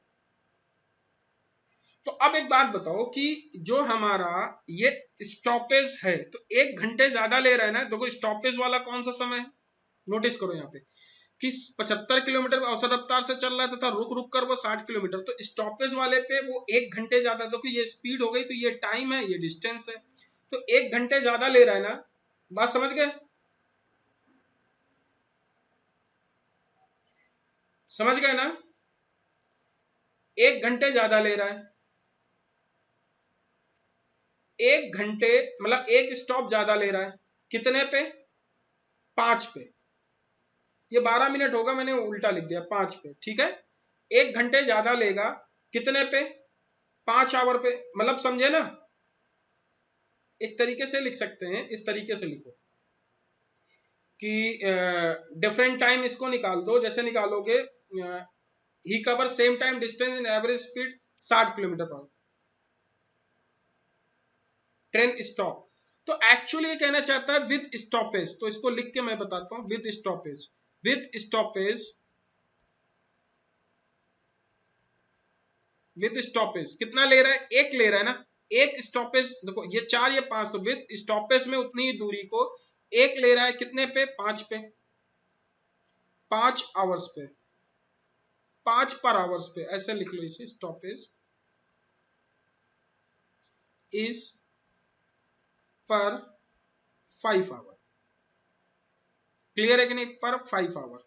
तो अब एक बात बताओ कि जो हमारा ये स्टॉपेज है तो 1 घंटे ज्यादा ले रहा है ना, देखो स्टॉपेज वाला कौन सा समय है, नोटिस करो यहाँ पे कि 75 किलोमीटर औसत रफ्तार से चल रहा है तथा रुक रुक कर वो 60 किलोमीटर, तो स्टॉपेज वाले पे वो 1 घंटे ज्यादा, देखो ये स्पीड हो गई तो ये टाइम है, ये डिस्टेंस है, तो 1 घंटे ज्यादा ले रहा है ना, बात समझ गए, समझ गए ना। 1 घंटे ज्यादा ले रहा है, 1 घंटे मतलब एक स्टॉप ज्यादा ले रहा है, कितने पे 5 पे, ये 12 मिनट होगा, मैंने उल्टा लिख दिया 5 पे, ठीक है। 1 घंटे ज्यादा लेगा कितने पे 5 आवर पे, मतलब समझे ना। एक तरीके से लिख सकते हैं, इस तरीके से लिखो कि डिफरेंट टाइम इसको निकाल दो, जैसे निकालोगे ही cover same time distance in average speed 60 kilometre per hour, train stop. तो एक्चुअली ये कहना चाहता है विद स्टॉपेज, तो इसको लिख के मैं बताता हूं, with stoppage, with stoppage, with stoppage कितना ले रहा है, एक ले रहा है ना, एक स्टॉपेज, देखो ये 4 ये 5, तो विद स्टॉपेज में उतनी ही दूरी को एक ले रहा है, कितने पे, 5 पे, 5 आवर्स पे, 5 पर आवर्स पे, ऐसे लिख लो इसे, स्टॉपेज इज पर 5 आवर, क्लियर है कि नहीं, पर 5 आवर।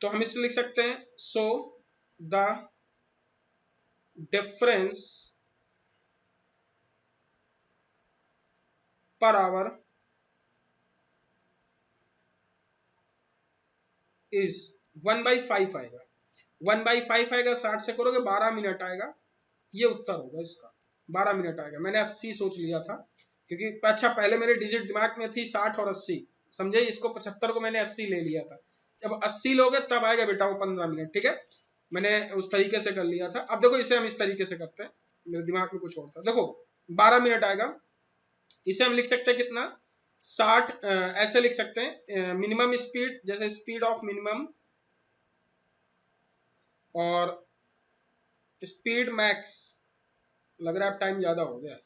तो हम इससे लिख सकते हैं so the difference per hour is 1/5 आएगा, 1/5 आएगा, 60 से करोगे 12 मिनट आएगा, ये उत्तर होगा इसका, 12 मिनट आएगा। मैंने 80 सोच लिया था क्योंकि अच्छा पहले मेरे डिजिट दिमाग में थी 60 और 80, समझे, इसको 75 को मैंने 80 ले लिया था, जब 80 लोगे तब आएगा बेटा वो 15 मिनट, ठीक है, मैंने उस तरीके से कर लिया था। अब देखो इसे हम इस तरीके से करते हैं, मेरे दिमाग में कुछ और था, देखो 12 मिनट आएगा, इसे हम लिख सकते हैं कितना, 60, ऐसे लिख सकते हैं मिनिमम स्पीड, जैसे स्पीड ऑफ मिनिमम और स्पीड मैक्स, लग रहा है टाइम ज्यादा हो गया,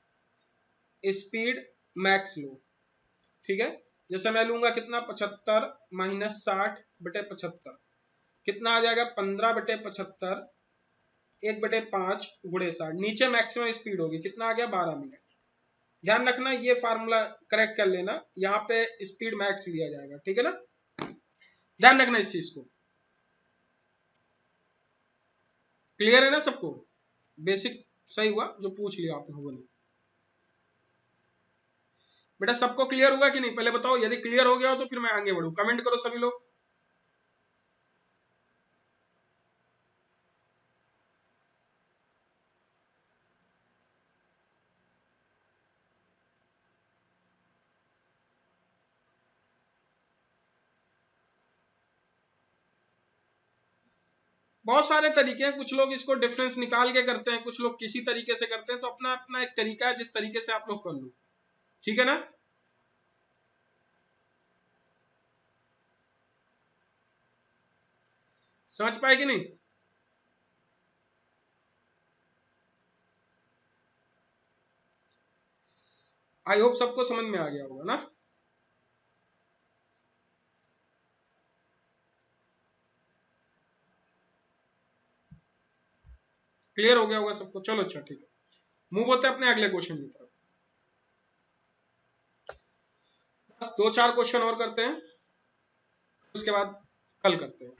स्पीड मैक्स लो, ठीक है, जैसे मैं लूंगा कितना, 75 माइनस 60 बटे 75, कितना आ जाएगा, 15 बटे 75, 1/5 गुणे 60, नीचे मैक्सिमम स्पीड होगी, कितना आ गया, 12 मिनट। ध्यान रखना ये फार्मूला करेक्ट कर लेना, यहाँ पे स्पीड मैक्स लिया जाएगा, ठीक है ना, ध्यान रखना इस चीज को, क्लियर है ना सबको, बेसिक सही हुआ जो पूछ लिया आप लोगों ने, बेटा सबको क्लियर हुआ कि नहीं, पहले बताओ, यदि क्लियर हो गया हो तो फिर मैं आगे बढ़ूं, कमेंट करो सभी लोग। बहुत सारे तरीके हैं, कुछ लोग इसको डिफरेंस निकाल के करते हैं, कुछ लोग किसी तरीके से करते हैं, तो अपना अपना एक तरीका है, जिस तरीके से आप लोग कर लो, ठीक है ना। समझ पाए कि नहीं, आई होप सबको समझ में आ गया होगा ना। क्लियर हो गया होगा सबको, चलो अच्छा ठीक है, मूव होते हैं अपने अगले क्वेश्चन की तरफ, बस 2-4 क्वेश्चन और करते हैं, उसके बाद कल करते हैं।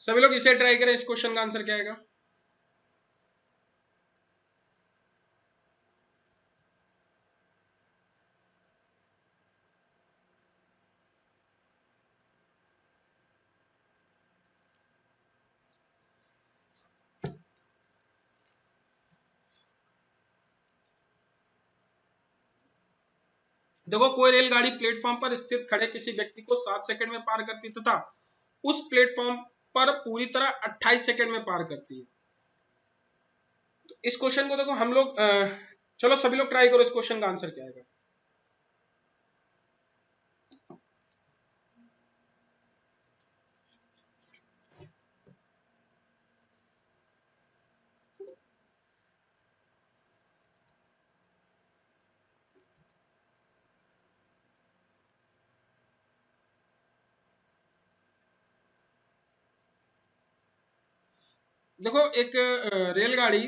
सभी लोग इसे ट्राई करें, इस क्वेश्चन का आंसर क्या आएगा। देखो कोई रेलगाड़ी प्लेटफॉर्म पर स्थित खड़े किसी व्यक्ति को 7 सेकंड में पार करती तथा उस प्लेटफॉर्म पर पूरी तरह 28 सेकंड में पार करती है। तो इस क्वेश्चन को देखो हम लोग चलो सभी लोग ट्राई करो, इस क्वेश्चन का आंसर क्या आएगा। देखो एक रेलगाड़ी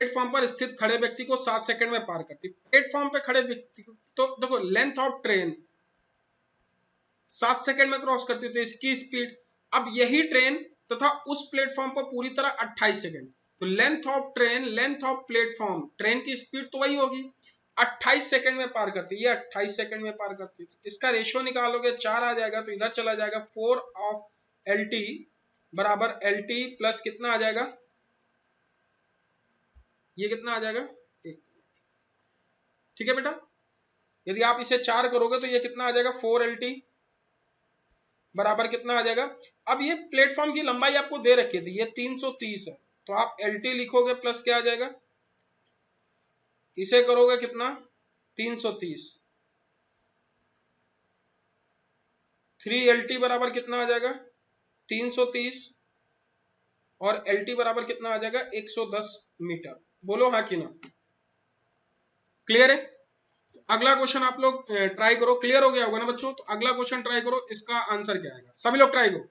प्लेटफॉर्म पर स्थित खड़े व्यक्ति को 7 सेकंड में पार करती, प्लेटफॉर्म पे खड़े व्यक्ति को, तो देखो लेंथ ऑफ ट्रेन 7 सेकंड में क्रॉस करती है, तो इसकी स्पीड, अब यही ट्रेन तथा उस प्लेटफॉर्म पर पूरी तरह 28 सेकंड, तो length of train, length of platform, train की स्पीड तो वही होगी, 28 सेकंड में पार करती है, ये 28 सेकंड में पार करती है। तो इसका रेशियो निकालोगे 4 आ जाएगा, तो इधर चला जाएगा 4 ऑफ LT बराबर LT प्लस कितना आ जाएगा, ये कितना आ जाएगा 1। ठीक है बेटा, यदि आप इसे 4 करोगे तो ये कितना आ जाएगा 4LT बराबर कितना आ जाएगा। अब ये प्लेटफॉर्म की लंबाई आपको दे रखी थी, ये 330 है, तो आप LT लिखोगे प्लस क्या आ जाएगा, इसे करोगे कितना 330, 3LT बराबर कितना आ जाएगा 330 और LT बराबर कितना आ जाएगा 110 मीटर। बोलो हाँ कि ना, क्लियर है। तो अगला क्वेश्चन आप लोग ट्राई करो, क्लियर हो गया होगा ना बच्चों। तो अगला क्वेश्चन ट्राई करो, इसका आंसर क्या आएगा, सभी लोग ट्राई करो।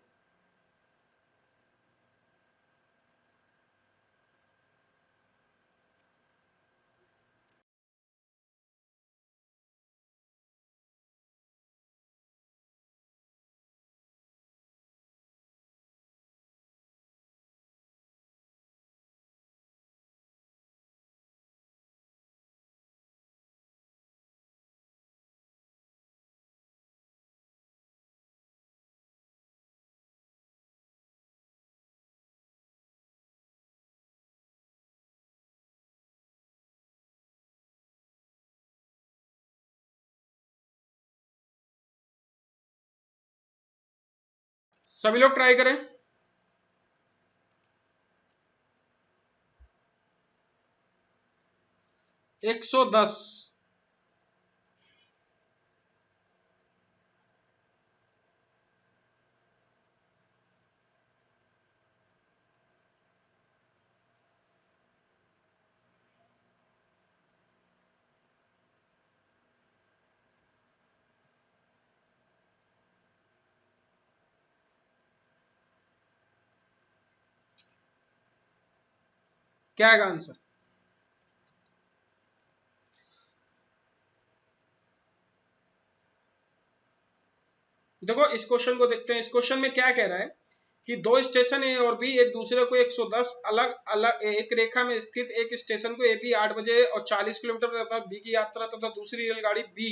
सभी लोग ट्राई करें। एक 110, क्या आएगा आंसर। देखो इस क्वेश्चन को देखते हैं, इस क्वेश्चन में क्या कह रहा है कि दो स्टेशन ए और बी एक दूसरे को 110 अलग अलग एक रेखा में स्थित एक स्टेशन को ए बी 8 बजे और 40 किलोमीटर तथा बी की यात्रा तथा दूसरी रेलगाड़ी बी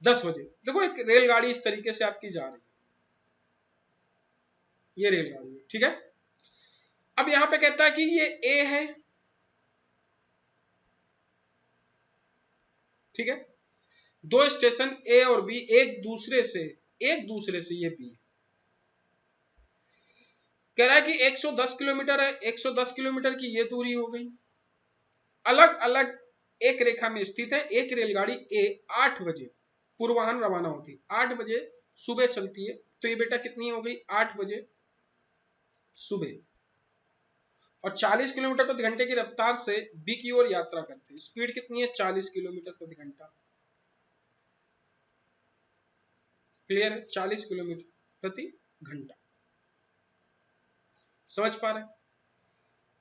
10 बजे। देखो एक रेलगाड़ी इस तरीके से आपकी जा रही है, ये रेलगाड़ी है, ठीक है। अब यहां पे कहता है कि ये ए है, ठीक है, दो स्टेशन ए और बी एक दूसरे से ये बी कह रहा है कि 110 किलोमीटर है, 110 किलोमीटर की ये दूरी हो गई, अलग अलग एक रेखा में स्थित है। एक रेलगाड़ी ए 8 बजे पूर्वाह्न रवाना होती, 8 बजे सुबह चलती है, तो ये बेटा कितनी हो गई 8 बजे सुबह, और 40 किलोमीटर प्रति घंटे की रफ्तार से बी की ओर यात्रा करती है। स्पीड कितनी है 40 किलोमीटर प्रति घंटा, क्लियर है, 40 किलोमीटर प्रति घंटा, समझ पा रहे हैं।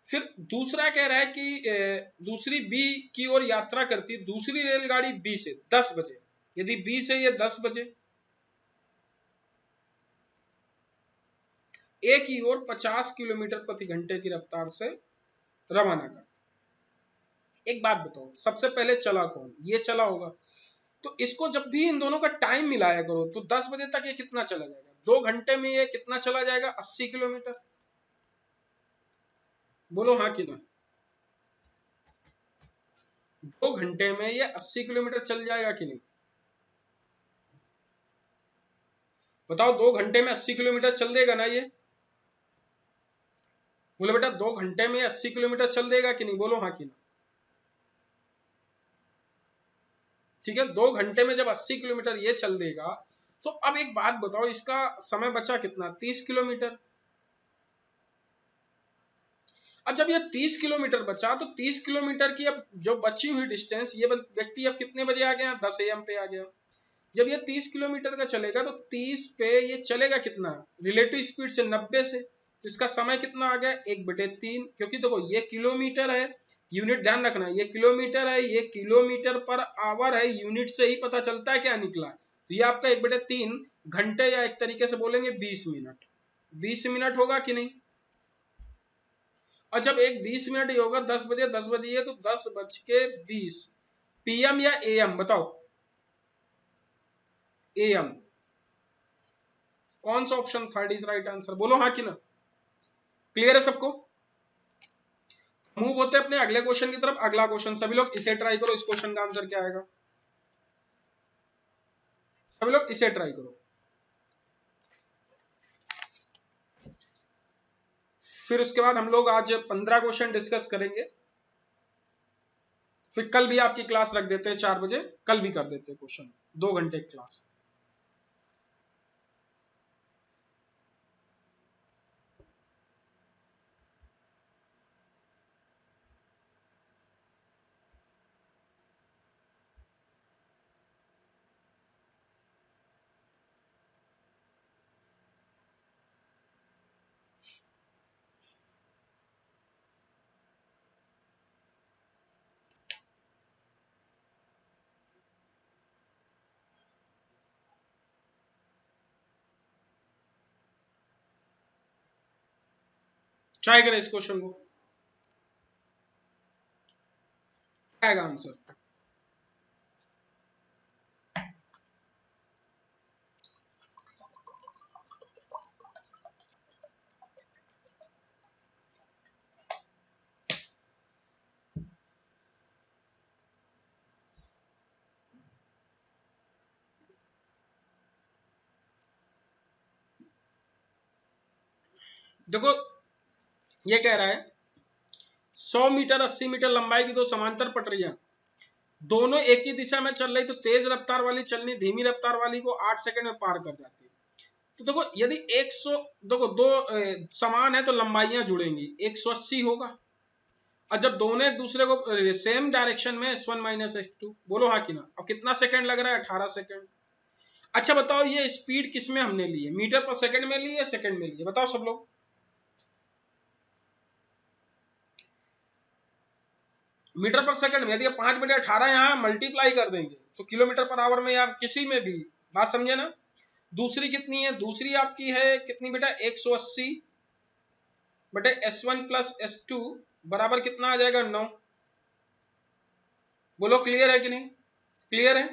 फिर दूसरा कह रहा है कि दूसरी बी की ओर यात्रा करती है दूसरी रेलगाड़ी बी से 10 बजे, यदि बी से ये 10 बजे ए की ओर 50 किलोमीटर प्रति घंटे की रफ्तार से रवाना कर। एक बात बताओ, सबसे पहले चला कौन, ये चला होगा, तो इसको जब भी इन दोनों का टाइम मिलाया करो तो 10 बजे तक ये कितना चला जाएगा, 2 घंटे में ये कितना चला जाएगा 80 किलोमीटर। बोलो हाँ कि ना, 2 घंटे में ये 80 किलोमीटर चल जाएगा कि नहीं, बताओ 2 घंटे में 80 किलोमीटर चल देगा ना ये, बोले बेटा 2 घंटे में 80 किलोमीटर चल देगा कि नहीं, बोलो हाँ कि ना। ठीक है, 2 घंटे में जब 80 किलोमीटर ये चल देगा, तो अब एक बात बताओ, इसका समय बचा कितना 30 किलोमीटर। अब जब ये 30 किलोमीटर बचा, तो 30 किलोमीटर की अब जो बची हुई डिस्टेंस, ये व्यक्ति अब कितने बजे आ गया 10 AM पे आ गया। जब ये 30 किलोमीटर का चलेगा तो 30 पे ये चलेगा कितना रिलेटिव स्पीड से 90 से, तो इसका समय कितना आ गया 1/3, क्योंकि देखो ये किलोमीटर है, यूनिट ध्यान रखना, ये किलोमीटर है, ये किलोमीटर पर आवर है, यूनिट से ही पता चलता है क्या निकला, तो ये आपका 1/3 घंटे, या एक तरीके से बोलेंगे 20 मिनट, 20 मिनट होगा कि नहीं। और जब एक 20 मिनट ही होगा 10 बजे, 10 बजे है तो 10 बज के 20 PM या AM बताओ, AM कौन सा option third is right answer, बोलो हाँ कि ना। क्लियर है सबको? मूव होते हैं अपने अगले क्वेश्चन की तरफ। अगला क्वेश्चन सभी लोग इसे ट्राई करो, इस क्वेश्चन का आंसर क्या आएगा, सभी लोग इसे ट्राई करो। फिर उसके बाद हम लोग आज 15 क्वेश्चन डिस्कस करेंगे, फिर कल भी आपकी क्लास रख देते हैं 4 बजे, कल भी कर देते हैं क्वेश्चन, 2 घंटे क्लास। ट्राई करें इस क्वेश्चन को, क्या आएगा आंसर। देखो ये कह रहा है 100 मीटर 80 मीटर लंबाई की दो समांतर पटरियां दोनों एक ही दिशा में चल रही, तो तेज रफ्तार वाली चलनी धीमी रफ्तार वाली को 8 सेकंड में पार कर जाती है। तो देखो यदि 100, देखो दो समान है तो लंबाइयां जुड़ेंगी, 180 होगा, और जब दोनों एक दूसरे को सेम डायरेक्शन में S1 माइनस S2, बोलो हाँ कि ना। और कितना सेकंड लग रहा है, 18 सेकंड। अच्छा बताओ ये स्पीड किस में हमने ली है, मीटर पर सेकंड में ली है, सेकंड में ली है, बताओ सब लोग। मीटर पर सेकंड में, यदि 5/18 यहाँ मल्टीप्लाई कर देंगे तो किलोमीटर पर आवर में या किसी में भी, बात समझे ना। दूसरी कितनी है, दूसरी आपकी है कितनी बेटा, 180 बटे S1 प्लस S2 बराबर कितना आ जाएगा, 9। बोलो क्लियर है कि नहीं, क्लियर है।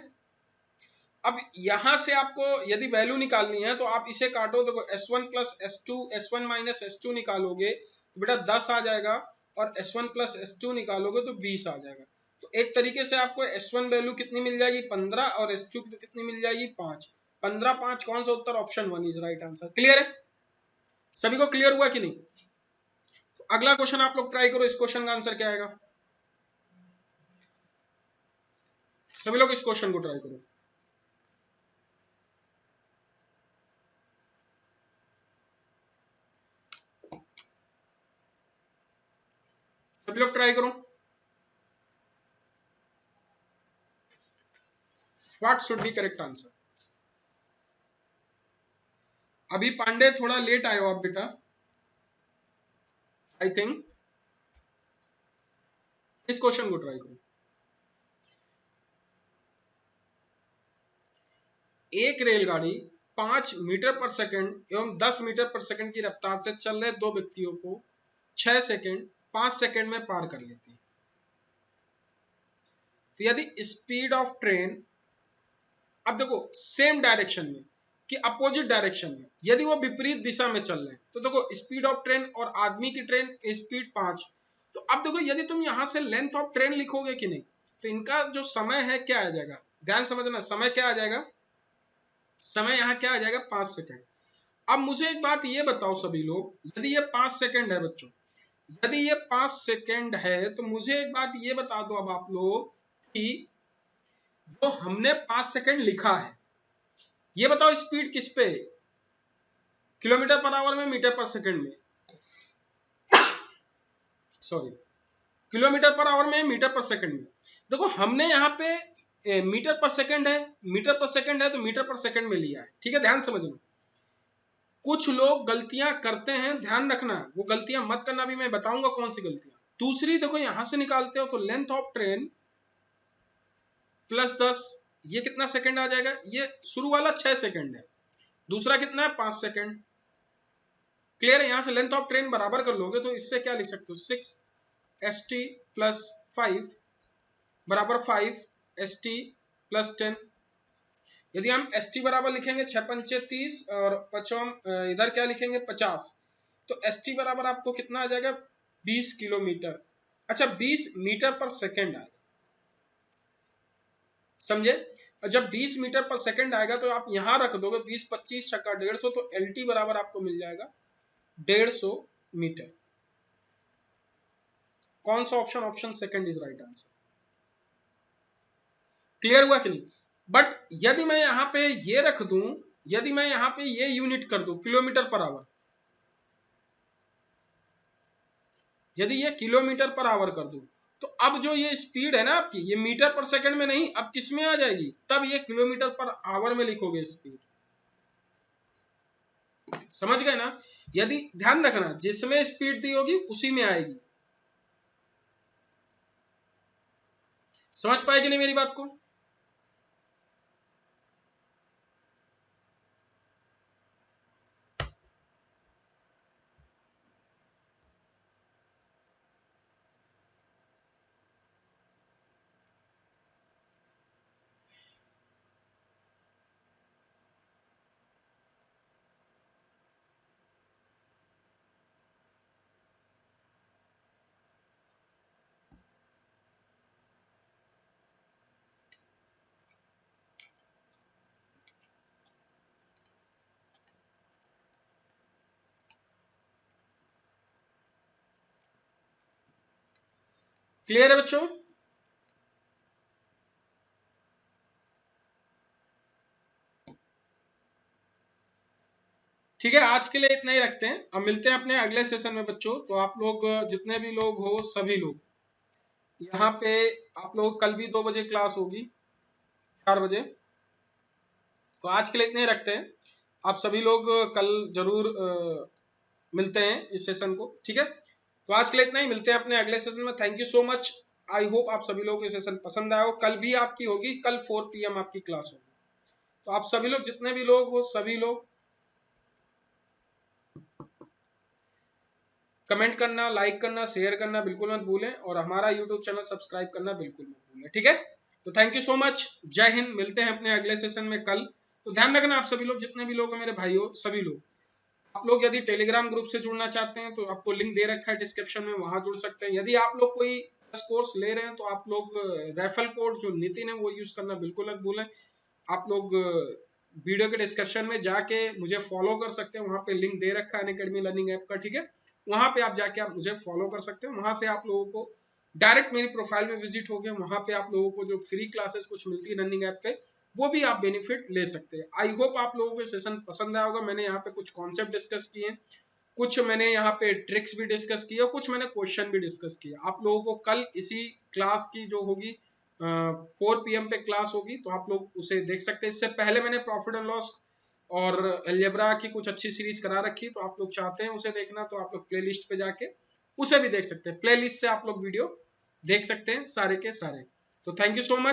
अब यहां से आपको यदि वैल्यू निकालनी है तो आप इसे काटो, देखो S1 plus S2, S1 minus S2 निकालोगे तो बेटा 10 आ जाएगा, और S1 प्लस S2 निकालोगे तो 20 आ जाएगा। तो एक तरीके से आपको S1 वैल्यू कितनी मिल जाएगी, 15, और S2 कितनी मिल जाएगी, 5। 15 5 कौन सा उत्तर, option 1 is right answer. Clear है, सभी को क्लियर हुआ कि नहीं। तो अगला क्वेश्चन आप लोग ट्राई करो, इस क्वेश्चन का आंसर क्या आएगा, सभी लोग इस क्वेश्चन को ट्राई करो। सभी लोग ट्राई करो। What should be correct answer. अभी पांडे थोड़ा लेट आए हो आप बेटा, आई थिंक। इस क्वेश्चन को ट्राई करो। एक रेलगाड़ी 5 मीटर पर सेकंड एवं 10 मीटर पर सेकंड की रफ्तार से चल रहे दो व्यक्तियों को 6 सेकंड 5 सेकंड में पार कर लेती है। तो यदि स्पीड ऑफ ट्रेन, अब देखो सेम डायरेक्शन में कि अपोजिट डायरेक्शन में, यदि वो विपरीत दिशा में चल रहे हैं, तो देखो स्पीड ऑफ ट्रेन और आदमी की ट्रेन स्पीड 5। तो अब देखो यदि तुम यहां से लेंथ ऑफ ट्रेन लिखोगे कि नहीं, तो इनका जो समय है क्या आ जाएगा, ध्यान समझना, समय क्या आ जाएगा, समय यहाँ क्या आ जाएगा, 5 सेकंड। अब मुझे एक बात ये बताओ सभी लोग, यदि ये 5 सेकंड है बच्चों, यदि ये 5 सेकंड है तो मुझे एक बात ये बता दो अब आप लोग कि जो हमने 5 सेकंड लिखा है, ये बताओ स्पीड किस पे, किलोमीटर पर आवर में, मीटर पर सेकंड में, सॉरी किलोमीटर पर आवर में, मीटर पर सेकंड में। देखो हमने यहाँ पे मीटर पर सेकंड है, मीटर पर सेकंड है तो मीटर पर सेकंड में लिया है, ठीक है, ध्यान समझना। कुछ लोग गलतियां करते हैं, ध्यान रखना, वो गलतियां मत करना, भी मैं बताऊंगा कौन सी गलतियां। दूसरी देखो यहां से निकालते हो तो लेंथ ऑफ ट्रेन प्लस 10, ये कितना सेकंड आ जाएगा, ये शुरू वाला 6 सेकंड है, दूसरा कितना है, 5 सेकंड। क्लियर है, यहां से लेंथ ऑफ ट्रेन बराबर कर लोगे तो इससे क्या लिख सकते हो, 6 ST प्लस 5 बराबर 5 ST प्लस 10। यदि हम ST बराबर लिखेंगे 6 पंचे 30 और पचम इधर क्या लिखेंगे 50, तो ST बराबर आपको कितना आ जाएगा 20 किलोमीटर। अच्छा 20 मीटर पर सेकेंड आएगा, समझे। और जब 20 मीटर पर सेकेंड आएगा तो आप यहां रख दोगे 20 25 छक्का 150, तो LT बराबर आपको मिल जाएगा 150 मीटर। कौन सा option? Option second is right answer. Clear हुआ कि नहीं? बट यदि मैं यहां पे ये रख दूं, यदि मैं यहां पे ये यूनिट कर दूं किलोमीटर पर आवर, यदि ये किलोमीटर पर आवर कर दूं, तो अब जो ये स्पीड है ना आपकी, ये मीटर पर सेकंड में नहीं, अब किस में आ जाएगी? तब ये किलोमीटर पर आवर में लिखोगे स्पीड। समझ गए ना? यदि ध्यान रखना, जिसमें स्पीड दी होगी उसी में आएगी। समझ पाएगी नहीं मेरी बात को? क्लियर है बच्चों? ठीक है, आज के लिए इतना ही रखते हैं। अब मिलते हैं अपने अगले सेशन में बच्चों। तो आप लोग जितने भी लोग हो, सभी लोग यहाँ पे, आप लोग कल भी 2 बजे क्लास होगी, 4 बजे। तो आज के लिए इतने ही रखते हैं। आप सभी लोग कल जरूर मिलते हैं इस सेशन को, ठीक है। तो आज के लिए इतना ही, मिलते हैं अपने अगले सेशन में। Thank you so much. I hope आप सभी लोगों को सेशन पसंद आया हो। कल भी आपकी होगी, कल 4 PM आपकी क्लास होगी। तो आप सभी लोग, जितने भी लोग हो, सभी लोग कमेंट करना, लाइक करना, शेयर करना बिल्कुल मत भूलें, और हमारा यूट्यूब चैनल सब्सक्राइब करना बिल्कुल मत भूलें, ठीक है। तो थैंक यू सो मच, जय हिंद। मिलते हैं अपने अगले सेशन में कल। तो ध्यान रखना, आप सभी लोग, जितने भी लोग हैं मेरे भाइयों, सभी लोग, आप लोग यदि टेलीग्राम ग्रुप से जुड़ना चाहते हैं तो आपको लिंक दे रखा है डिस्क्रिप्शन में, वहां जुड़ सकते हैं। यदि आप लोग कोई कोर्स ले रहे हैं तो आप लोग रेफरल कोड जो नितिन है वो यूज करना बिल्कुल मत भूलें। आप लोग वीडियो के डिस्क्रिप्शन में जाके मुझे फॉलो कर सकते हैं, वहां पे लिंक दे रखा है अनअकैडमी लर्निंग ऐप का, ठीक है। वहां पे आप जाके आप मुझे फॉलो कर सकते हैं। वहां से आप लोगों को डायरेक्ट मेरी प्रोफाइल में विजिट हो गए, वहां पे आप लोगों को जो फ्री क्लासेस कुछ मिलती है रनिंग ऐप पे, वो भी आप बेनिफिट ले सकते हैं। आई होप आप लोगों को सेशन पसंद आया होगा। मैंने यहाँ पे कुछ कॉन्सेप्ट डिस्कस किए, कुछ मैंने यहाँ पे ट्रिक्स भी डिस्कस किए, और कुछ मैंने क्वेश्चन भी डिस्कस किए। आप लोगों को कल इसी क्लास की जो होगी 4 PM पे क्लास होगी, तो आप लोग उसे देख सकते हैं। इससे पहले मैंने प्रॉफिट एंड लॉस और अलजेब्रा की कुछ अच्छी सीरीज करा रखी, तो आप लोग चाहते हैं उसे देखना तो आप लोग प्लेलिस्ट पे जाके उसे भी देख सकते हैं। प्लेलिस्ट से आप लोग वीडियो देख सकते हैं सारे के सारे। तो थैंक यू सो मच।